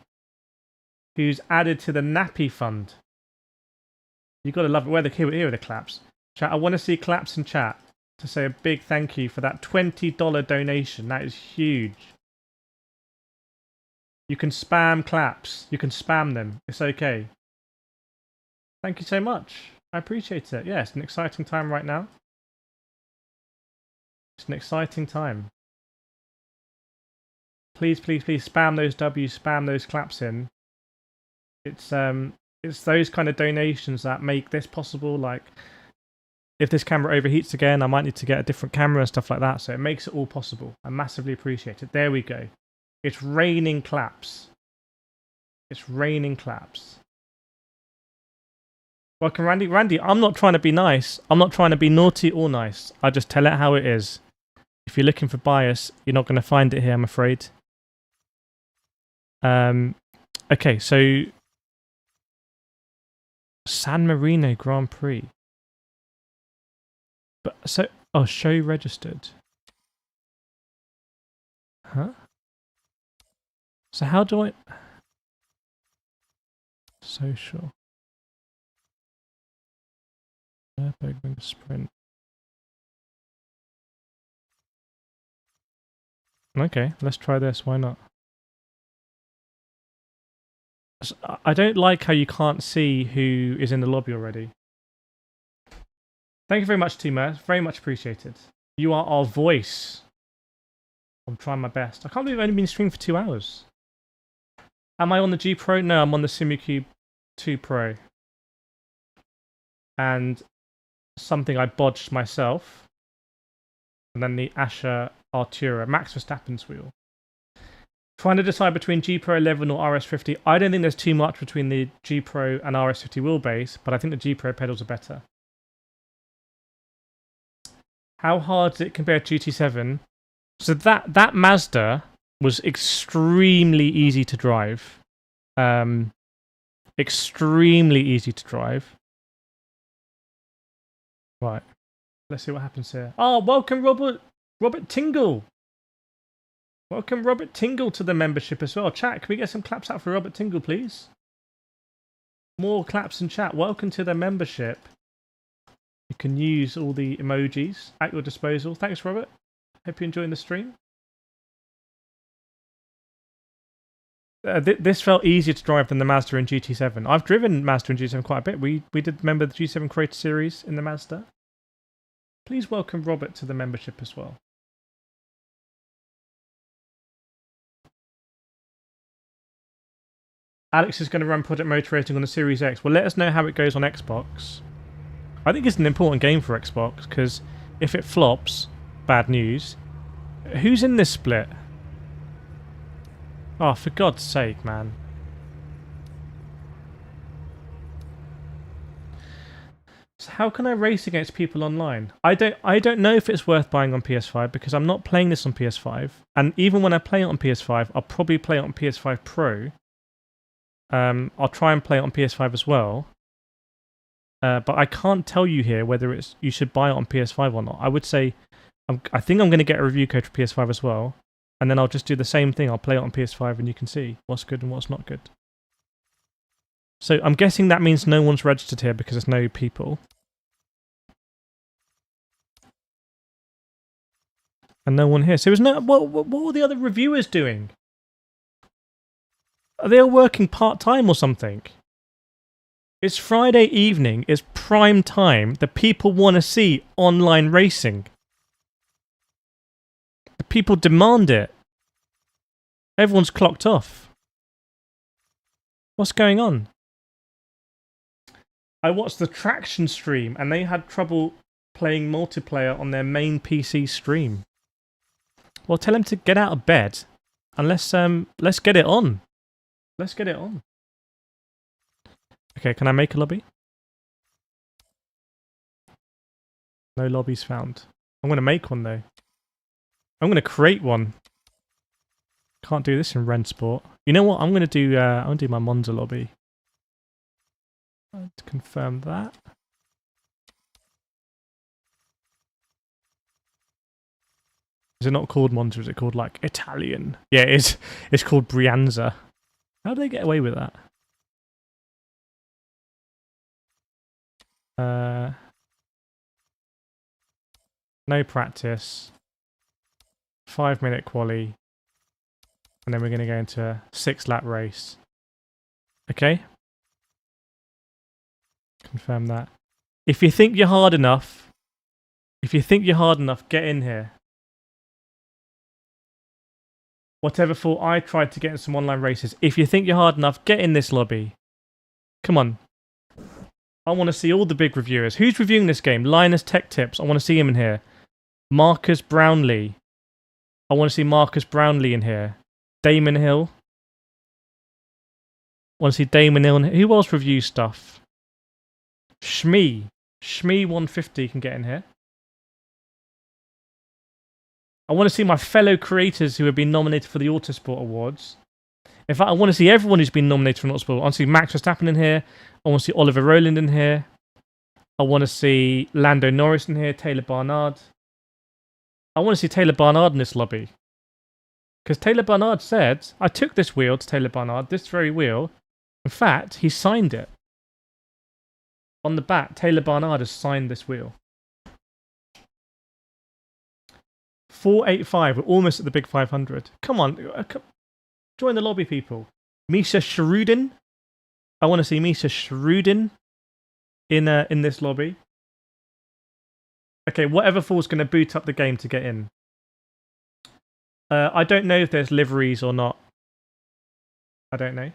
who's added to the nappy fund. You've got to love it. Here are the claps. Chat, I want to see claps in chat to say a big thank you for that $20 donation. That is huge. You can spam claps. You can spam them. It's okay. Thank you so much. I appreciate it. Yeah, it's an exciting time right now. It's an exciting time. Please, please, please spam those W's, spam those claps in. It's it's those kind of donations that make this possible. Like, if this camera overheats again, I might need to get a different camera and stuff like that. So it makes it all possible. I massively appreciate it. There we go. It's raining claps. It's raining claps. Welcome, Randy. Randy, I'm not trying to be nice. I'm not trying to be naughty or nice. I just tell it how it is. If you're looking for bias, you're not going to find it here, I'm afraid. Okay, so San Marino Grand Prix. But so, oh, show registered. Huh? So how do I... Social. Nürburgring Sprint. Okay, let's try this. Why not? I don't like how you can't see who is in the lobby already. Thank you very much, Tima. Very much appreciated. You are our voice. I'm trying my best. I can't believe I've only been streaming for 2 hours. Am I on the G Pro? No, I'm on the SimuCube 2 Pro. And something I bodged myself. And then the Asher Artura, Max Verstappen's wheel. Trying to decide between G Pro 11 or RS50. I don't think there's too much between the G Pro and RS50 wheelbase, but I think the G Pro pedals are better. How hard did it compare to GT7? So that Mazda was extremely easy to drive. Extremely easy to drive. Right. Let's see what happens here. Oh, welcome Robert Tingle. Welcome Robert Tingle to the membership as well. Chat, can we get some claps out for Robert Tingle, please? More claps in chat. Welcome to the membership. You can use all the emojis at your disposal. Thanks, Robert. Hope you're enjoying the stream. This felt easier to drive than the Mazda in GT7. I've driven Mazda in GT7 quite a bit. We did remember the G7 Creator Series in the Mazda. Please welcome Robert to the membership as well. Alex is going to run Project Motor Racing on the Series X. Well, let us know how it goes on Xbox. I think it's an important game for Xbox, because if it flops, bad news. Who's in this split? Oh, for God's sake, man. So how can I race against people online? I don't know if it's worth buying on PS5, because I'm not playing this on PS5. And even when I play it on PS5, I'll probably play it on PS5 Pro. I'll try and play it on PS5 as well. But I can't tell you here whether you should buy it on PS5 or not. I would say, I think I'm going to get a review code for PS5 as well. And then I'll just do the same thing. I'll play it on PS5 and you can see what's good and what's not good. So I'm guessing that means no one's registered here because there's no people. And no one here. So there's no. What are the other reviewers doing? Are they all working part-time or something? It's Friday evening. It's prime time. The people want to see online racing. The people demand it. Everyone's clocked off. What's going on? I watched the Traction stream and they had trouble playing multiplayer on their main PC stream. Well, tell them to get out of bed and let's get it on. Let's get it on. Okay, can I make a lobby? No lobbies found. I'm going to make one though. I'm going to create one. Can't do this in Rensport. You know what? I'm going to do. I'm going to do my Monza lobby. To confirm that. Is it not called Monza? Is it called like Italian? Yeah, it is. It's called Brianza. How do they get away with that? No practice. 5-minute quali. And then we're going to go into a 6-lap race. Okay. Confirm that. If you think you're hard enough, get in here. Whatever for, I tried to get in some online races. If you think you're hard enough, get in this lobby. Come on. I want to see all the big reviewers. Who's reviewing this game? Linus Tech Tips. I want to see him in here. Marcus Brownlee. I want to see Marcus Brownlee in here. Damon Hill. I want to see Damon Hill. Who else reviews stuff? Shmee 150 can get in here. I want to see my fellow creators who have been nominated for the Autosport Awards. In fact, I want to see everyone who's been nominated for an Autosport. I want to see Max Verstappen in here. I want to see Oliver Rowland in here. I want to see Lando Norris in here. Taylor Barnard. I want to see Taylor Barnard in this lobby. Because Taylor Barnard said, I took this wheel to Taylor Barnard, this very wheel. In fact, he signed it. On the back, Taylor Barnard has signed this wheel. 485, we're almost at the big 500. Come on, join the lobby, people. Misha Shrudin. I want to see Misha Shrudin in this lobby. Okay, whatever fool's going to boot up the game to get in. I don't know if there's liveries or not. I don't know.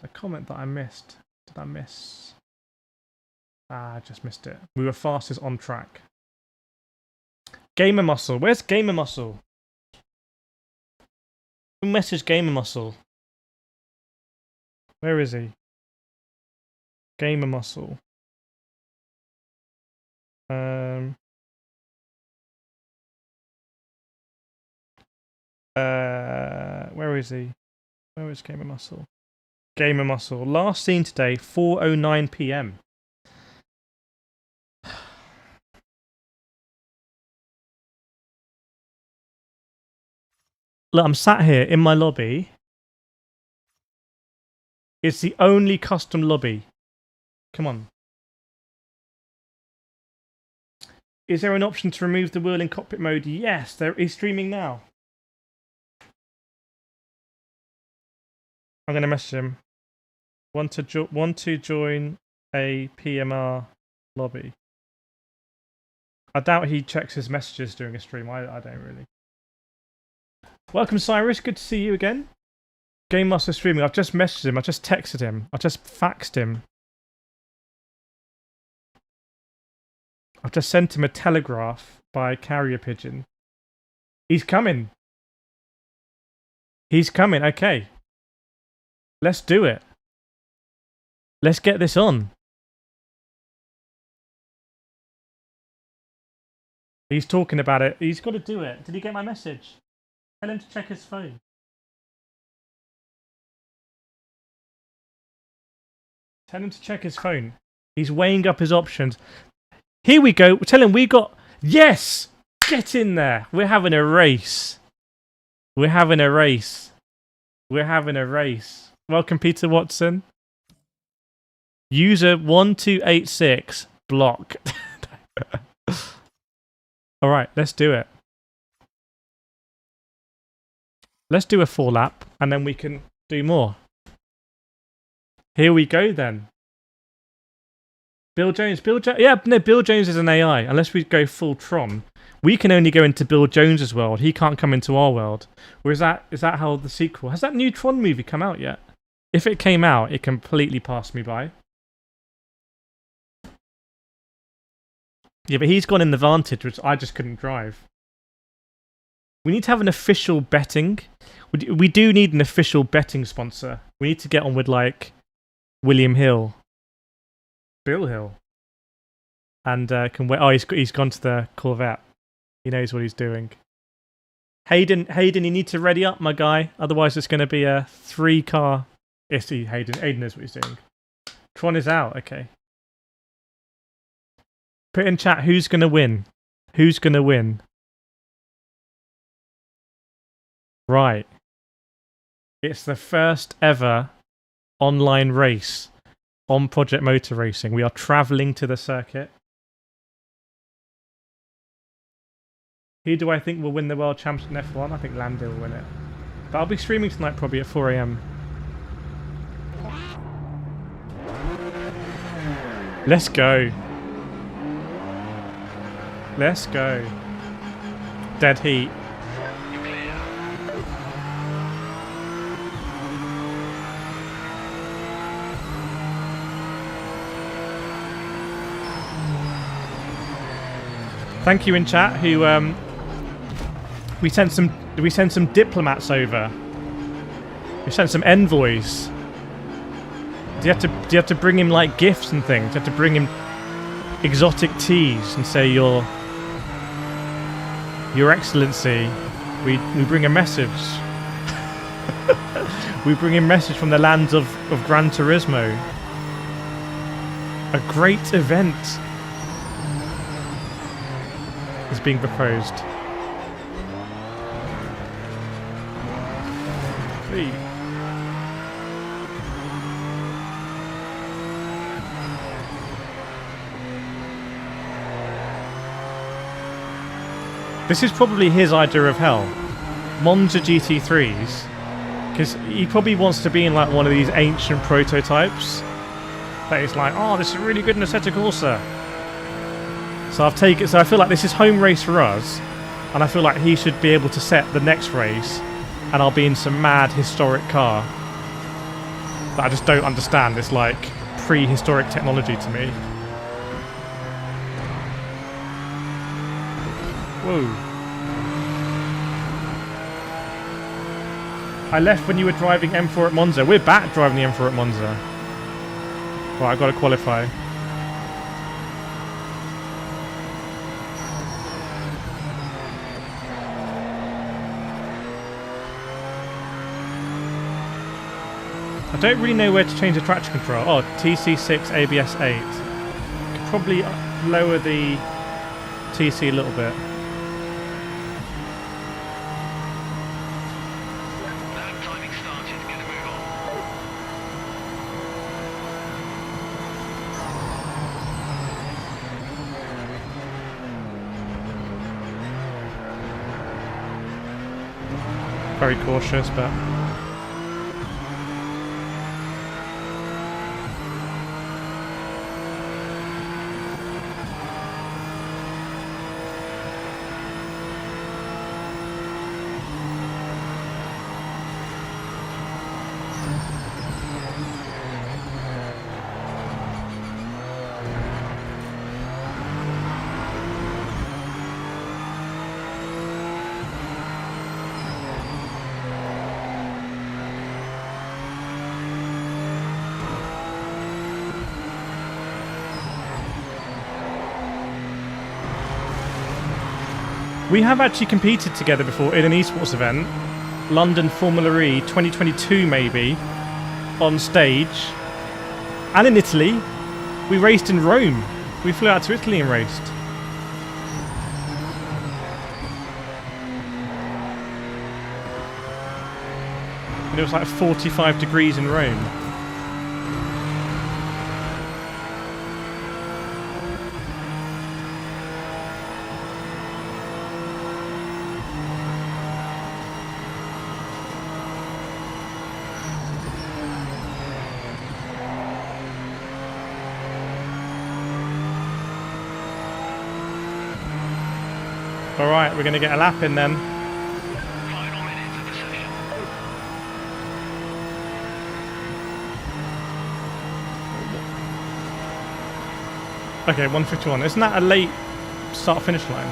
A comment that I missed. Did I miss? I just missed it. We were fastest on track. Gamer Muscle. Where's Gamer Muscle? Who messaged Gamer Muscle? Where is he? Gamer Muscle. Where is he? Where is Gamer Muscle? Gamer Muscle. Last seen today, 4:09 PM. Look, I'm sat here in my lobby. It's the only custom lobby. Come on. Is there an option to remove the wheel in cockpit mode? Yes, there is streaming now. I'm going to message him. Want to join a PMR lobby. I doubt he checks his messages during a stream. I don't really. Welcome, Cyrus. Good to see you again. Game Master streaming. I've just messaged him. I just texted him. I just faxed him. I've just sent him a telegraph by carrier pigeon. He's coming. He's coming. Okay. Let's do it. Let's get this on. He's talking about it. He's got to do it. Did he get my message? Tell him to check his phone. Tell him to check his phone. He's weighing up his options. Here we go. Tell him we got... Yes! Get in there. We're having a race. We're having a race. We're having a race. Welcome, Peter Watson. User 1286 block. All right, let's do it. Let's do a 4 lap and then we can do more. Here we go then. Bill Jones. Yeah, no, Bill Jones is an AI. Unless we go full Tron, we can only go into Bill Jones's world. He can't come into our world. Or is that how the sequel? Has that new Tron movie come out yet? If it came out, it completely passed me by. Yeah, but he's gone in the Vantage, which I just couldn't drive. We need to have an official betting. We do need an official betting sponsor. We need to get on with, like, William Hill. Bill Hill. And can wait. Oh, he's gone to the Corvette. He knows what he's doing. Hayden, you need to ready up, my guy. Otherwise, it's going to be a 3-car... Yes, Hayden knows what he's doing. Tron is out. Okay. Put in chat, who's going to win? Who's going to win? Right. It's the first ever online race on Project Motor Racing. We are travelling to the circuit. Who do I think will win the World Championship in F1? I think Lando will win it. But I'll be streaming tonight probably at 4 AM. Let's go. Let's go. Dead heat. Thank you in chat. Who we sent some diplomats over. We sent some envoys. Do you have to bring him like gifts and things? Do you have to bring him exotic teas and say Your Excellency, we bring a message. We bring a message from the lands of Gran Turismo. A great event is being proposed. Hey. This is probably his idea of hell. Monza GT3s. Because he probably wants to be in like one of these ancient prototypes. That is like, oh, this is really good in Assetto Corsa. So I feel like this is home race for us. And I feel like he should be able to set the next race. And I'll be in some mad historic car. That I just don't understand. It's like prehistoric technology to me. Whoa. I left when you were driving M4 at Monza. We're back driving the M4 at Monza. Right, I've got to qualify. I don't really know where to change the traction control. Oh, TC6 ABS 8. Could probably lower the TC a little bit. Very cautious, but we have actually competed together before in an esports event, London Formula E 2022 maybe, on stage, and in Italy. We raced in Rome. We flew out to Italy and raced. And it was like 45 degrees in Rome. Alright, we're going to get a lap in then. Final minutes of the session. Okay, 151. Isn't that a late start-finish line?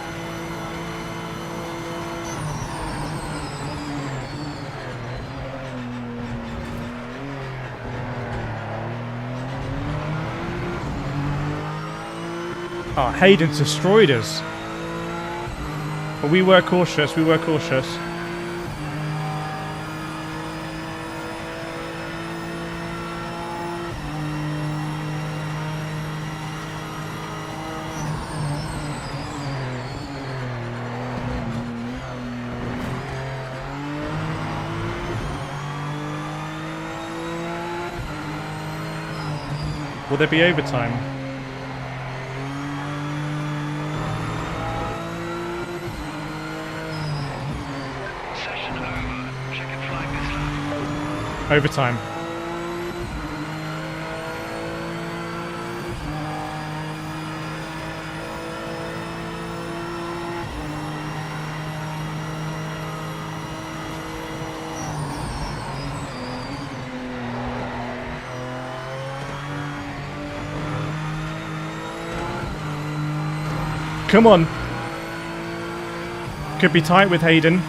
Oh, Hayden's destroyed us. But we were cautious, we were cautious. Will there be overtime? Session over. Checkered flag this lap. Overtime. Come on. Could be tight with Hayden.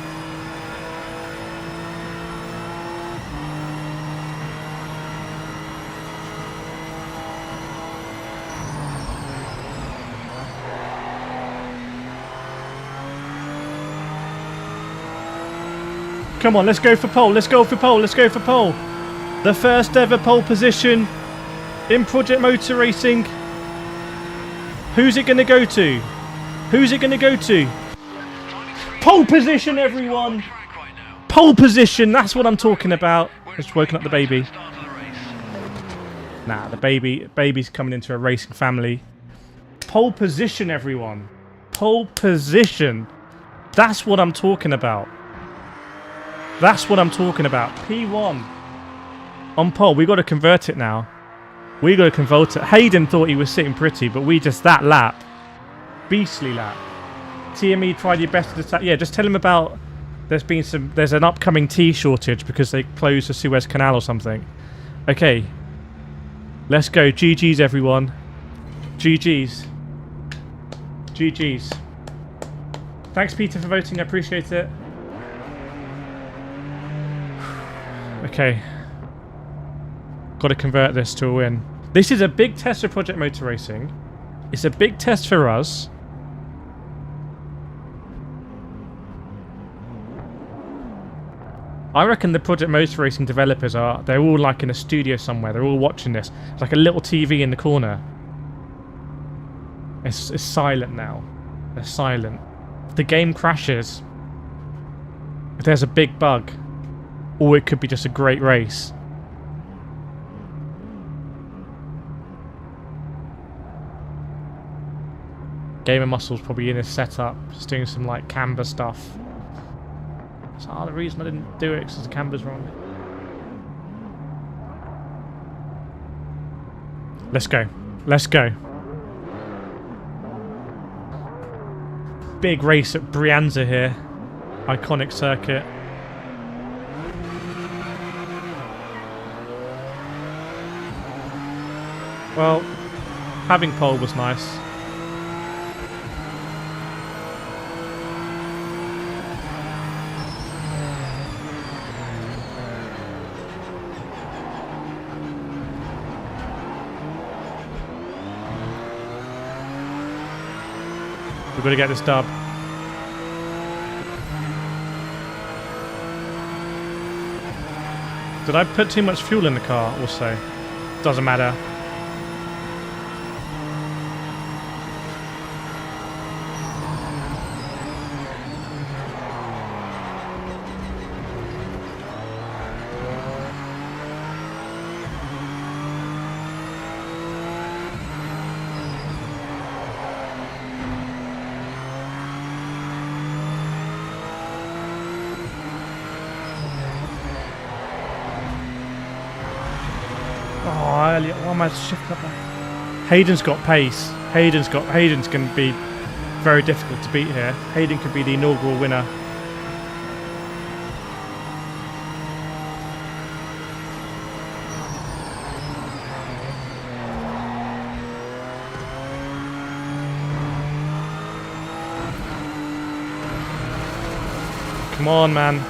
Come on, let's go for pole. Let's go for pole. Let's go for pole. The first ever pole position in Project Motor Racing. Who's it going to go to? Who's it going to go to? Pole position, everyone. Pole position. That's what I'm talking about. Just woken up the baby. Nah, the baby's coming into a racing family. Pole position, everyone. Pole position. That's what I'm talking about. That's what I'm talking about. P1 on pole. We got to convert it now. We got to convert it. Hayden thought he was sitting pretty, but we just that lap, beastly lap. TME tried your best to attack. Yeah, just tell him about. There's an upcoming tea shortage because they closed the Suez Canal or something. Okay, let's go. GG's everyone. GG's. GG's. Thanks Peter for voting. I appreciate it. Okay. Got to convert this to a win. This is a big test for Project Motor Racing. It's a big test for us. I reckon the Project Motor Racing developers they're all like in a studio somewhere. They're all watching this. It's like a little TV in the corner. It's silent now. They're silent. If the game crashes, if there's a big bug, or it could be just a great race. Gamer Muscle's probably in his setup, just doing some like camber stuff. That's the reason I didn't do it, because the camber's wrong. Let's go. Let's go. Big race at Brianza here. Iconic circuit. Well, having pole was nice. We've got to get this dub. Did I put too much fuel in the car also? Doesn't matter. Why am I shifting up there? Hayden's got pace. Hayden's going to be very difficult to beat here. Hayden could be the inaugural winner. Come on, man.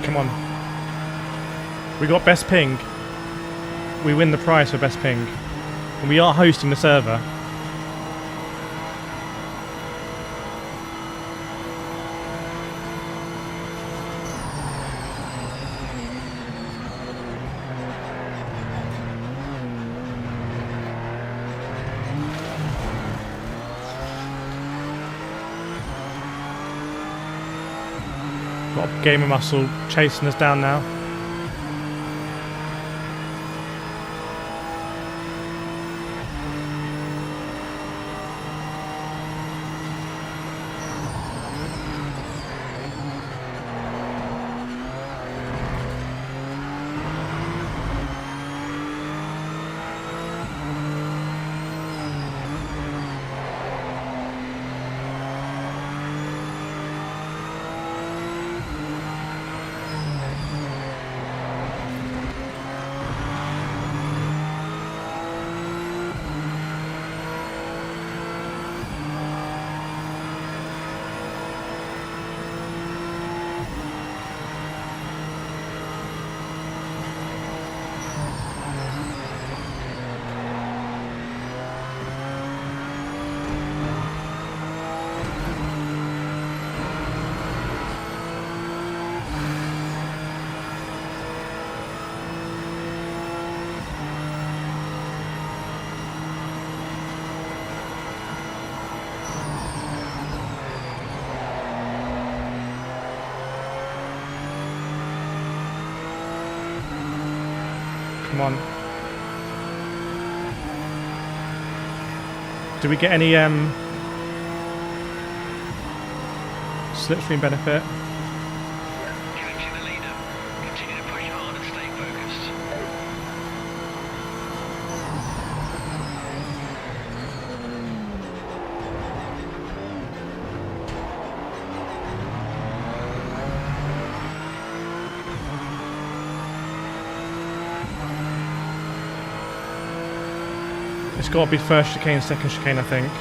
Come on. We got best ping. We win the prize for best ping. And we are hosting the server. Got Gamer Muscle chasing us down now. Come on. Do we get any slipstream benefit? Catching the leader. Continue to push hard and stay focused. It's got to be first chicane, second chicane, I think.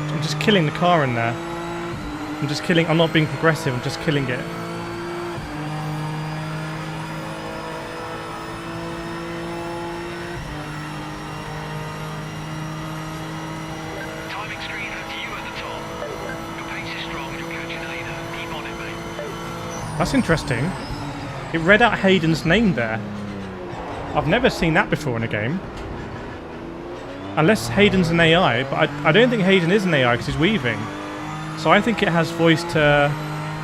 I'm just killing the car in there. I'm not being progressive, I'm just killing it. Timing screen has you at the top. Your pace is strong and you're catching the leader. Keep on it, mate. That's interesting. It read out Hayden's name there. I've never seen that before in a game. Unless Hayden's an AI, but I don't think Hayden is an AI because he's weaving. So I think it has voice to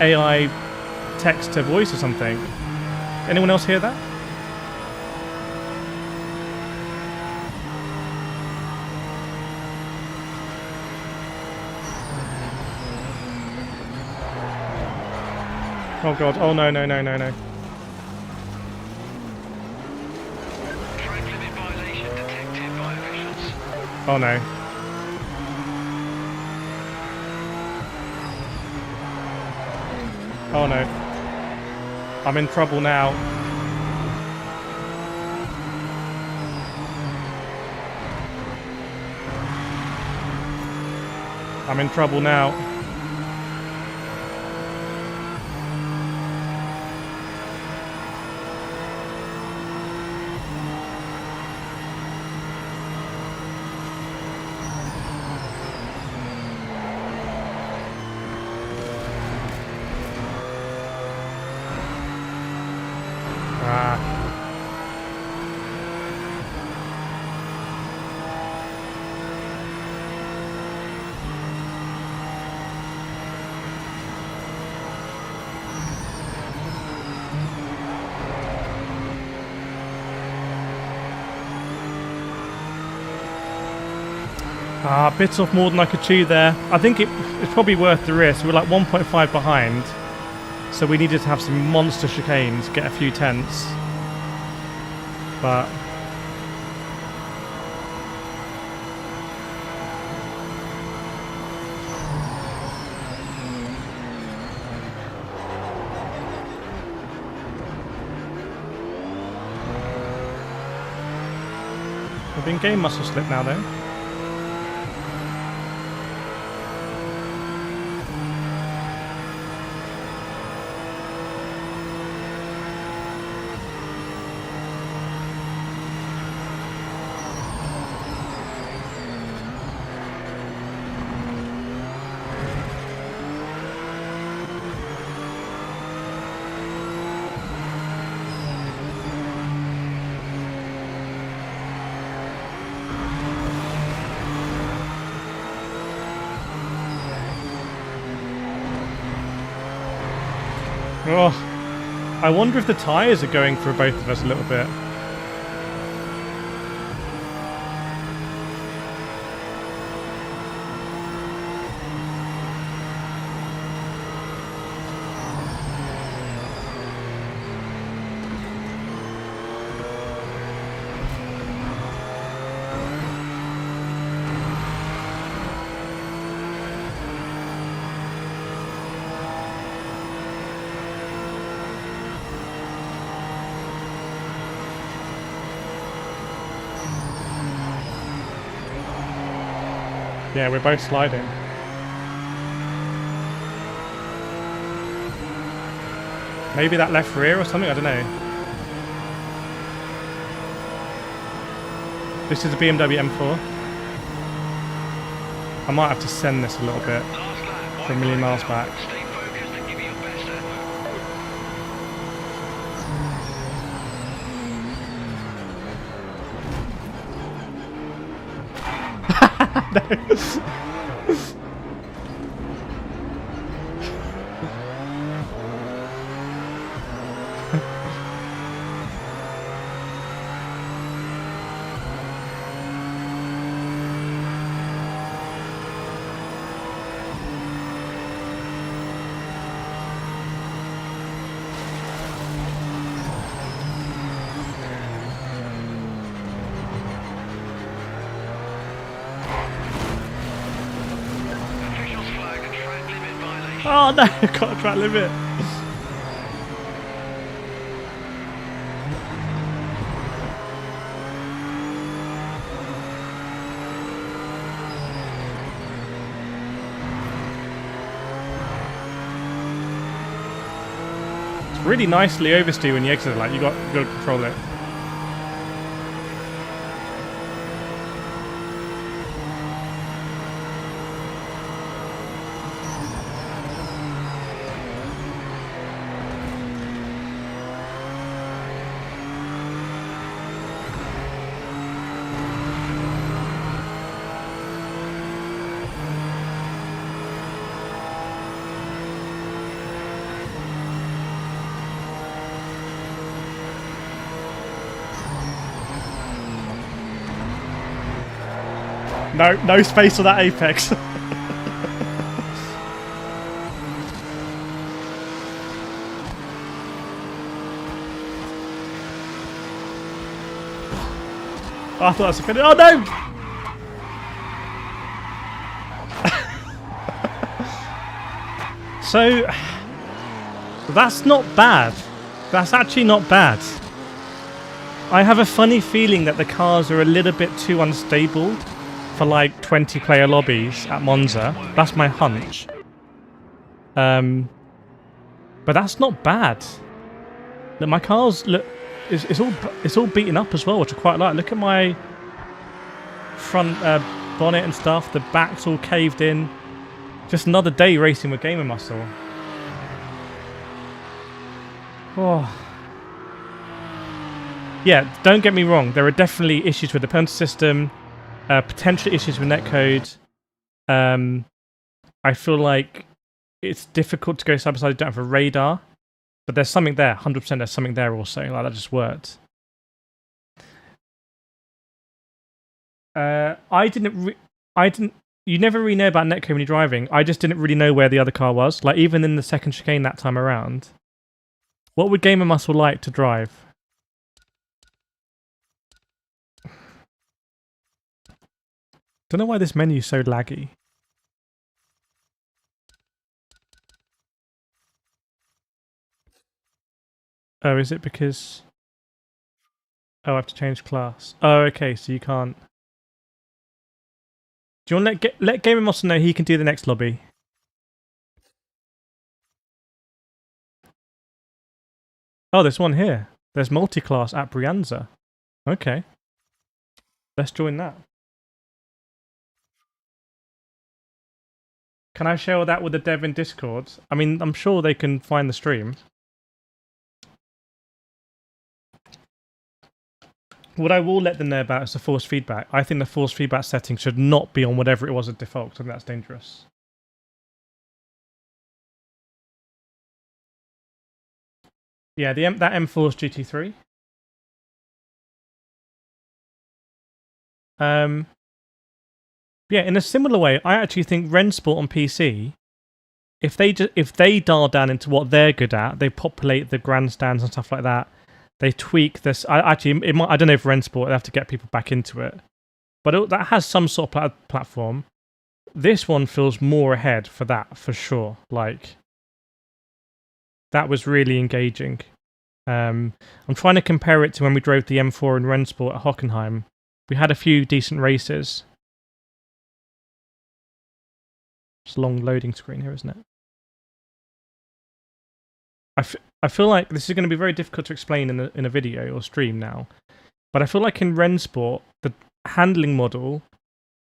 AI, text to voice or something. Anyone else hear that? Oh god, oh no, no, no, no, no. Track limit violation detected by officials. Oh no. Oh no. I'm in trouble now. I'm in trouble now. Bits off more than I could chew there. I think it's probably worth the risk. We're like 1.5 behind, so we needed to have some monster chicanes, get a few tenths. But we've been game muscle slip now though. Oh, I wonder if the tyres are going for both of us a little bit. Yeah, we're both sliding. Maybe that left rear or something, I don't know. This is a BMW M4. I might have to send this a little bit for a million miles back. Stay focused and give it your best effort. Officials flag and track limit violation. Oh no, I've got a track limit. It's really nicely oversteer when you exit, like you got to control it. No space for that apex. I thought that was a finish. Oh no! So that's not bad. That's actually not bad. I have a funny feeling that the cars are a little bit too unstable for like 20-player lobbies at Monza. That's my hunch. But that's not bad. Look, my cars look. It's all beaten up as well, which I quite like. Look at my front bonnet and stuff. The back's all caved in. Just another day racing with Gamer Muscle. Oh. Yeah, don't get me wrong. There are definitely issues with the penalty system. Potential issues with netcode. I feel like it's difficult to go side by side. You don't have a radar. But there's something there, 100% there's something there also. Like, that just worked. You never really know about netcode when you're driving. I just didn't really know where the other car was. Like, even in the second chicane that time around. What would Gamer Muscle like to drive? Don't know why this menu's so laggy. Oh, is it because... Oh, I have to change class. Oh, okay, so you can't... Do you want to let Gamer Muscle know he can do the next lobby? Oh, there's one here. There's multi-class at Brianza. Okay. Let's join that. Can I share that with the dev in Discord? I mean, I'm sure they can find the stream. What I will let them know about is the force feedback. I think the force feedback setting should not be on whatever it was at default. I think that's dangerous. Yeah, that M4's GT3. Yeah, in a similar way, I actually think Rensport on PC, if they dial down into what they're good at, they populate the grandstands and stuff like that. They tweak this. I don't know if Rensport, they have to get people back into it, but that has some sort of platform. This one feels more ahead for that, for sure. Like, that was really engaging. I'm trying to compare it to when we drove the M4 in Rensport at Hockenheim. We had a few decent races. It's a long loading screen here, isn't it? I feel like this is going to be very difficult to explain in a video or stream now, but I feel like in Rennsport, the handling model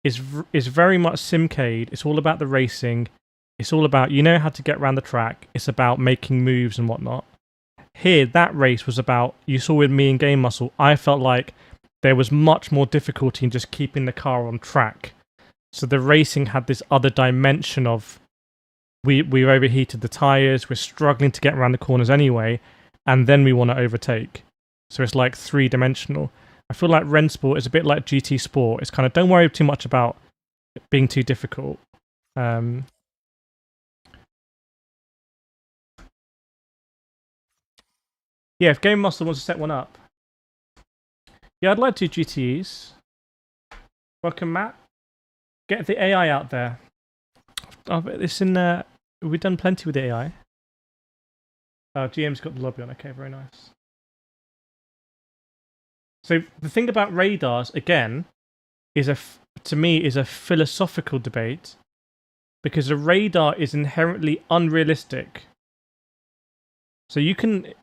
is very much simcade. It's all about the racing. It's all about, you know how to get around the track. It's about making moves and whatnot. Here, that race was about, you saw with me and Game Muscle, I felt like there was much more difficulty in just keeping the car on track. So the racing had this other dimension of, we overheated the tyres, we're struggling to get around the corners anyway, and then we want to overtake. So it's like three-dimensional. I feel like Rennsport is a bit like GT Sport. It's kind of, don't worry too much about it being too difficult. Yeah, if Game Master wants to set one up. Yeah, I'd like to do GTEs. Welcome, Matt. Get the AI out there. Oh, it's in. We've done plenty with the AI. Oh, GM's got the lobby on. Okay, very nice. So the thing about radars, again, is to me is a philosophical debate, because a radar is inherently unrealistic. So you can,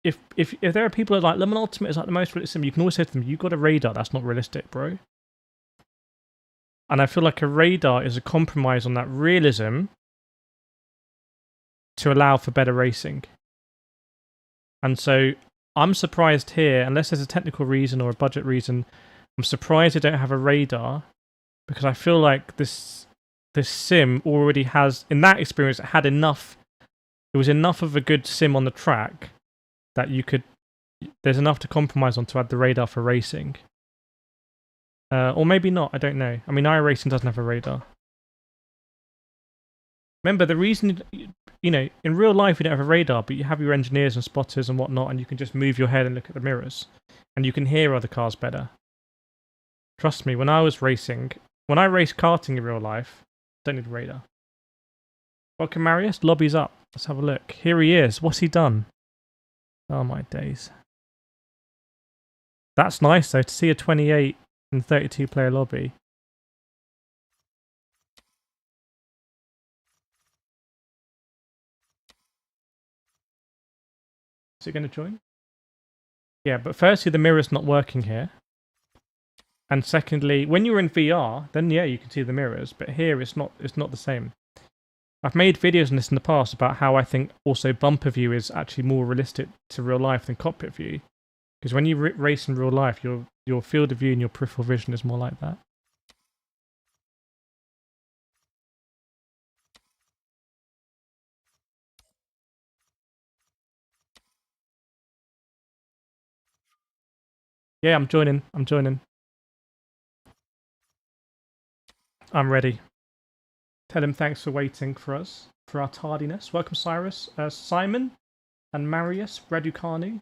if there are people who are like, Le Mans Ultimate is like the most realistic, you can always say to them, you got a radar, that's not realistic, bro. And I feel like a radar is a compromise on that realism to allow for better racing. And so I'm surprised here, unless there's a technical reason or a budget reason, I'm surprised they don't have a radar, because I feel like this sim already has, in that experience, it had enough. It was enough of a good sim on the track that you could. There's enough to compromise on to add the radar for racing. Or maybe not, I don't know. I mean, iRacing doesn't have a radar. Remember, the reason, you know, in real life you don't have a radar, but you have your engineers and spotters and whatnot, and you can just move your head and look at the mirrors. And you can hear other cars better. Trust me, when I was racing, when I raced karting in real life, don't need a radar. Welcome, Marius. Lobby's up. Let's have a look. Here he is. What's he done? Oh, my days. That's nice, though, to see a 28 and 32 player lobby. Is it going to join? Yeah, but firstly, the mirror's not working here. And secondly, when you're in VR, then yeah, you can see the mirrors. But here, it's not the same. I've made videos on this in the past about how I think also bumper view is actually more realistic to real life than cockpit view. Because when you race in real life, your field of view and your peripheral vision is more like that. Yeah, I'm joining. I'm ready. Tell him thanks for waiting for us, for our tardiness. Welcome, Cyrus, Simon, and Marius Raducanu.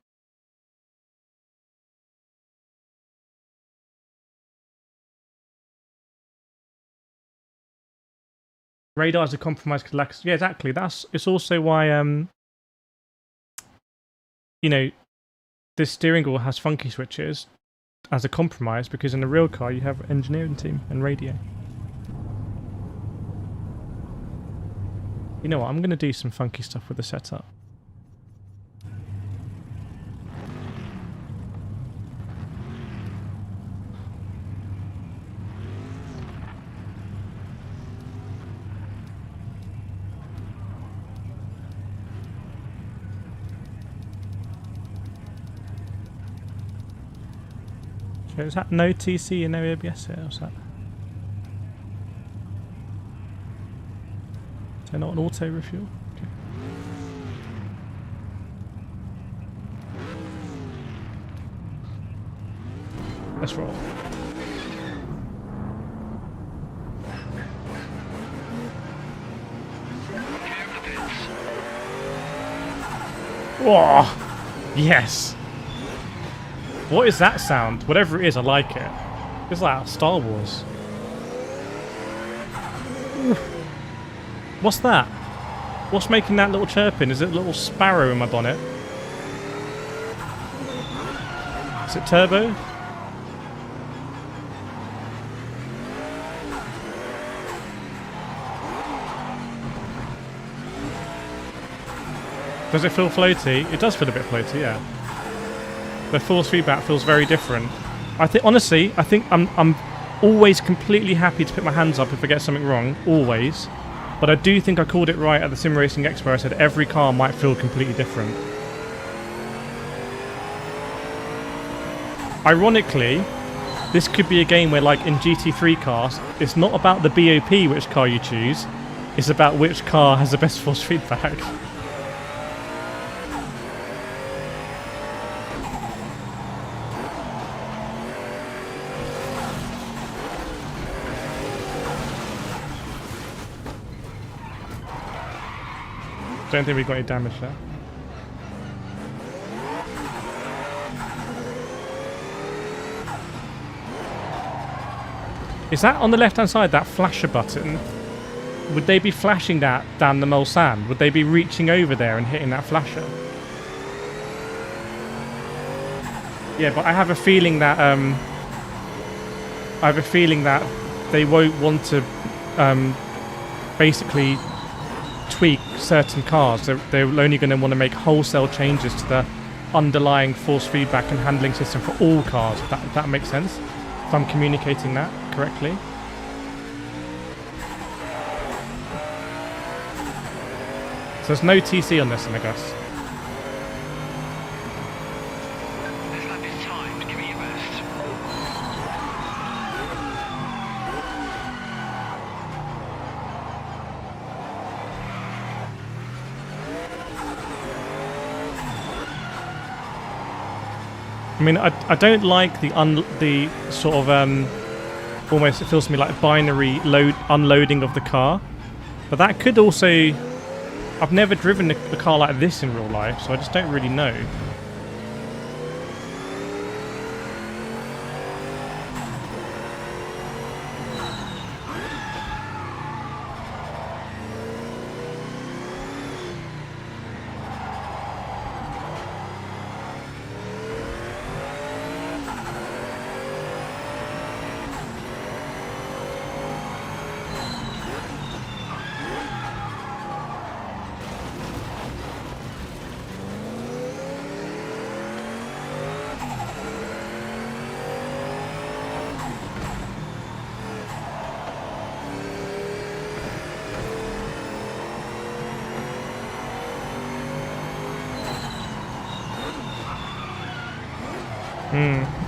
Radar is a compromise. Yeah, exactly. It's also why you know, this steering wheel has funky switches as a compromise, because in a real car you have engineering team and radio. You know what? I'm going to do some funky stuff with the setup. So is that no TC and no ABS here? What's that? Is there not an auto refuel? Okay. Let's roll. Whoa! Yes! What is that sound? Whatever it is, I like it. It's like Star Wars. What's that? What's making that little chirping? Is it a little sparrow in my bonnet? Is it turbo? Does it feel floaty? It does feel a bit floaty, yeah. The force feedback feels very different. I think, honestly, I think I'm always completely happy to put my hands up if I get something wrong, always. But I do think I called it right at the Sim Racing Expo. I said every car might feel completely different. Ironically, this could be a game where, like in GT3 cars, it's not about the BOP which car you choose, it's about which car has the best force feedback. Don't think we got any damage there. Is that on the left-hand side, that flasher button? Would they be flashing that down the Mulsanne? Would they be reaching over there and hitting that flasher? Yeah, but I have a feeling that they won't want to basically tweak certain cars. They're only going to want to make wholesale changes to the underlying force feedback and handling system for all cars. If that makes sense. If I'm communicating that correctly. So there's no TC on this one, I guess. This lap is timed. Give it your best. I mean, I don't like the sort of almost, it feels to me like binary unloading of the car, but that could also, I've never driven a car like this in real life, so I just don't really know.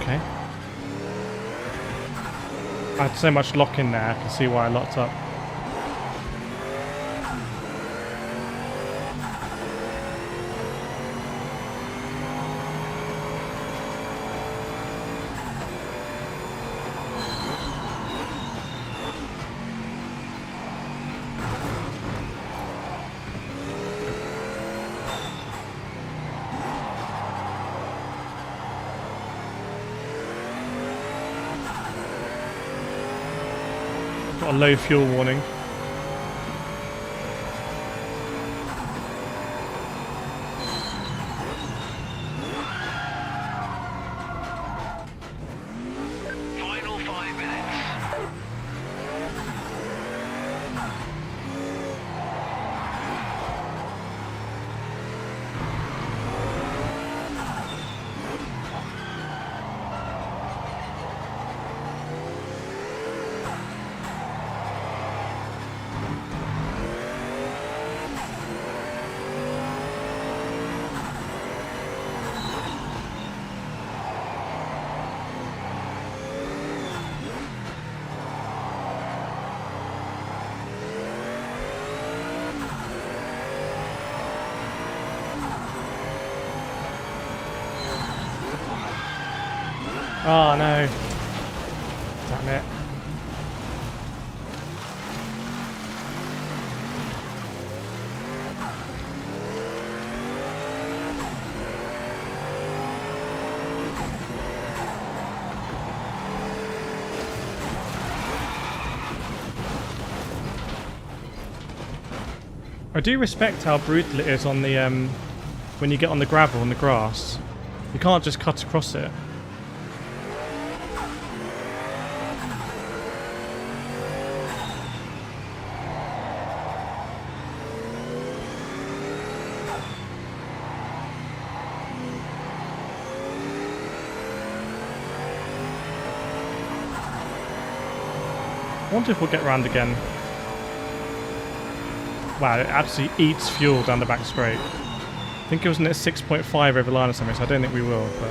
Okay. I had so much lock in there, I can see why I locked up. Got a low fuel warning. Final 5 minutes. Oh no. Damn it. I do respect how brutal it is on the when you get on the gravel and the grass. You can't just cut across it. I wonder if we'll get around again. Wow, it absolutely eats fuel down the back straight. I think it was at 6.5 over line or something, so I don't think we will, but...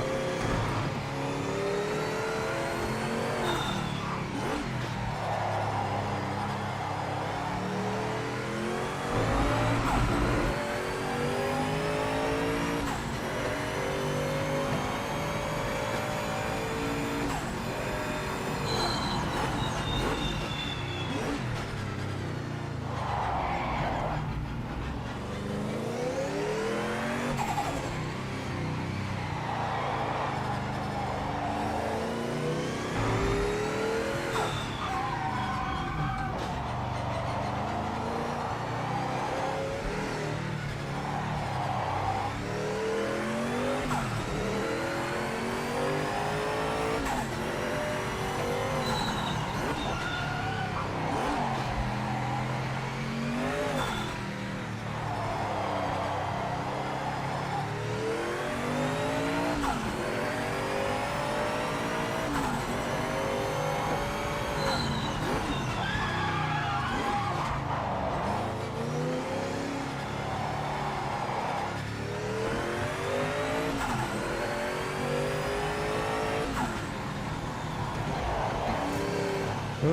I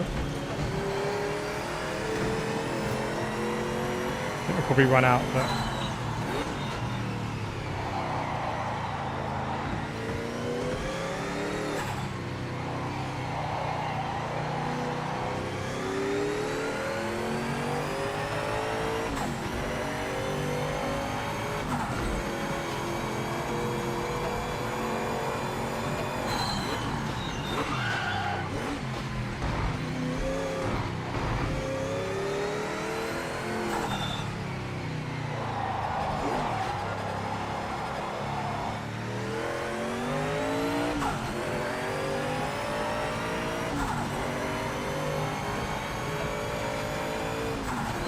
think we'll probably run out, but...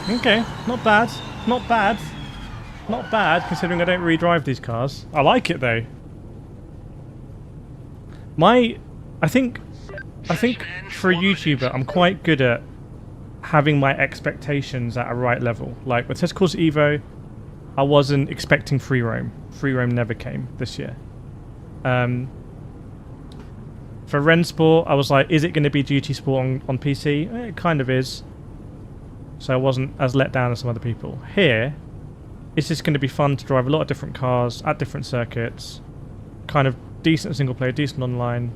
Okay, not bad. Not bad. Not bad, considering I don't really drive these cars. I like it, though. I think for a YouTuber, I'm quite good at having my expectations at a right level. Like, with Test Course Evo, I wasn't expecting free roam. Free roam never came this year. For Rensport, I was like, is it going to be GT Sport on PC? It kind of is. So I wasn't as let down as some other people. Here, it's just going to be fun to drive a lot of different cars at different circuits. Kind of decent single player, decent online.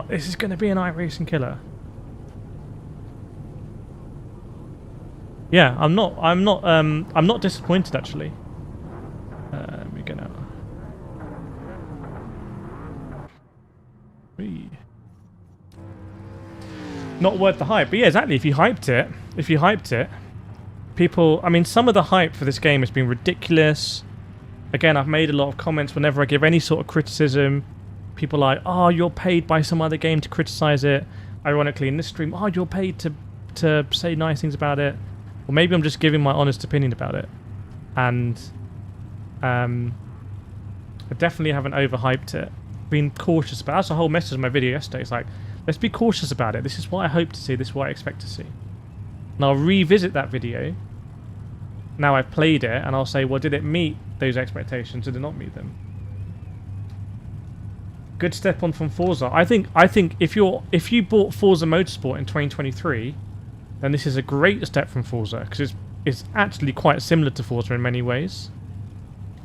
This is going to be an iRacing killer. Yeah, I'm not disappointed actually. We go now. Not worth the hype, but yeah, exactly. If you hyped it, people. I mean, some of the hype for this game has been ridiculous. Again, I've made a lot of comments whenever I give any sort of criticism. People are like, "Oh, you're paid by some other game to criticize it." Ironically, in this stream, "Oh, you're paid to say nice things about it." Or maybe I'm just giving my honest opinion about it, and I definitely haven't overhyped it. Been cautious about. That's the whole message of my video yesterday. It's like, let's be cautious about it. This is what I hope to see. This is what I expect to see. And I'll revisit that video. Now I've played it, and I'll say, well, did it meet those expectations? Did it not meet them? Good step on from Forza. I think if you bought Forza Motorsport in 2023, then this is a great step from Forza, because it's actually quite similar to Forza in many ways.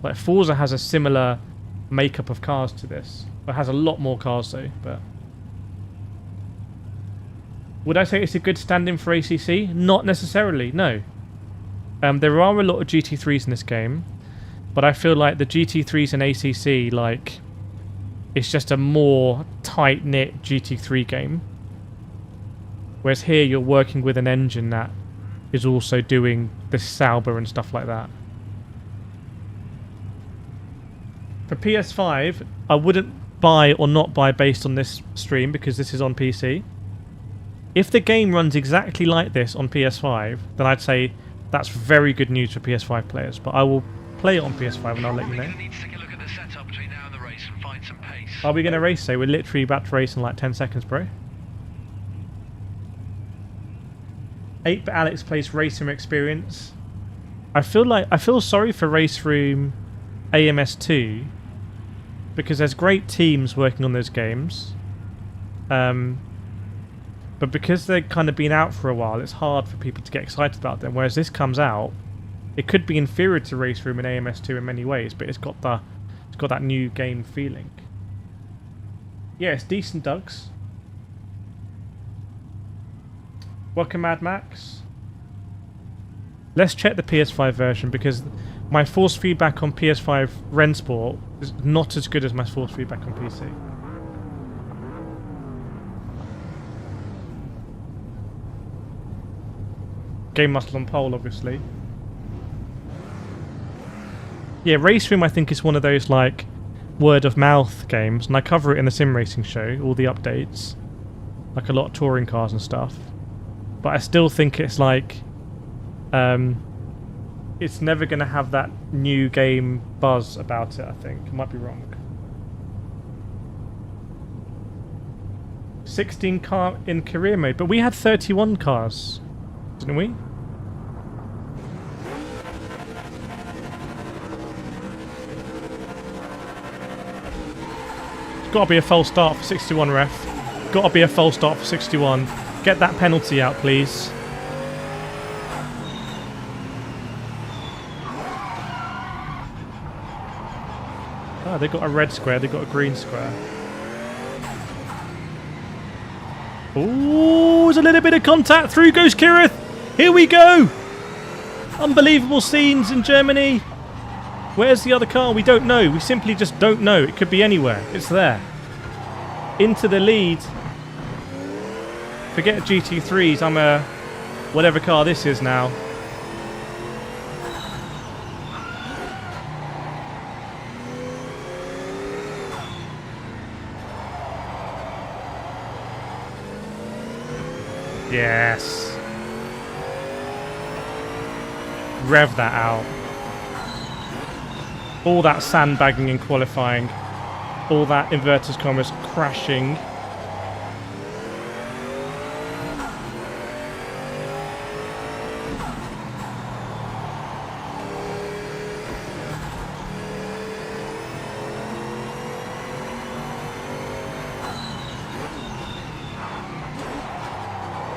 Like, Forza has a similar makeup of cars to this. It has a lot more cars though, but... Would I say it's a good stand-in for ACC? Not necessarily, no. There are a lot of GT3s in this game, but I feel like the GT3s in ACC, like, it's just a more tight-knit GT3 game. Whereas here you're working with an engine that is also doing the Sauber and stuff like that. For PS5, I wouldn't buy or not buy based on this stream because this is on PC. If the game runs exactly like this on PS5, then I'd say that's very good news for PS5 players. But I will play it on PS5 and I'll let you know. Are we going to race? So we're literally about to race in like 10 seconds, bro. 8-bit Alex plays Race Room Experience. I feel sorry for Race Room AMS2 because there's great teams working on those games. But because they've kind of been out for a while, it's hard for people to get excited about them. Whereas this comes out, it could be inferior to Race Room and AMS2 in many ways, but it's got that new game feeling. Yeah, it's decent, Dugs. Welcome, Mad Max. Let's check the PS5 version because my force feedback on PS5 Rensport is not as good as my force feedback on PC. Game Muscle on pole, obviously. Yeah, Race Room I think is one of those like word of mouth games, and I cover it in the sim racing show, all the updates, like a lot of touring cars and stuff. But I still think it's like, it's never going to have that new game buzz about it. I think I might be wrong. 16 car in career mode, but we had 31 cars, didn't we? Got to be a false start for 61, ref. Got to be a false start for 61. Get that penalty out, please. Oh, they got a red square. They got a green square. Ooh, there's a little bit of contact. Through goes Kireth. Here we go. Unbelievable scenes in Germany. Where's the other car? We don't know. We simply just don't know. It could be anywhere. It's there. Into the lead. Forget GT3s. I'm a whatever car this is now. Yes. Rev that out. All that sandbagging in qualifying. All that inverters commas crashing.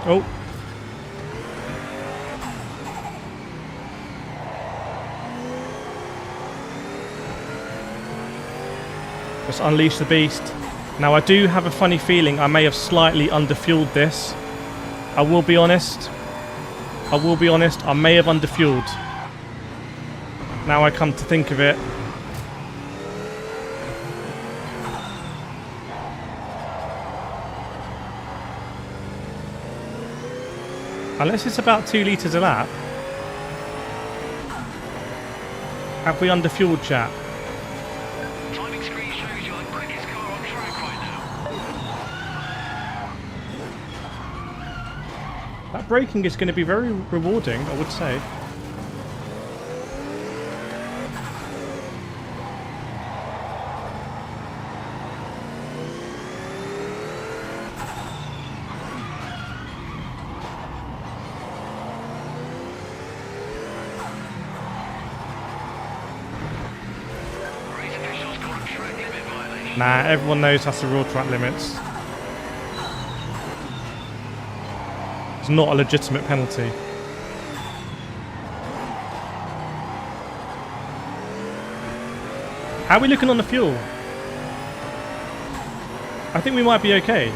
Oh. Let's unleash the beast. Now I do have a funny feeling I may have slightly underfueled this. I will be honest. I may have underfueled. Now I come to think of it. Unless it's about 2 litres a lap. Have we underfueled, chat? Timing screen shows your quickest car on track right now. That braking is going to be very rewarding, I would say. Nah, everyone knows that's the real track limits. It's not a legitimate penalty. How are we looking on the fuel? I think we might be okay.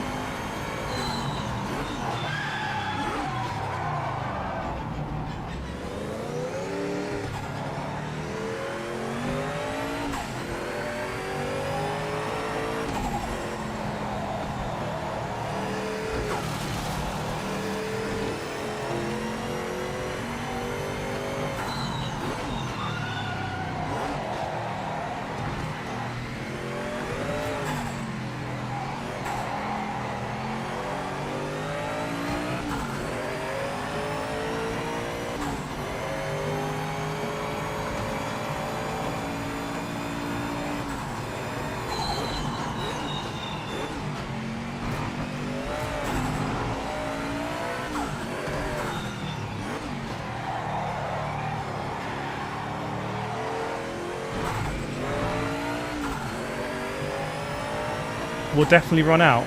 We'll definitely run out.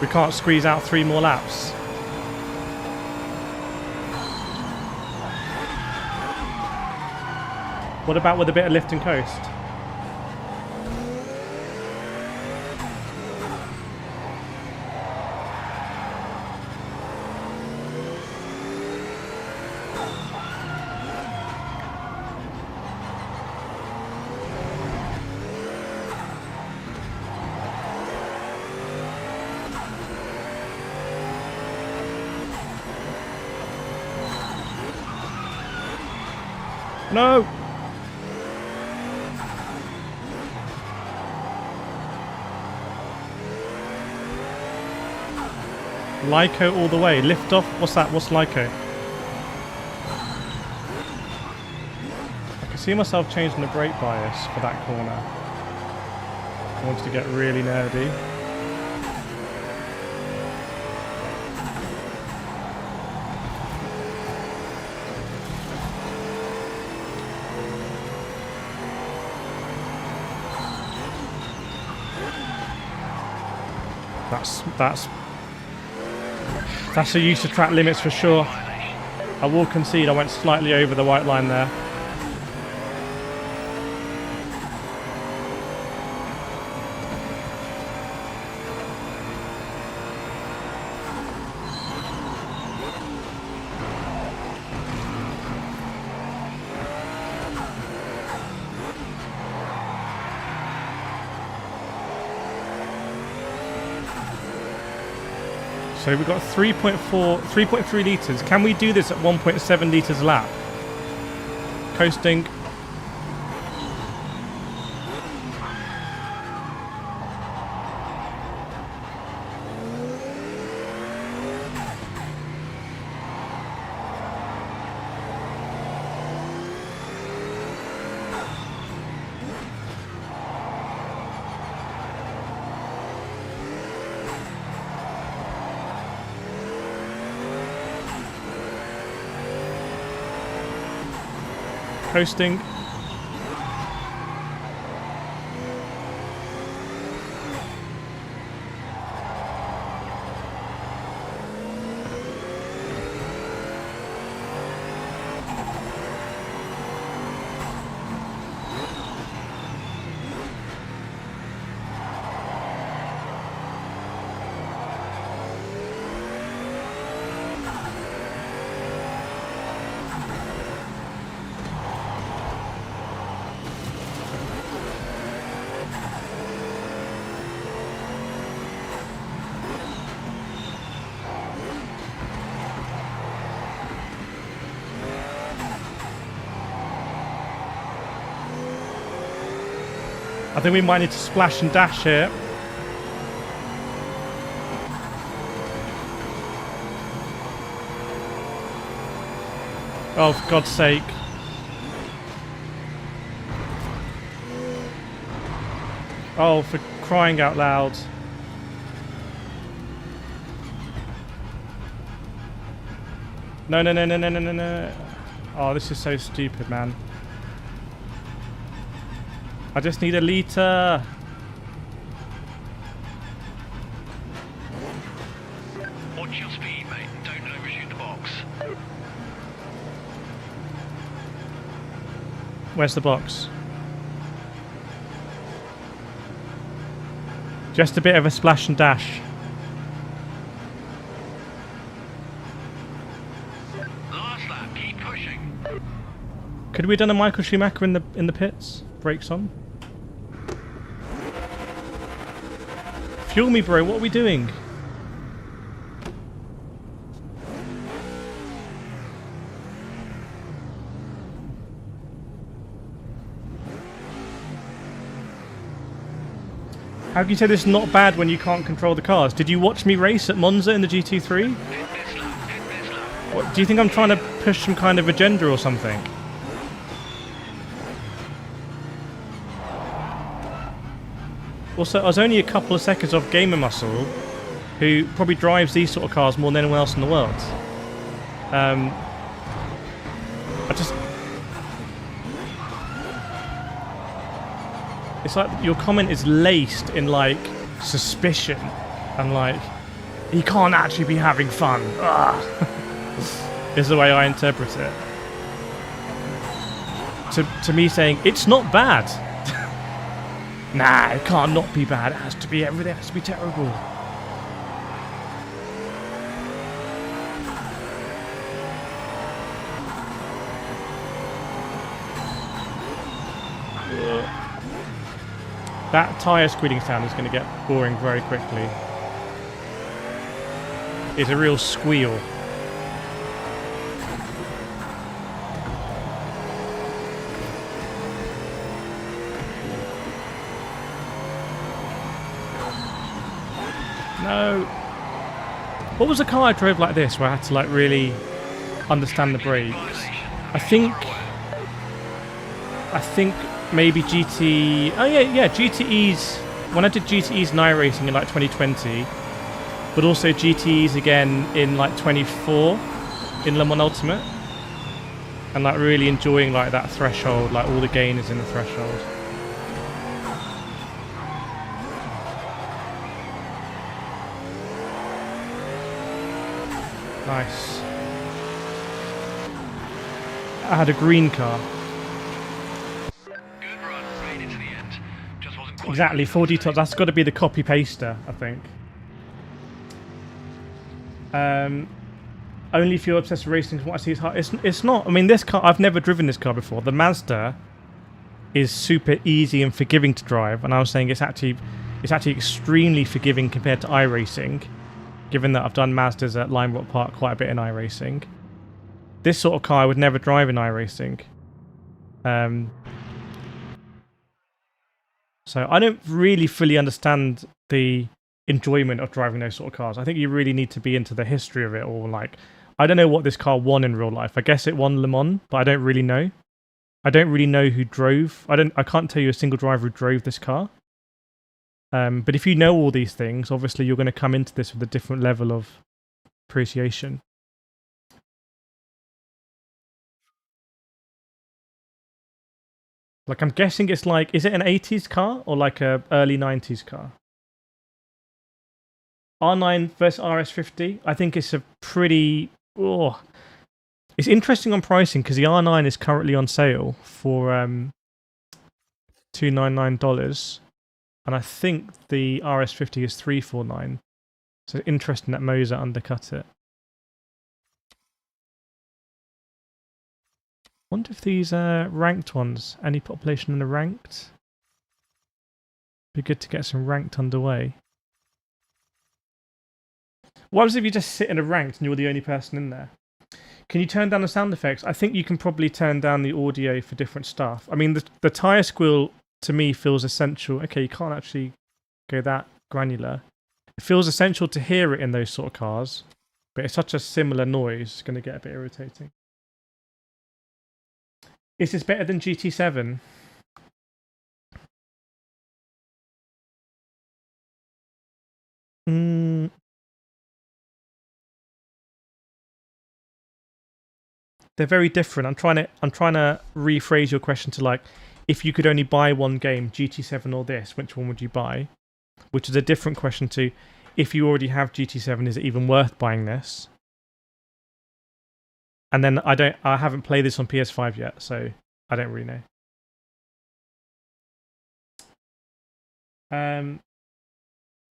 We can't squeeze out 3 more laps. What about with a bit of lift and coast? No! Lyco all the way. Lift off. What's that? What's Lyco? I can see myself changing the brake bias for that corner. I wanted to get really nerdy. That's a use of track limits for sure. I will concede I went slightly over the white line there. So we've got 3.3 litres. Can we do this at 1.7 litres a lap? Coasting. Coasting. I think we might need to splash and dash here. Oh, for God's sake. Oh, for crying out loud. No, no, no, no, no, no, no, no. Oh, this is so stupid, man. I just need a litre. Watch your speed, mate. Don't overshoot the box. Where's the box? Just a bit of a splash and dash. Last lap, keep pushing. Could we have done a Michael Schumacher in the pits? Brakes on. Fuel me, bro. What are we doing? How can you say this is not bad when you can't control the cars? Did you watch me race at Monza in the GT3? What, do you think I'm trying to push some kind of agenda or something? Also, I was only a couple of seconds off Gamer Muscle, who probably drives these sort of cars more than anyone else in the world. It's like your comment is laced in like suspicion and like he can't actually be having fun. Is the way I interpret it. To me saying it's not bad. Nah, it can't not be bad. It has to be everything. Has to be terrible. That tyre squealing sound is going to get boring very quickly. It's a real squeal. No. What was the car I drove like this where I had to like really understand the brakes? I think maybe GT. Oh yeah, GTEs. When I did GTEs and iRacing in like 2020, but also GTEs again in like 24 in Le Mans Ultimate, and like really enjoying like that threshold, like all the gain is in the threshold. Nice. I had a green car. Good run, made it to the end. Just wasn't quite Exactly, 4 detox. That's got to be the copy paster, I think. Only if you're obsessed with racing, what I see is hard. It's not. I mean, this car. I've never driven this car before. The Mazda is super easy and forgiving to drive, and I was saying it's actually extremely forgiving compared to iRacing, given that I've done Mazdas at Lime Rock Park quite a bit in iRacing. This sort of car I would never drive in iRacing. So I don't really fully understand the enjoyment of driving those sort of cars. I think you really need to be into the history of it all. Like, I don't know what this car won in real life. I guess it won Le Mans, but I don't really know. I don't really know who drove. I can't tell you a single driver who drove this car. But if you know all these things, obviously you're going to come into this with a different level of appreciation. Like, I'm guessing it's like, is it an 80s car or like a early 90s car? R9 versus RS50. I think it's a pretty... Oh, it's interesting on pricing because the R9 is currently on sale for $299. And I think the RS50 is $349. So interesting that Moser undercut it. Wonder if these ranked ones, any population in the ranked? Be good to get some ranked underway. What happens if you just sit in a ranked and you're the only person in there? Can you turn down the sound effects? I think you can probably turn down the audio for different stuff. I mean, the tyre squeal to me feels essential. Okay, you can't actually go that granular. It feels essential to hear it in those sort of cars, but it's such a similar noise, it's going to get a bit irritating. Is this better than GT7? They're very different. I'm trying to rephrase your question to like, if you could only buy one game, GT7 or this, which one would you buy? Which is a different question to, if you already have GT7, is it even worth buying this? And then I haven't played this on PS5 yet, so I don't really know.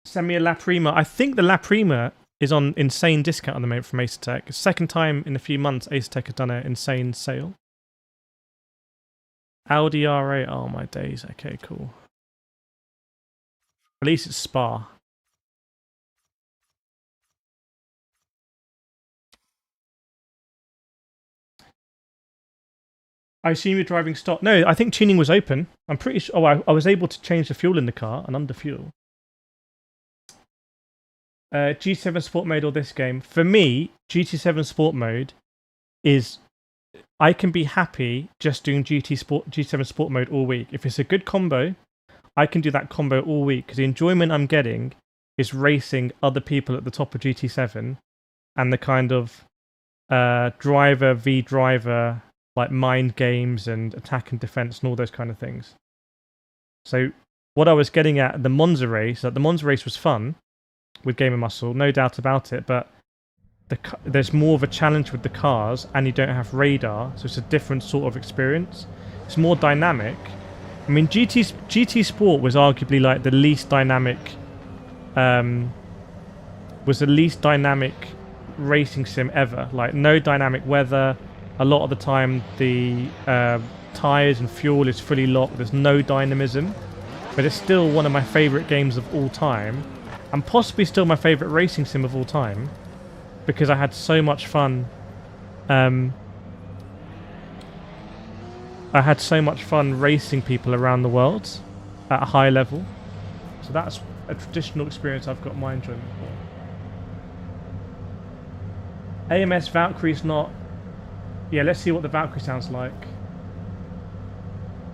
Send me a La Prima. I think the La Prima is on insane discount at the moment from Acertech. Second time in a few months Acertech has done an insane sale. Audi R8. Oh my days. Okay, cool. At least it's Spa. I assume you're driving stock. No, I think tuning was open. I'm pretty sure. Oh, I was able to change the fuel in the car and under fuel. G7 Sport Mode or this game? For me, GT7 Sport Mode is... I can be happy just doing G7 Sport Mode all week. If it's a good combo, I can do that combo all week because the enjoyment I'm getting is racing other people at the top of GT7 and the kind of driver v driver, like mind games and attack and defense and all those kind of things. So what I was getting at the Monza race, that the Monza race was fun with Game of Muscle, no doubt about it, but there's more of a challenge with the cars, and you don't have radar, so it's a different sort of experience. It's more dynamic. I mean, GT Sport was arguably like the least dynamic, racing sim ever. Like, no dynamic weather. A lot of the time, the tires and fuel is fully locked. There's no dynamism, but it's still one of my favorite games of all time, and possibly still my favorite racing sim of all time, because I had so much fun. I had so much fun racing people around the world at a high level. So that's a traditional experience I've got my enjoyment for. AMS Valkyrie's not... Yeah, let's see what the Valkyrie sounds like.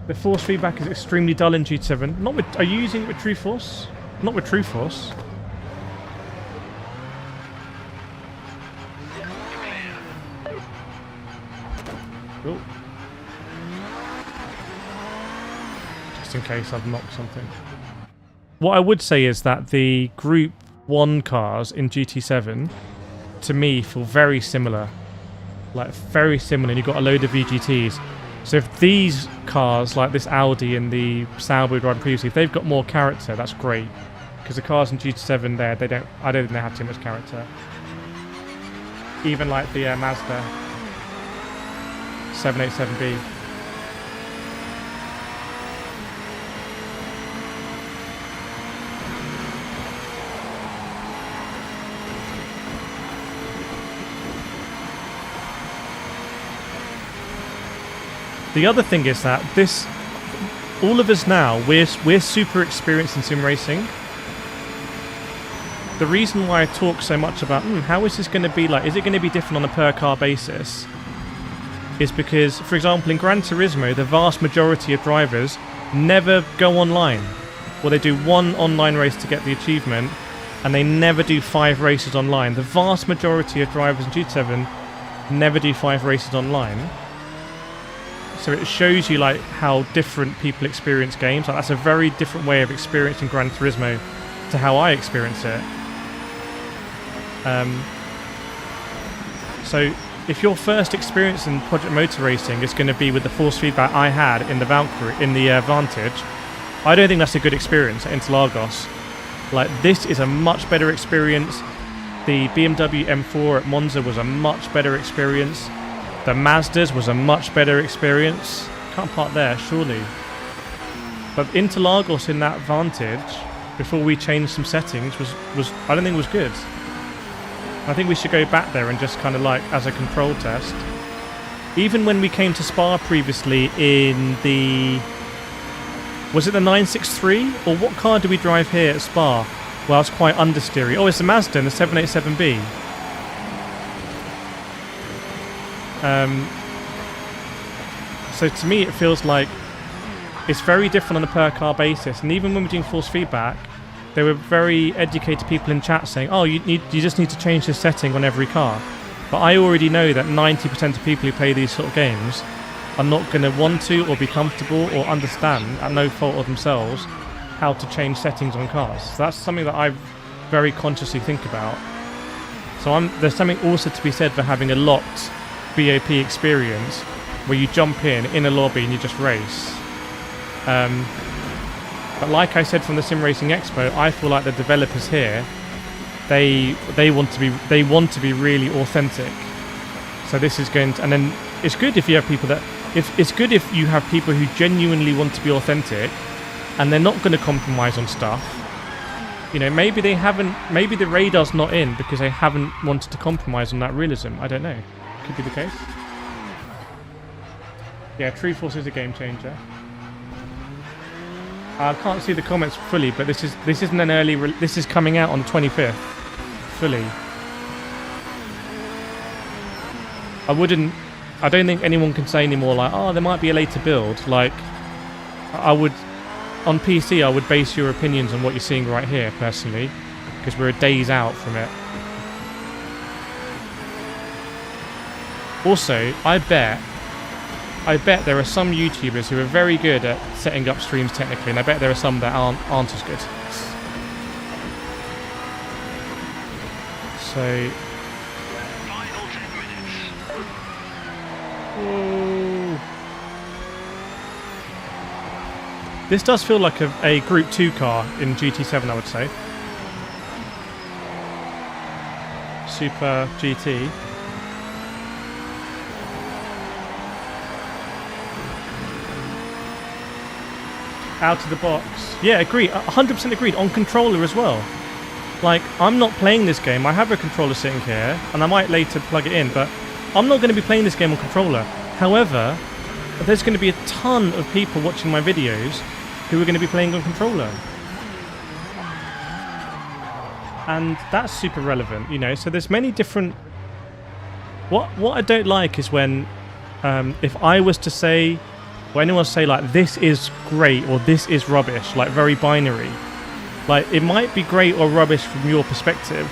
The force feedback is extremely dull in GT7. Not with... Are you using it with True Force? Not with True Force. Cool. Just in case I've knocked something. What I would say is that the Group 1 cars in GT7, to me, feel very similar. Like, very similar, and you've got a load of VGTs. So if these cars, like this Audi and the Sauber we rode previously, if they've got more character, that's great. Because the cars in GT7 there, I don't think they have too much character. Even like the Mazda 787B. The other thing is that all of us now, we're super experienced in sim racing. The reason why I talk so much about how is this going to be like, is it going to be different on a per car basis, is because, for example, in Gran Turismo, the vast majority of drivers never go online. Well, they do one online race to get the achievement, and they never do 5 races online. The vast majority of drivers in GT7 never do 5 races online. So it shows you like how different people experience games. Like, that's a very different way of experiencing Gran Turismo to how I experience it. So if your first experience in Project Motor Racing is going to be with the force feedback I had in the Valkyrie, in the Vantage, I don't think that's a good experience at Interlagos. Like, this is a much better experience. The BMW M4 at Monza was a much better experience. The Mazdas was a much better experience. Can't park there, surely. But Interlagos in that Vantage, before we changed some settings, was I don't think it was good. I think we should go back there and just kind of like as a control test. Even when we came to Spa previously in the... Was it the 963? Or what car did we drive here at Spa? Well, I was quite understeery. Oh, it's the Mazda and the 787B. So to me it feels like it's very different on a per car basis, and even when we're doing force feedback, there were very educated people in chat saying, oh, you just need to change this setting on every car. But I already know that 90% of people who play these sort of games are not going to want to or be comfortable or understand, at no fault of themselves, how to change settings on cars. So that's something that I very consciously think about. So there's something also to be said for having a locked BOP experience where you jump in a lobby and you just race. But like I said from the Sim Racing Expo, I feel like the developers here, they want to be really authentic. So this is going to, and then it's good if you have people that, it's good if you have people who genuinely want to be authentic, and they're not going to compromise on stuff. You know, maybe the radar's not in because they haven't wanted to compromise on that realism. I don't know. Could be the case. Yeah, True Force is a game changer. I can't see the comments fully, but this isn't an early. This is coming out on the 25th, fully. I don't think anyone can say anymore like, oh, there might be a later build. Like, on PC, I would base your opinions on what you're seeing right here, personally, because we're a days out from it. Also, I bet I bet there are some YouTubers who are very good at setting up streams technically, and I bet there are some that aren't as good. So... Final 10 minutes. Whoa. This does feel like a Group 2 car in GT7, I would say. Super GT. Out of the box. Yeah, agree. 100% agreed. On controller as well. Like, I'm not playing this game. I have a controller sitting here, and I might later plug it in, but I'm not going to be playing this game on controller. However, there's going to be a ton of people watching my videos who are going to be playing on controller. And that's super relevant, you know. So there's many different... What I don't like is when, if I was to say... Or anyone say like this is great or this is rubbish, like very binary. Like it might be great or rubbish from your perspective,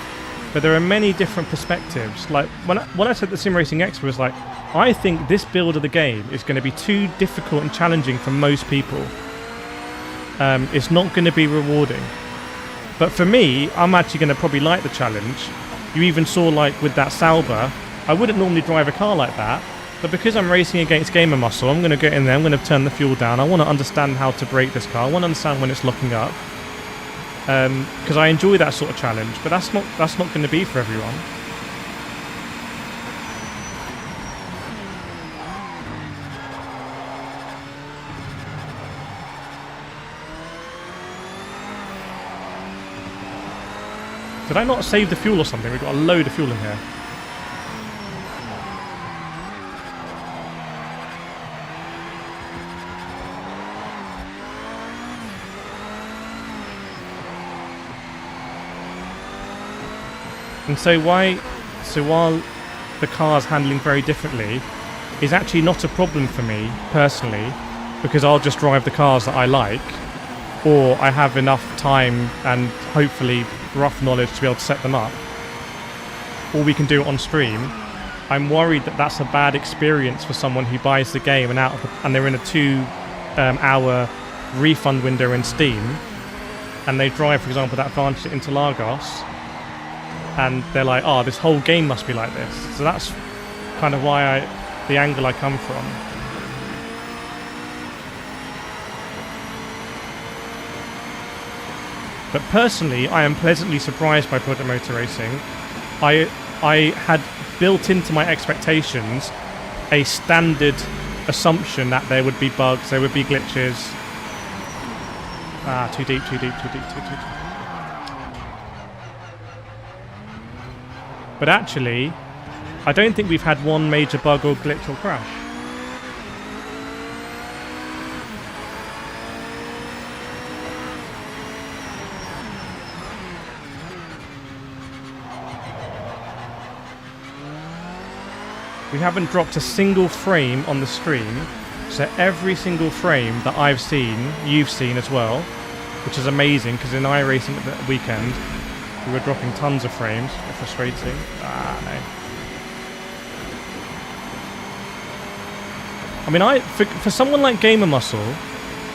but there are many different perspectives. Like when I said the Sim Racing Expert was like, I think this build of the game is going to be too difficult and challenging for most people. It's not going to be rewarding. But for me, I'm actually going to probably like the challenge. You even saw like with that Sauber, I wouldn't normally drive a car like that. But because I'm racing against Gamer Muscle, I'm going to get in there, I'm going to turn the fuel down. I want to understand how to brake this car. I want to understand when it's locking up. Because I enjoy that sort of challenge, but that's not going to be for everyone. Did I not save the fuel or something? We've got a load of fuel in here. And so while the car's handling very differently is actually not a problem for me personally, because I'll just drive the cars that I like, or I have enough time and hopefully rough knowledge to be able to set them up, or we can do it on stream. I'm worried that that's a bad experience for someone who buys the game and they're in a 2-hour refund window in Steam, and they drive, for example, that Vantage into Lagos, and they're like, oh, this whole game must be like this. So that's kind of why the angle I come from. But personally, I am pleasantly surprised by Project Motor Racing. I had built into my expectations a standard assumption that there would be bugs, there would be glitches. Too deep. But actually, I don't think we've had one major bug or glitch or crash. We haven't dropped a single frame on the stream, so every single frame that I've seen, you've seen as well, which is amazing, because in iRacing at the weekend, we were dropping tons of frames. Frustrating. No. I mean, for someone like Gamer Muscle,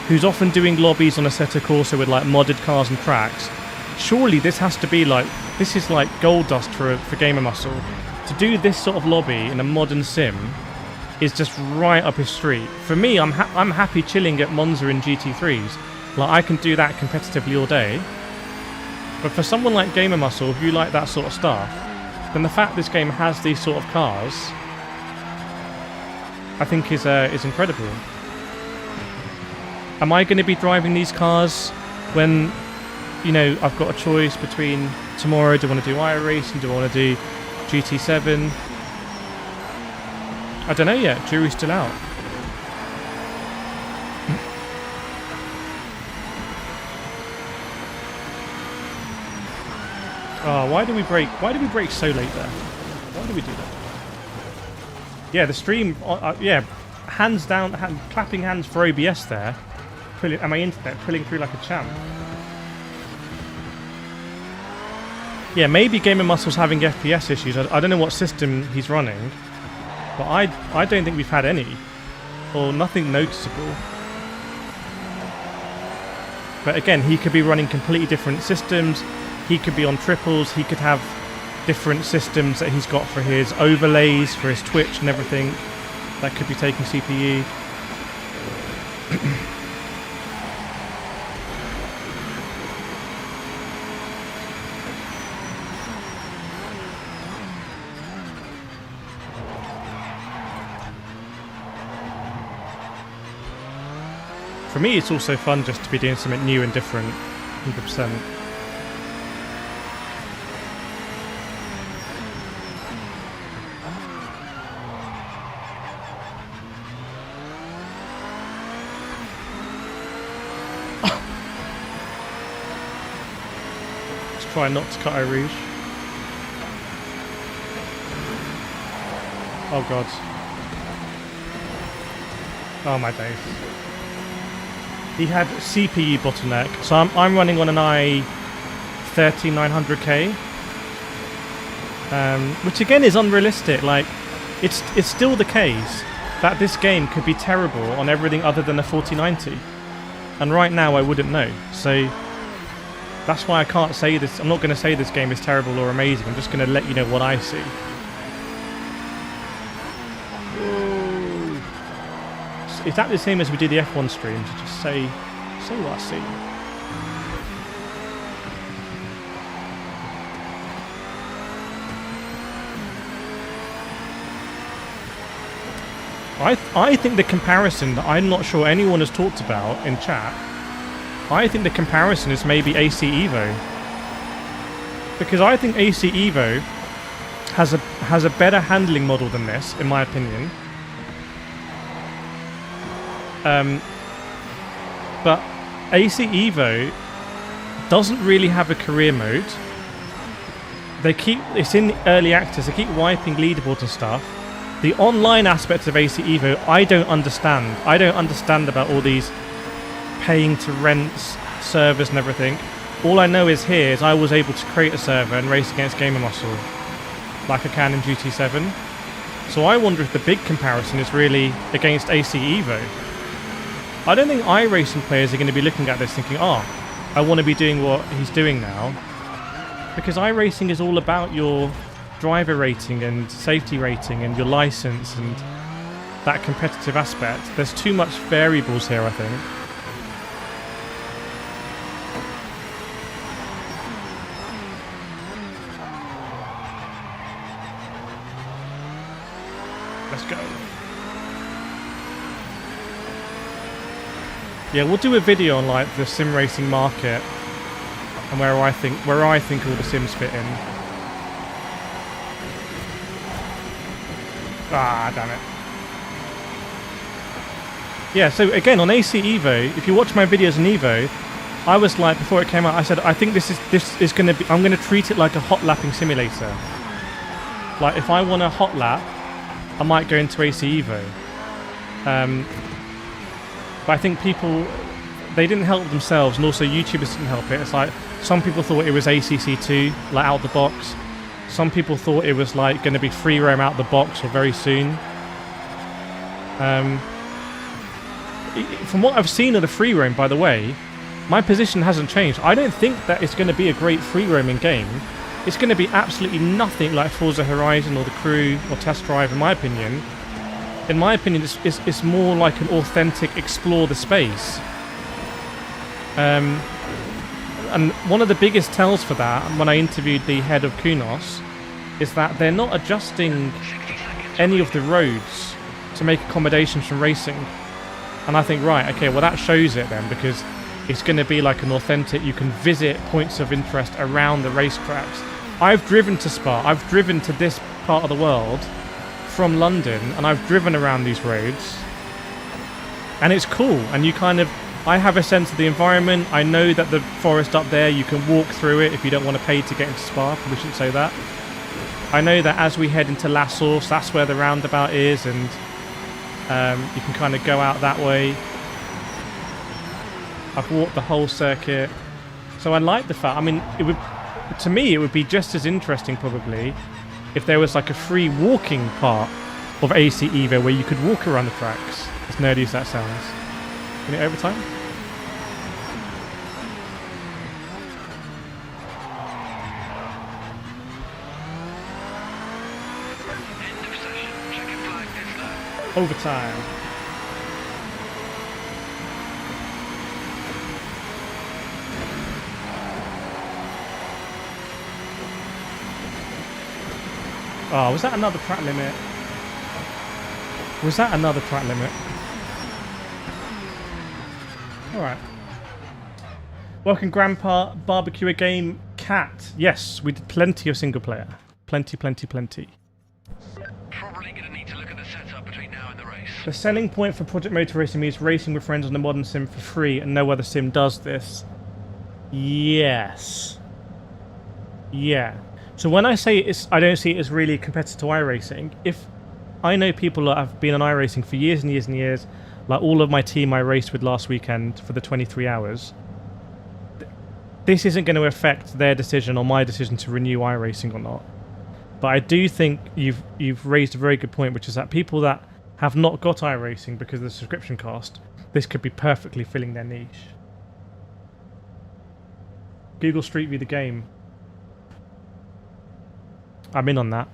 who's often doing lobbies on Assetto Corsa with like modded cars and tracks, surely this has to be like, this is like gold dust for Gamer Muscle. To do this sort of lobby in a modern sim is just right up his street. For me, I'm happy chilling at Monza in GT3s. Like I can do that competitively all day. But for someone like Gamer Muscle, if you like that sort of stuff, then the fact this game has these sort of cars, I think is incredible. Am I going to be driving these cars when, you know, I've got a choice between tomorrow, do I want to do iRacing, do I want to do GT7? I don't know yet, jury's still out. Oh, why do we brake so late there? Why do we do that? Yeah, the stream, yeah, hands down, clapping hands for OBS there. And my internet pulling through like a champ. Yeah, maybe Gamer Muscle's having FPS issues. I don't know what system he's running, but I don't think we've had any. or nothing noticeable. But again, he could be running completely different systems. He could be on triples. He could have different systems that he's got for his overlays, for his Twitch and everything. That could be taking CPU. For me, it's also fun just to be doing something new and different, 100%. Let's try not to cut our rouge. Oh god. Oh my days. He had CPU bottleneck, so I'm running on an i13900K, which again is unrealistic. Like, it's still the case that this game could be terrible on everything other than a 4090, and right now I wouldn't know. So that's why I can't say this. I'm not going to say this game is terrible or amazing. I'm just going to let you know what I see. Is that the same as we do the F1 streams? Just say what I see. I think the comparison that I'm not sure anyone has talked about in chat, I think the comparison is maybe AC Evo. Because I think AC Evo has a better handling model than this, in my opinion. But AC Evo doesn't really have a career mode. It's in early access, they keep wiping leaderboards and stuff. The online aspects of AC Evo, I don't understand. I don't understand about all these paying to rent servers and everything. All I know is here is I was able to create a server and race against Gamer Muscle, like I can in GT7. So I wonder if the big comparison is really against AC Evo. I don't think iRacing players are going to be looking at this thinking, oh, I want to be doing what he's doing now. Because iRacing is all about your driver rating and safety rating and your license and that competitive aspect. There's too much variables here, I think. Let's go. Yeah, we'll do a video on like the sim racing market and where I think all the sims fit in. Ah, damn it. Yeah, so again on AC Evo, if you watch my videos on Evo, I was like, before it came out, I said I think this is going to be, I'm going to treat it like a hot lapping simulator. Like if I want a hot lap, I might go into AC Evo. But I think people, they didn't help themselves, and also YouTubers didn't help it. It's like some people thought it was ACC2, like out the box. Some people thought it was like going to be free roam out the box or very soon. From what I've seen of the free roam, by the way, my position hasn't changed. I don't think that it's going to be a great free roaming game. It's going to be absolutely nothing like Forza Horizon or The Crew or Test Drive, in my opinion. In my opinion, it's more like an authentic explore the space. And one of the biggest tells for that, when I interviewed the head of Kunos, is that they're not adjusting any of the roads to make accommodations from racing. And I think, right, okay, well that shows it then, because it's going to be like an authentic, you can visit points of interest around the racetracks. I've driven to Spa, I've driven to this part of the world from London, and I've driven around these roads, and it's cool, and you kind of, I have a sense of the environment. I know that the forest up there, you can walk through it if you don't want to pay to get into Spa. We shouldn't say that. I know that as we head into La Source, that's where the roundabout is, and you can kind of go out that way. I've walked the whole circuit, so I like the fact, I mean, to me it would be just as interesting probably if there was like a free walking part of AC Evo where you could walk around the tracks. There's nerdy as that sounds. Can it overtime? End of session. Checking flag pit slow. Overtime. Oh, was that another track limit? Was that another track limit? Alright. Welcome, Grandpa. Barbecue a game. Cat. Yes, we did plenty of single player. Plenty. Probably going to need to look at the setup between now and the race. The selling point for Project Motor Racing is racing with friends on the modern sim for free, and no other sim does this. Yes. Yeah. So when I say I don't see it as really a competitor to iRacing. If I know people that have been on iRacing for years and years and years, like all of my team I raced with last weekend for the 23 hours, this isn't going to affect their decision or my decision to renew iRacing or not. But I do think you've raised a very good point, which is that people that have not got iRacing because of the subscription cost, this could be perfectly filling their niche. Google Street View the game. I'm in on that.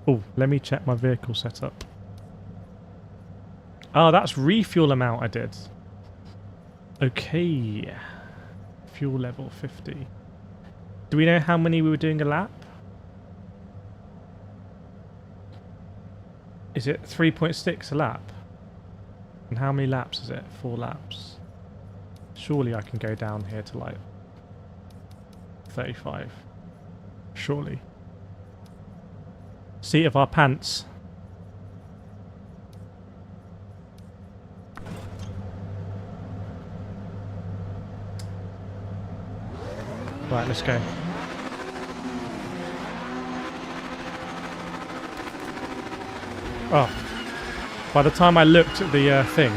Oh, let me check my vehicle setup. Oh, that's refuel amount I did. Okay. Fuel level 50. Do we know how many we were doing a lap? Is it 3.6 a lap? And how many laps is it? 4 laps. Surely I can go down here to like 35. Surely. Seat of our pants. Right, let's go. Oh. By the time I looked at the thing...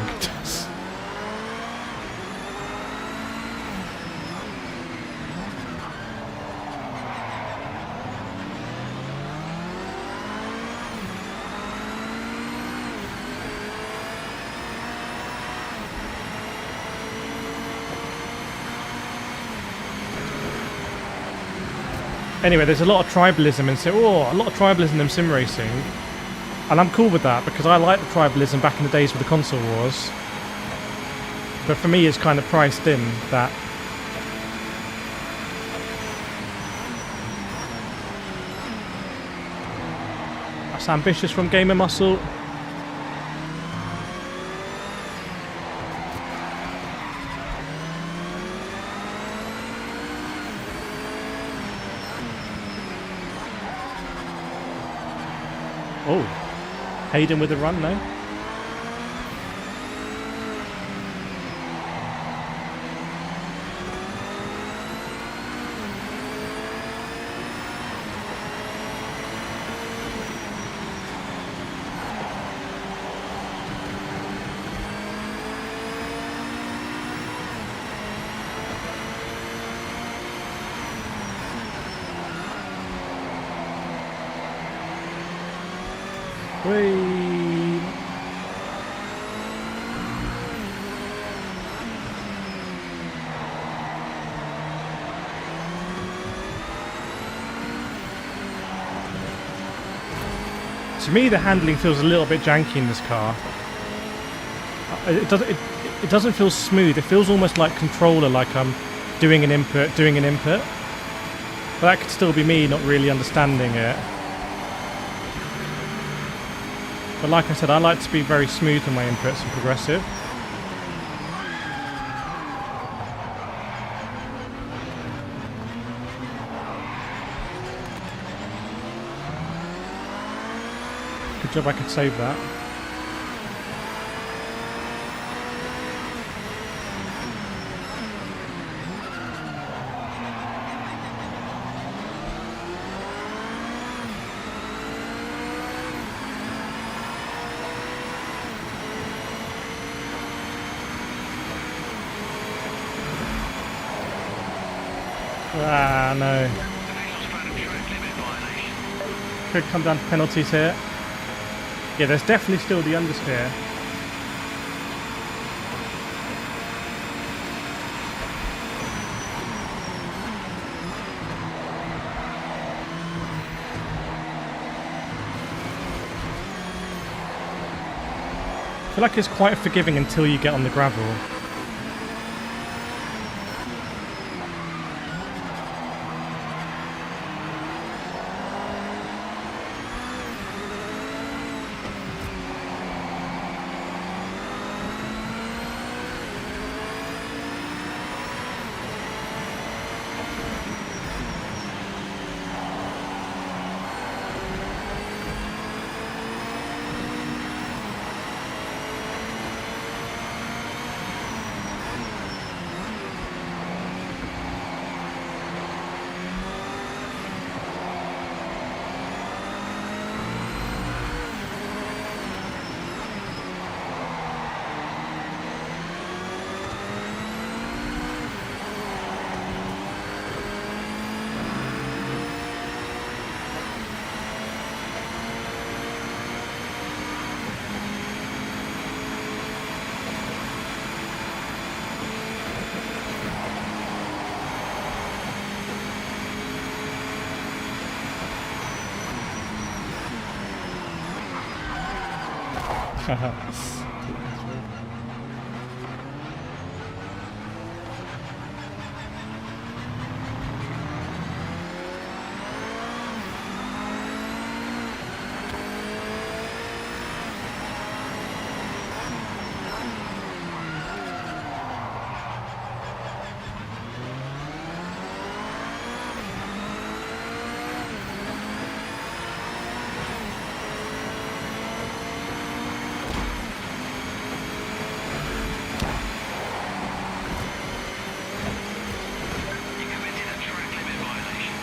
Anyway, there's a lot of tribalism in sim racing, and I'm cool with that because I like the tribalism back in the days with the console wars. But for me, it's kind of priced in that that's ambitious from Gamer Muscle. Oh, Hayden with a run, no? Whee! To me, the handling feels a little bit janky in this car. It doesn't feel smooth. It feels almost like controller, like I'm doing an input. But that could still be me not really understanding it. But like I said, I like to be very smooth in my inputs and progressive. Good job I could save that. Ah, no. Could come down to penalties here. Yeah, there's definitely still the understeer. I feel like it's quite forgiving until you get on the gravel. You committed a track limit violation.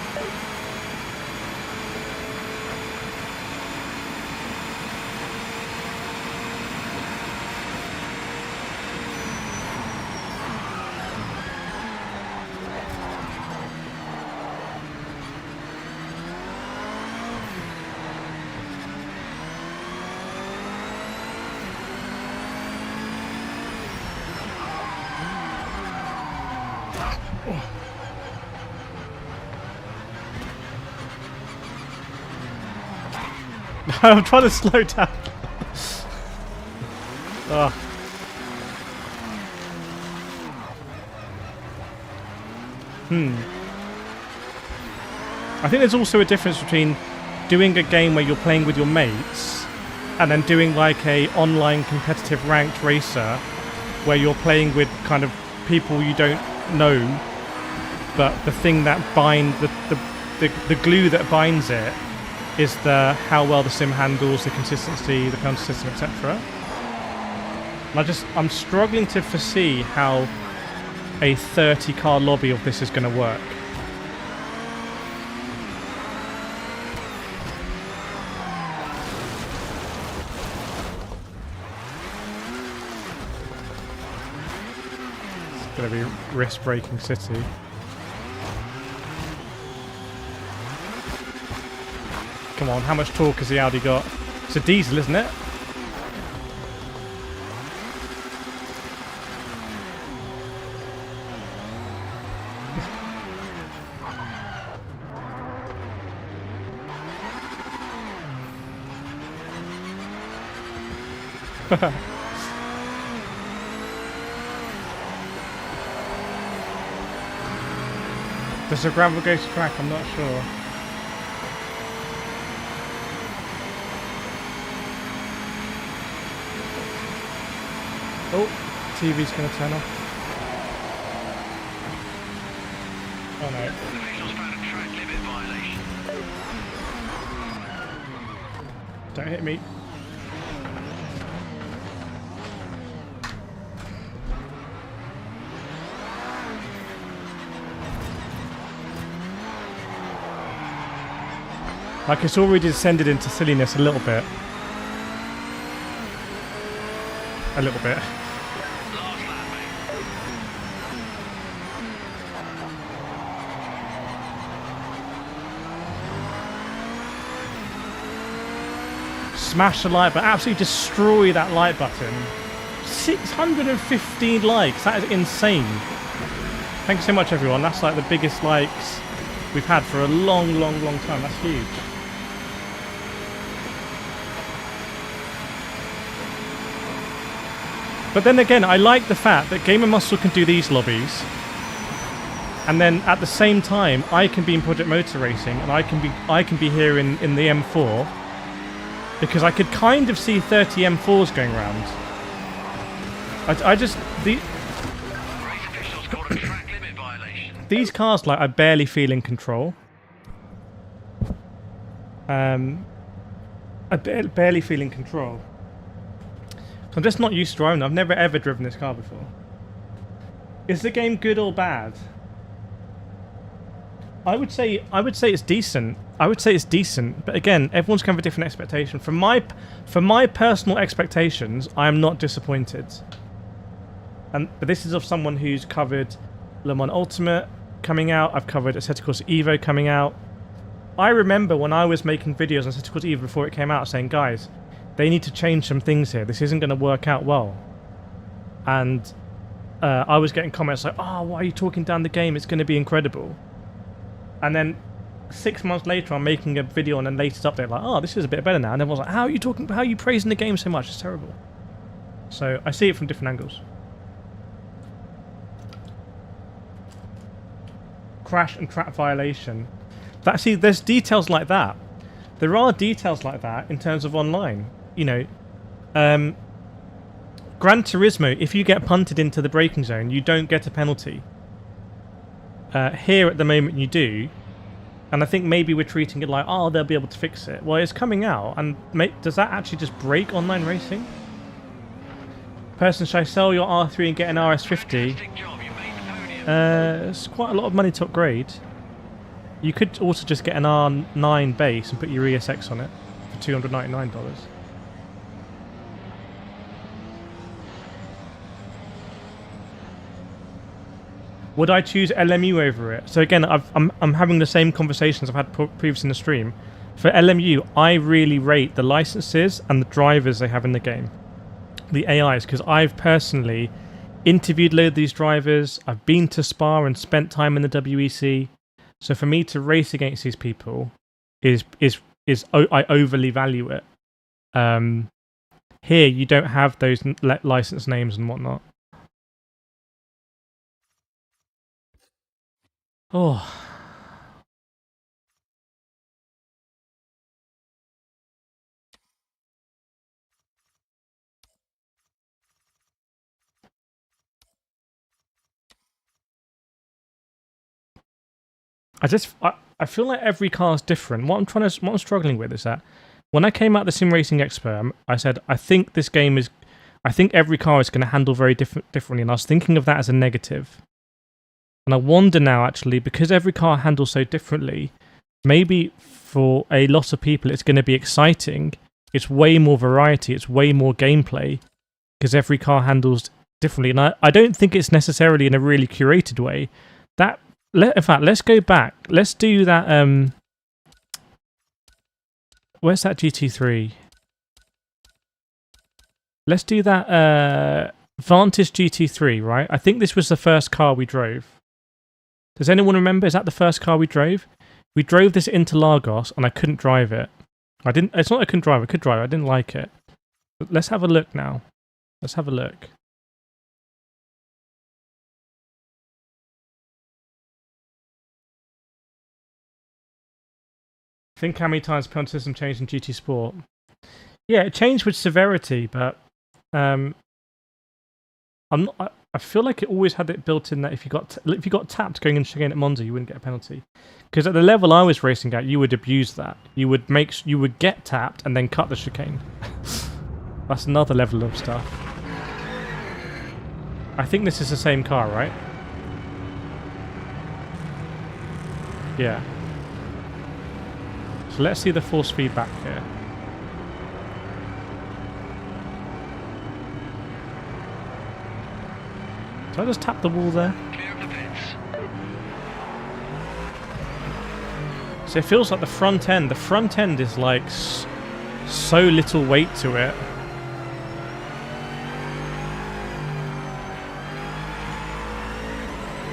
I'm trying to slow down. Oh. I think there's also a difference between doing a game where you're playing with your mates and then doing like a online competitive ranked racer where you're playing with kind of people you don't know, but the thing that binds the glue that binds it is the how well the sim handles, the consistency, the penalty system, etc. And I'm struggling to foresee how a 30 car lobby of this is going to work. It's going to be risk-breaking city. Come on, how much torque has the Audi got? It's a diesel, isn't it? Does the gravel go to track? I'm not sure. Oh, TV's going to turn off. Oh no. Officials found a track limit violation. Don't hit me. Like it's already descended into silliness a little bit. A little bit. Last lap, mate. smash the like button, absolutely destroy that like button. 615 likes, that is insane. Thanks so much everyone, that's like the biggest likes we've had for a long time, that's huge. But then again, I like the fact that Gamer Muscle can do these lobbies, and then at the same time, I can be in Project Motor Racing, and I can be here in the M4, because I could kind of see 30 M4s going around. These cars, like, I barely feel in control. I barely feel in control. So I'm just not used to driving them. I've never ever driven this car before. Is the game good or bad? I would say it's decent. I would say it's decent, but again, everyone's going to have a different expectation. For my personal expectations, I am not disappointed. But this is of someone who's covered Le Mans Ultimate coming out. I've covered Assetto Corsa Evo coming out. I remember when I was making videos on Assetto Corsa Evo before it came out, saying, guys, they need to change some things here. This isn't going to work out well. And I was getting comments like, oh, why are you talking down the game? It's going to be incredible. And then 6 months later, I'm making a video on the latest update, like, oh, this is a bit better now. And everyone's like, how are you praising the game so much? It's terrible. So I see it from different angles. Crash and track violation. See, there's details like that. There are details like that in terms of online. You know, Gran Turismo, if you get punted into the braking zone, you don't get a penalty. Here at the moment you do, and I think maybe we're treating it like, oh, they'll be able to fix it. Well, it's coming out, and does that actually just break online racing? Person, should I sell your R3 and get an RS50? It's quite a lot of money to upgrade. You could also just get an R9 base and put your ESX on it for $299. Would I choose LMU over it? So again, I'm having the same conversations I've had previously in the stream. For LMU, I really rate the licenses and the drivers they have in the game. The AIs, because I've personally interviewed a load of these drivers. I've been to Spa and spent time in the WEC. So for me to race against these people I overly value it. Here, you don't have those license names and whatnot. Oh. I feel like every car is different. What I'm struggling with is that when I came out of the Sim Racing Expo, I said I think every car is going to handle very differently, and I was thinking of that as a negative. And I wonder now, actually, because every car handles so differently, maybe for a lot of people it's going to be exciting. It's way more variety, it's way more gameplay, because every car handles differently. And I don't think it's necessarily in a really curated way. In fact, let's go back. Let's do that. Where's that GT3? Let's do that Vantage GT3, right? I think this was the first car we drove. Does anyone remember? Is that the first car we drove? We drove this into Lagos, and I couldn't drive it. It's not I couldn't drive. I could drive it. I didn't like it. But let's have a look now. Let's have a look. Think how many times the penalty system changed in GT Sport. Yeah, it changed with severity, but I feel like it always had it built in that if you got tapped going in chicane at Monza, you wouldn't get a penalty. Because at the level I was racing at, you would abuse that. You would get tapped and then cut the chicane. That's another level of stuff. I think this is the same car, right? Yeah. So let's see the force feedback here. Did I just tap the wall there? So it feels like the front end is like so little weight to it.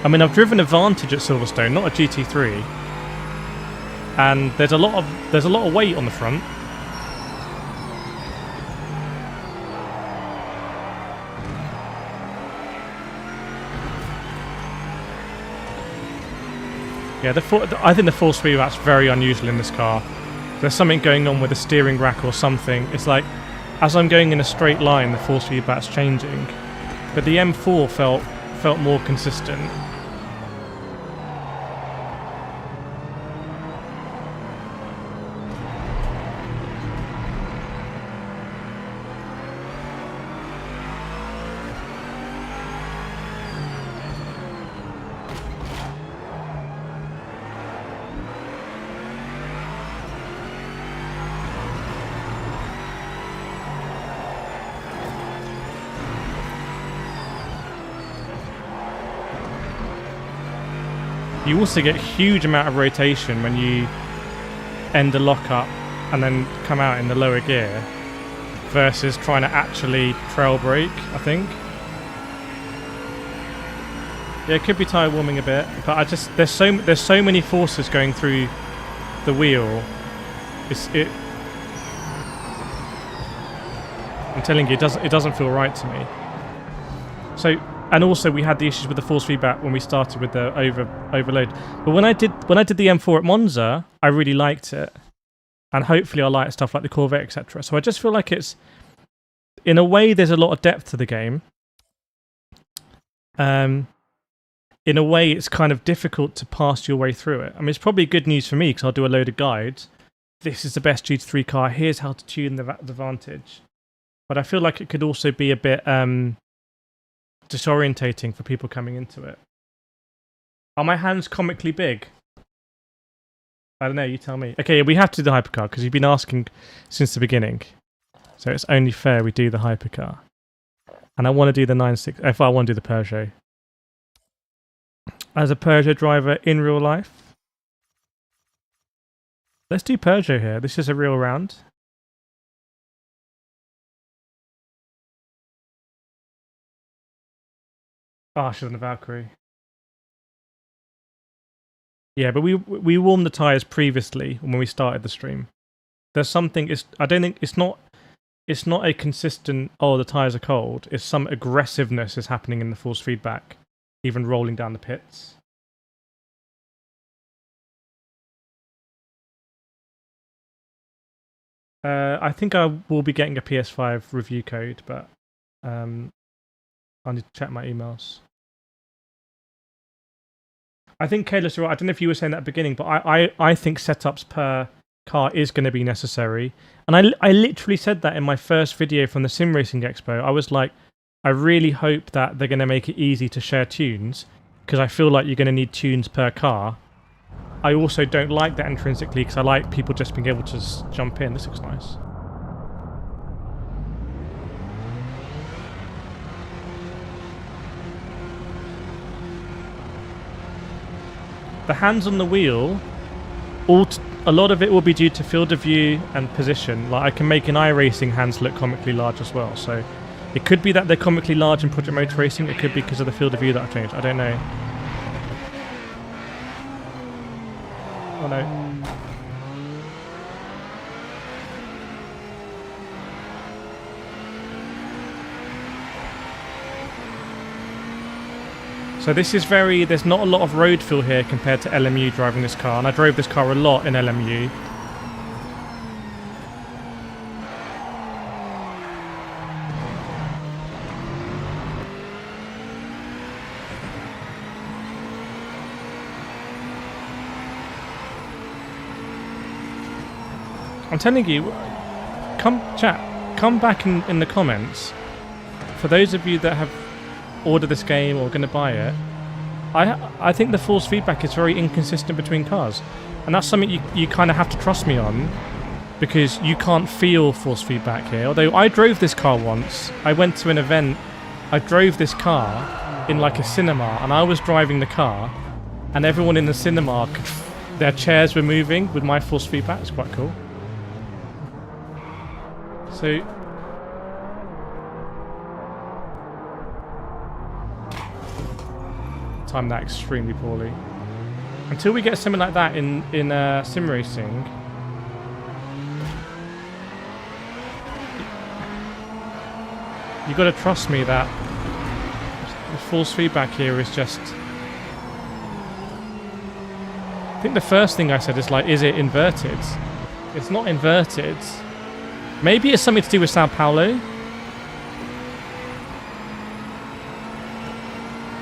I mean, I've driven a Vantage at Silverstone, not a GT3, and there's a lot of weight on the front. Yeah, I think the force feedback's very unusual in this car. There's something going on with the steering rack or something. It's like, as I'm going in a straight line, the force feedback's changing. But the M4 felt more consistent. You also get a huge amount of rotation when you end the lockup and then come out in the lower gear versus trying to actually trail brake, I think. Yeah, it could be tyre warming a bit, but there's so many forces going through the wheel. I'm telling you, it doesn't feel right to me. So. And also, we had the issues with the force feedback when we started with the overload. But when I did the M4 at Monza, I really liked it, and hopefully, I like stuff like the Corvette, etc. So I just feel like it's, in a way, there's a lot of depth to the game. In a way, it's kind of difficult to pass your way through it. I mean, it's probably good news for me because I'll do a load of guides. This is the best GT3 car. Here's how to tune the Vantage. But I feel like it could also be a bit disorientating for people coming into it. Are my hands comically big? I don't know, you tell me. Okay, we have to do the hypercar because you've been asking since the beginning. So it's only fair we do the hypercar. And I want to do the 96, if I want to do the Peugeot. As a Peugeot driver in real life. Let's do Peugeot here. This is a real round. Oh, I should have done the Valkyrie. Yeah, but we warmed the tyres previously when we started the stream. There's something. I don't think it's not a consistent. Oh, the tyres are cold. It's some aggressiveness is happening in the force feedback, even rolling down the pits. I think I will be getting a PS5 review code, but I need to check my emails. I think Kayla's right. I don't know if you were saying that at the beginning, but I think setups per car is going to be necessary. And I literally said that in my first video from the Sim Racing Expo. I was like, I really hope that they're going to make it easy to share tunes, because I feel like you're going to need tunes per car. I also don't like that intrinsically, because I like people just being able to just jump in. This looks nice. The hands on the wheel, a lot of it will be due to field of view and position. Like, I can make an iRacing hands look comically large as well. So it could be that they're comically large in Project Motor Racing. It could be because of the field of view that I've changed. I don't know. Oh no. So this is there's not a lot of road feel here compared to LMU driving this car, and I drove this car a lot in LMU. I'm telling you, come back in the comments. For those of you that have order this game or going to buy it, I think the force feedback is very inconsistent between cars, and that's something you kind of have to trust me on, because you can't feel force feedback here. Although I drove this car once, I went to an event, I drove this car in like a cinema, and I was driving the car, and everyone in the cinema their chairs were moving with my force feedback. It's quite cool. So time that extremely poorly. Until we get something like that in sim racing, you got to trust me that the force feedback here is just. I think the first thing I said is like, is it inverted? It's not inverted. Maybe it's something to do with Sao Paulo.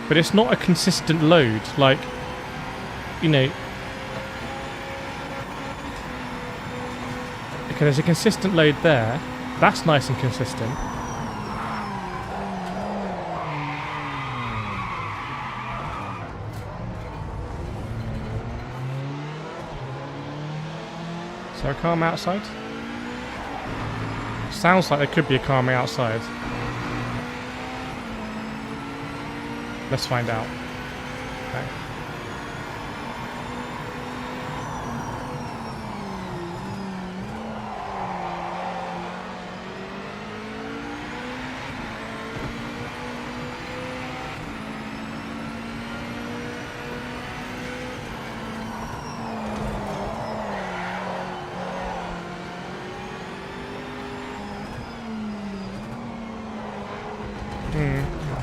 But it's not a consistent load. Like, you know. Okay, there's a consistent load there. That's nice and consistent. Is there a car outside? Sounds like there could be a car outside. Let's find out. Okay.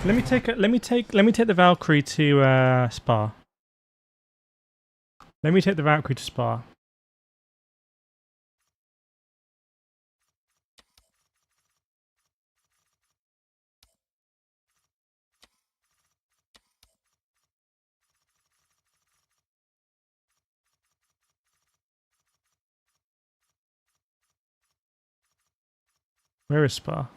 Let me take the Valkyrie to Spa. Let me take the Valkyrie to Spa. Where is Spa?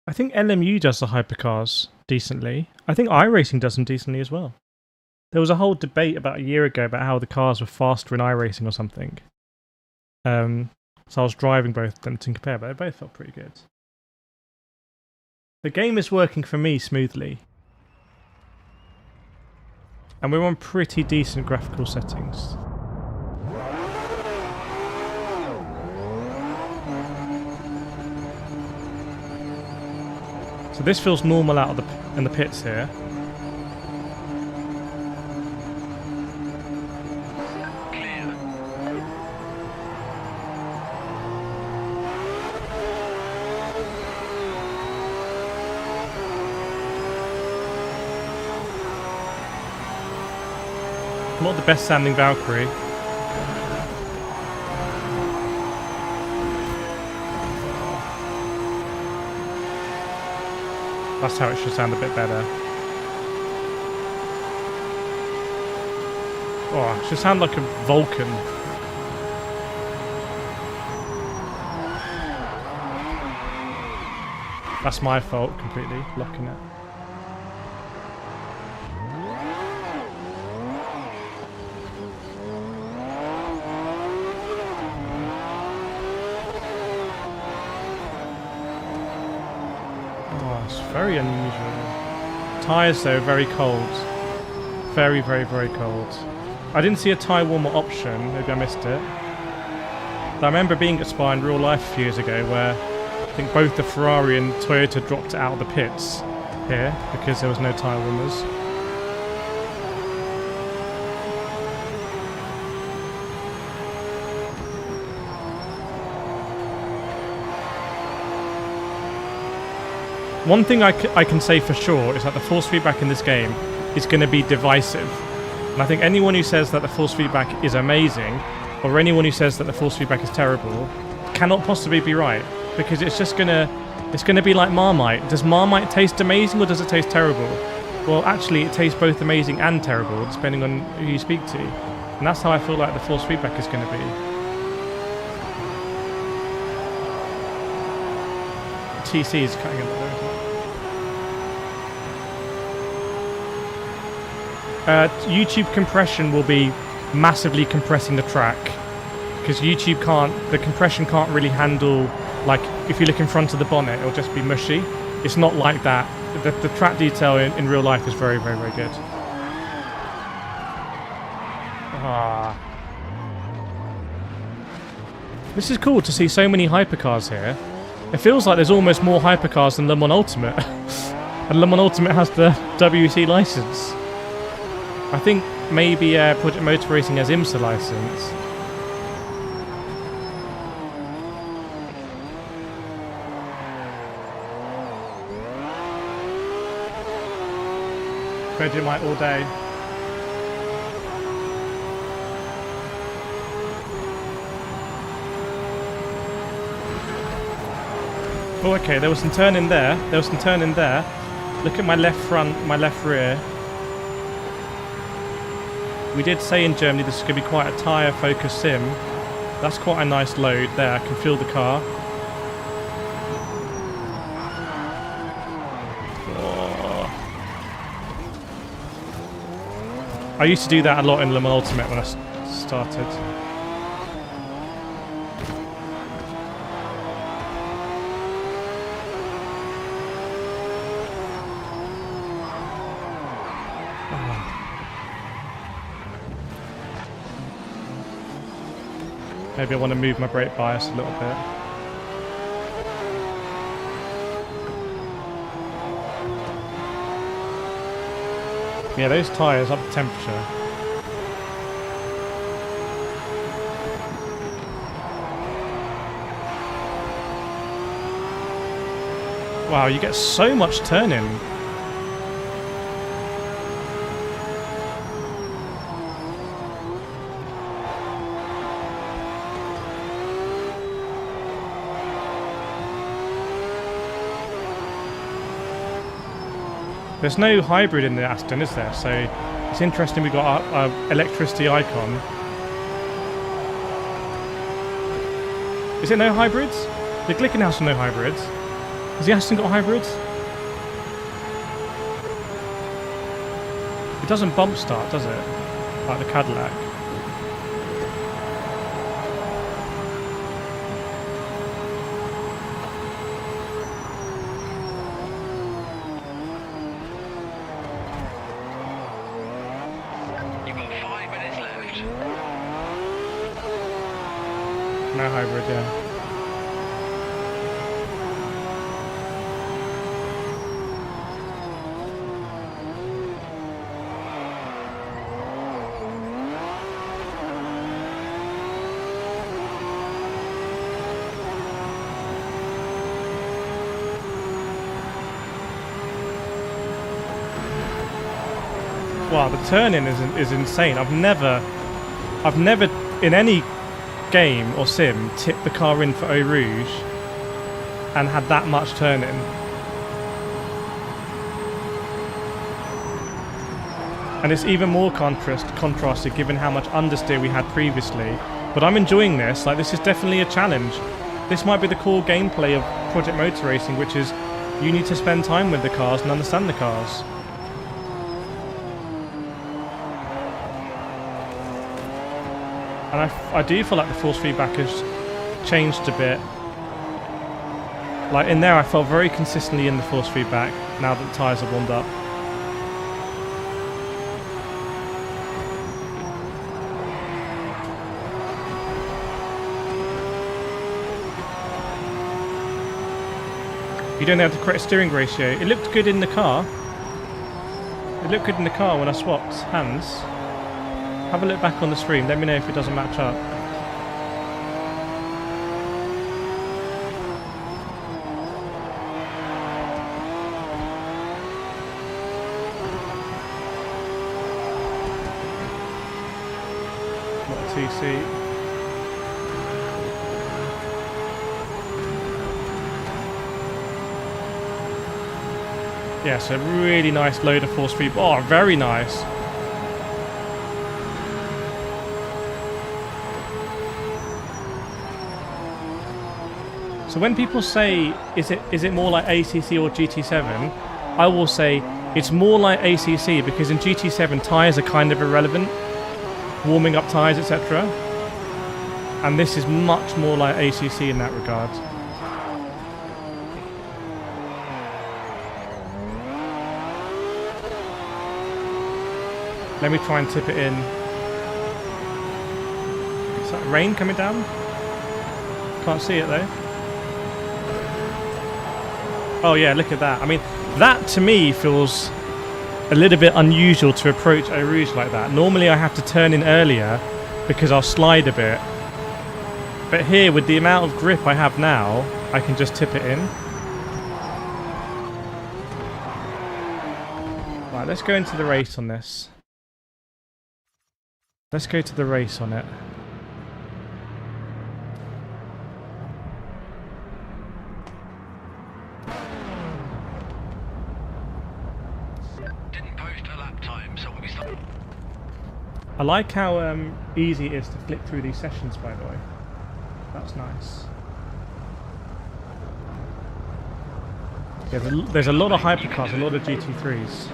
I think LMU does the hypercars decently. I think iRacing does them decently as well. There was a whole debate about a year ago about how the cars were faster in iRacing or something. So I was driving both of them to compare, but they both felt pretty good. The game is working for me smoothly. And we're on pretty decent graphical settings. So this feels normal out of in the pits here. Clear. Not the best sounding Valkyrie. That's how it should sound a bit better. Oh, it should sound like a Vulcan. That's my fault completely, locking it. Very unusual. Tyres though, very cold. Very, very, very cold. I didn't see a tyre warmer option, maybe I missed it. But I remember being at Spa in real life a few years ago where I think both the Ferrari and Toyota dropped out of the pits here because there was no tyre warmers. One thing I can say for sure is that the force feedback in this game is going to be divisive. And I think anyone who says that the force feedback is amazing, or anyone who says that the force feedback is terrible, cannot possibly be right. Because it's just going to be like Marmite. Does Marmite taste amazing or does it taste terrible? Well, actually, it tastes both amazing and terrible, depending on who you speak to. And that's how I feel like the force feedback is going to be. TC is cutting a bit there, isn't it? YouTube compression will be massively compressing the track because YouTube the compression can't really handle, like if you look in front of the bonnet, it'll just be mushy. It's not like that the track detail in real life is very, very, very good. Ah. This is cool to see so many hypercars here. It feels like there's almost more hypercars than Le Mans Ultimate. And Le Mans Ultimate has the WEC license. I think maybe Project Motor Racing has IMSA license. Vegemite all day. Oh, okay, there was some turning there. There was some turning there. Look at my left front, my left rear. We did say in Germany this is going to be quite a tyre-focused sim. That's quite a nice load there. I can feel the car. I used to do that a lot in Le Mans Ultimate when I started. Maybe I want to move my brake bias a little bit. Yeah, those tyres up to temperature. Wow, you get so much turning. There's no hybrid in the Aston, is there? So it's interesting we got our electricity icon. Is it no hybrids? The Glickenhaus has no hybrids. Has the Aston got hybrids? It doesn't bump start, does it? Like the Cadillac. No hybrid, yeah. Wow, the turning is insane. I've never in any game or sim tipped the car in for Eau Rouge and had that much turning. And it's even more contrasted given how much understeer we had previously. But I'm enjoying this. Like, this is definitely a challenge. This might be the core gameplay of Project Motor Racing, which is you need to spend time with the cars and understand the cars. And I do feel like the force feedback has changed a bit. Like in there I felt very consistently in the force feedback now that the tyres are warmed up. You don't have the correct steering ratio. It looked good in the car. It looked good in the car when I swapped hands. Have a look back on the screen, let me know if it doesn't match up. Not TC. Yeah, so really nice load of force feedback. Oh, very nice. So when people say, is it more like ACC or GT7, I will say it's more like ACC because in GT7 tyres are kind of irrelevant, warming up tyres, etc. And this is much more like ACC in that regard. Let me try and tip it in. Is that rain coming down? Can't see it though. Oh yeah, look at that. I mean, that to me feels a little bit unusual to approach Eau Rouge like that. Normally I have to turn in earlier because I'll slide a bit. But here, with the amount of grip I have now, I can just tip it in. Right, let's go into the race on this. Let's go to the race on it. Didn't post a lap time, so we'll be starting. I like how easy it is to flick through these sessions, by the way. That's nice. Yeah, there's a lot of hypercars, a lot of GT3s.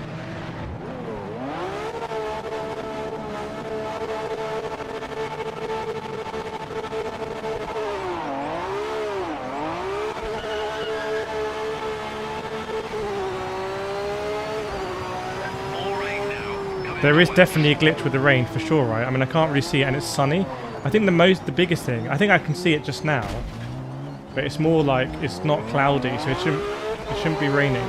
More rain now. Coming There is forward. definitely a glitch with the rain for sure, right? I mean, I can't really see it and it's sunny. I think the biggest thing, I think I can see it just now, but it's more like it's not cloudy, so it shouldn't be raining.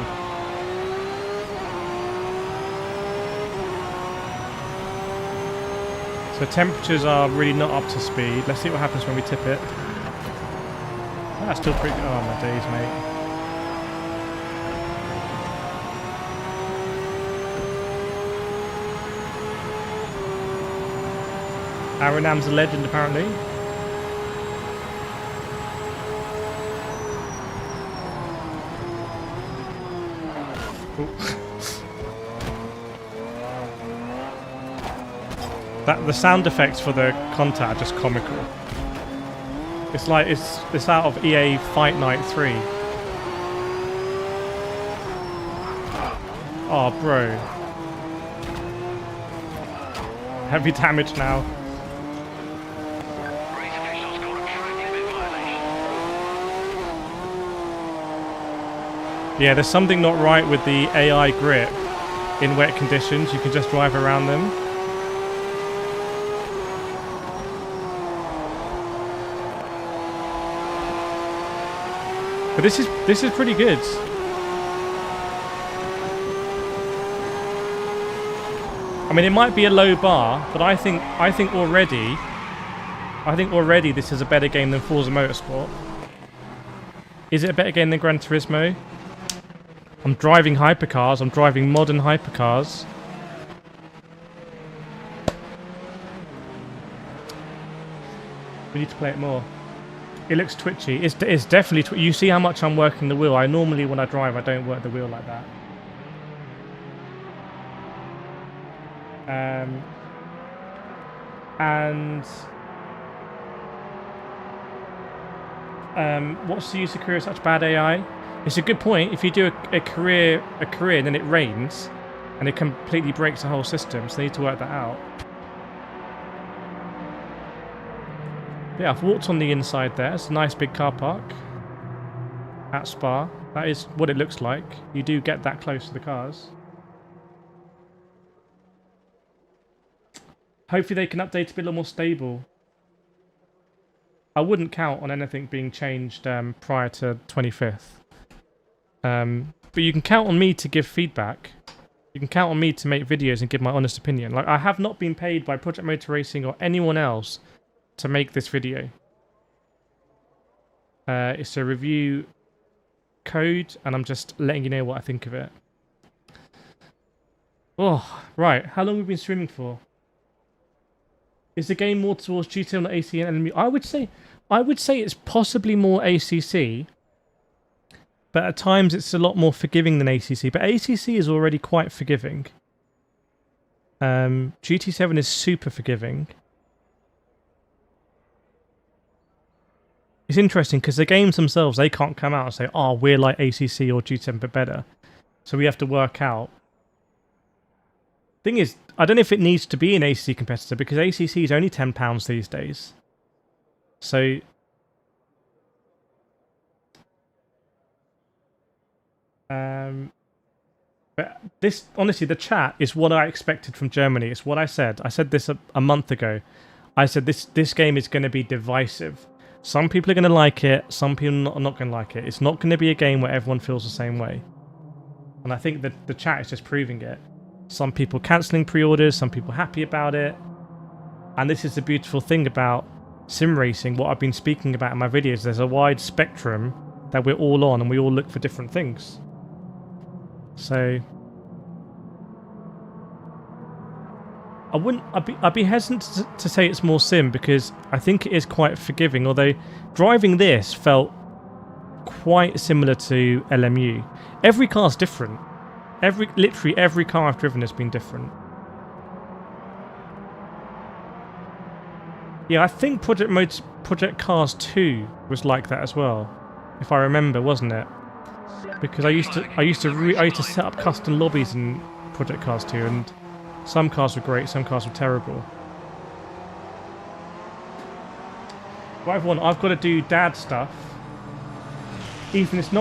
So temperatures are really not up to speed. Let's see what happens when we tip it. Oh, that's still pretty good. Oh my days, mate. Aronam's a legend, apparently. The sound effects for the contact are just comical. It's like it's out of EA Fight Night 3. Oh, bro. Heavy damage now. Race officials called a track limit violation. Yeah, there's something not right with the AI grip in wet conditions. You can just drive around them. But this is pretty good. I mean, it might be a low bar, but I think already this is a better game than Forza Motorsport. Is it a better game than Gran Turismo? I'm driving hypercars. I'm driving modern hypercars. We need to play it more. It looks twitchy. It's definitely you see how much I'm working the wheel. I normally, when I drive, I don't work the wheel like that. What's the use of career such bad AI? It's a good point. If you do a career and then it rains and it completely breaks the whole system, so they need to work that out. Yeah, I've walked on the inside there. It's a nice big car park at Spa. That is what it looks like. You do get that close to the cars. Hopefully they can update it to be a little more stable. I wouldn't count on anything being changed prior to 25th. But you can count on me to give feedback. You can count on me to make videos and give my honest opinion. Like, I have not been paid by Project Motor Racing or anyone else to make this video. It's a review code, and I'm just letting you know what I think of it. Oh, right. How long have we been streaming for? Is the game more towards GTM than AC and LMU? I would say it's possibly more ACC, but at times it's a lot more forgiving than ACC. But ACC is already quite forgiving. GT7 is super forgiving. It's interesting because the games themselves, they can't come out and say, oh, we're like ACC or GT7 but better. So we have to work out. Thing is, I don't know if it needs to be an ACC competitor because ACC is only £10 these days. So But this, honestly, the chat is what I expected from Germany. It's what I said. I said this a month ago. I said this game is going to be divisive. Some people are going to like it. Some people are not going to like it. It's not going to be a game where everyone feels the same way. And I think that the chat is just proving it. Some people cancelling pre-orders. Some people happy about it. And this is the beautiful thing about sim racing. What I've been speaking about in my videos. There's a wide spectrum that we're all on, and we all look for different things. So I'd be hesitant to say it's more sim because I think it is quite forgiving, although driving this felt quite similar to LMU. Every car's different. Literally every car I've driven has been different. Yeah, I think Project Cars 2 was like that as well, if I remember, wasn't it? Because I used to set up custom lobbies in Project Cars 2, and some cars were great, some cars were terrible. Right, everyone, I've got to do dad stuff. Ethan, it's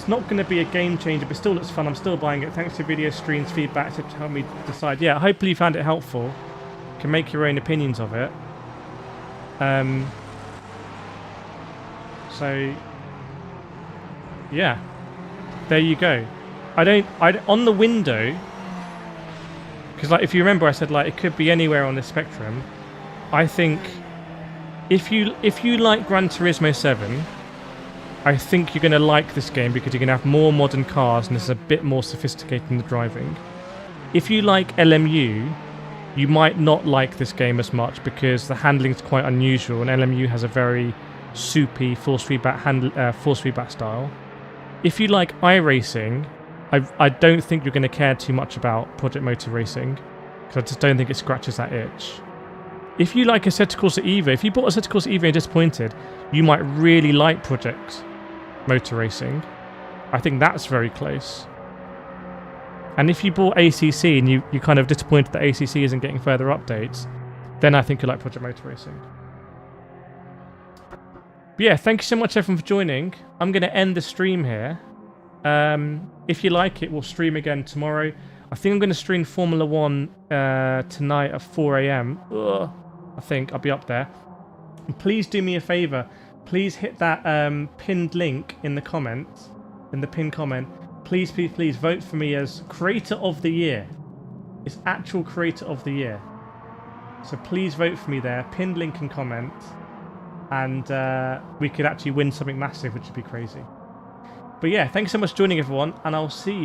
not going to be a game changer, but still looks fun. I'm still buying it. Thanks to video streams, feedback to help me decide. Yeah, hopefully you found it helpful. You can make your own opinions of it. So yeah, there you go. On the window, because like if you remember I said like it could be anywhere on the spectrum. I think if you like Gran Turismo 7, I think you're going to like this game because you're going to have more modern cars and it's a bit more sophisticated in the driving. If you like LMU, you might not like this game as much because the handling is quite unusual, and LMU has a very soupy force feedback style. If you like iRacing, I don't think you're going to care too much about Project Motor Racing because I just don't think it scratches that itch. If you like Assetto Corsa EVO, if you bought Assetto Corsa EVO and disappointed, you might really like Project Motor Racing. I think that's very close. And if you bought ACC and you kind of disappointed that ACC isn't getting further updates, then I think you like Project Motor Racing. But yeah, thank you so much everyone for joining. I'm going to end the stream here. If you like it, we'll stream again tomorrow. I think I'm going to stream Formula 1 tonight at 4 AM. I think I'll be up there. And please do me a favour. Please hit that pinned link in the comments, in the pinned comment. Please, please, please vote for me as Creator of the Year. It's actual Creator of the Year. So please vote for me there. Pinned link and comment. And we could actually win something massive, which would be crazy. But yeah, thanks so much for joining everyone. And I'll see you.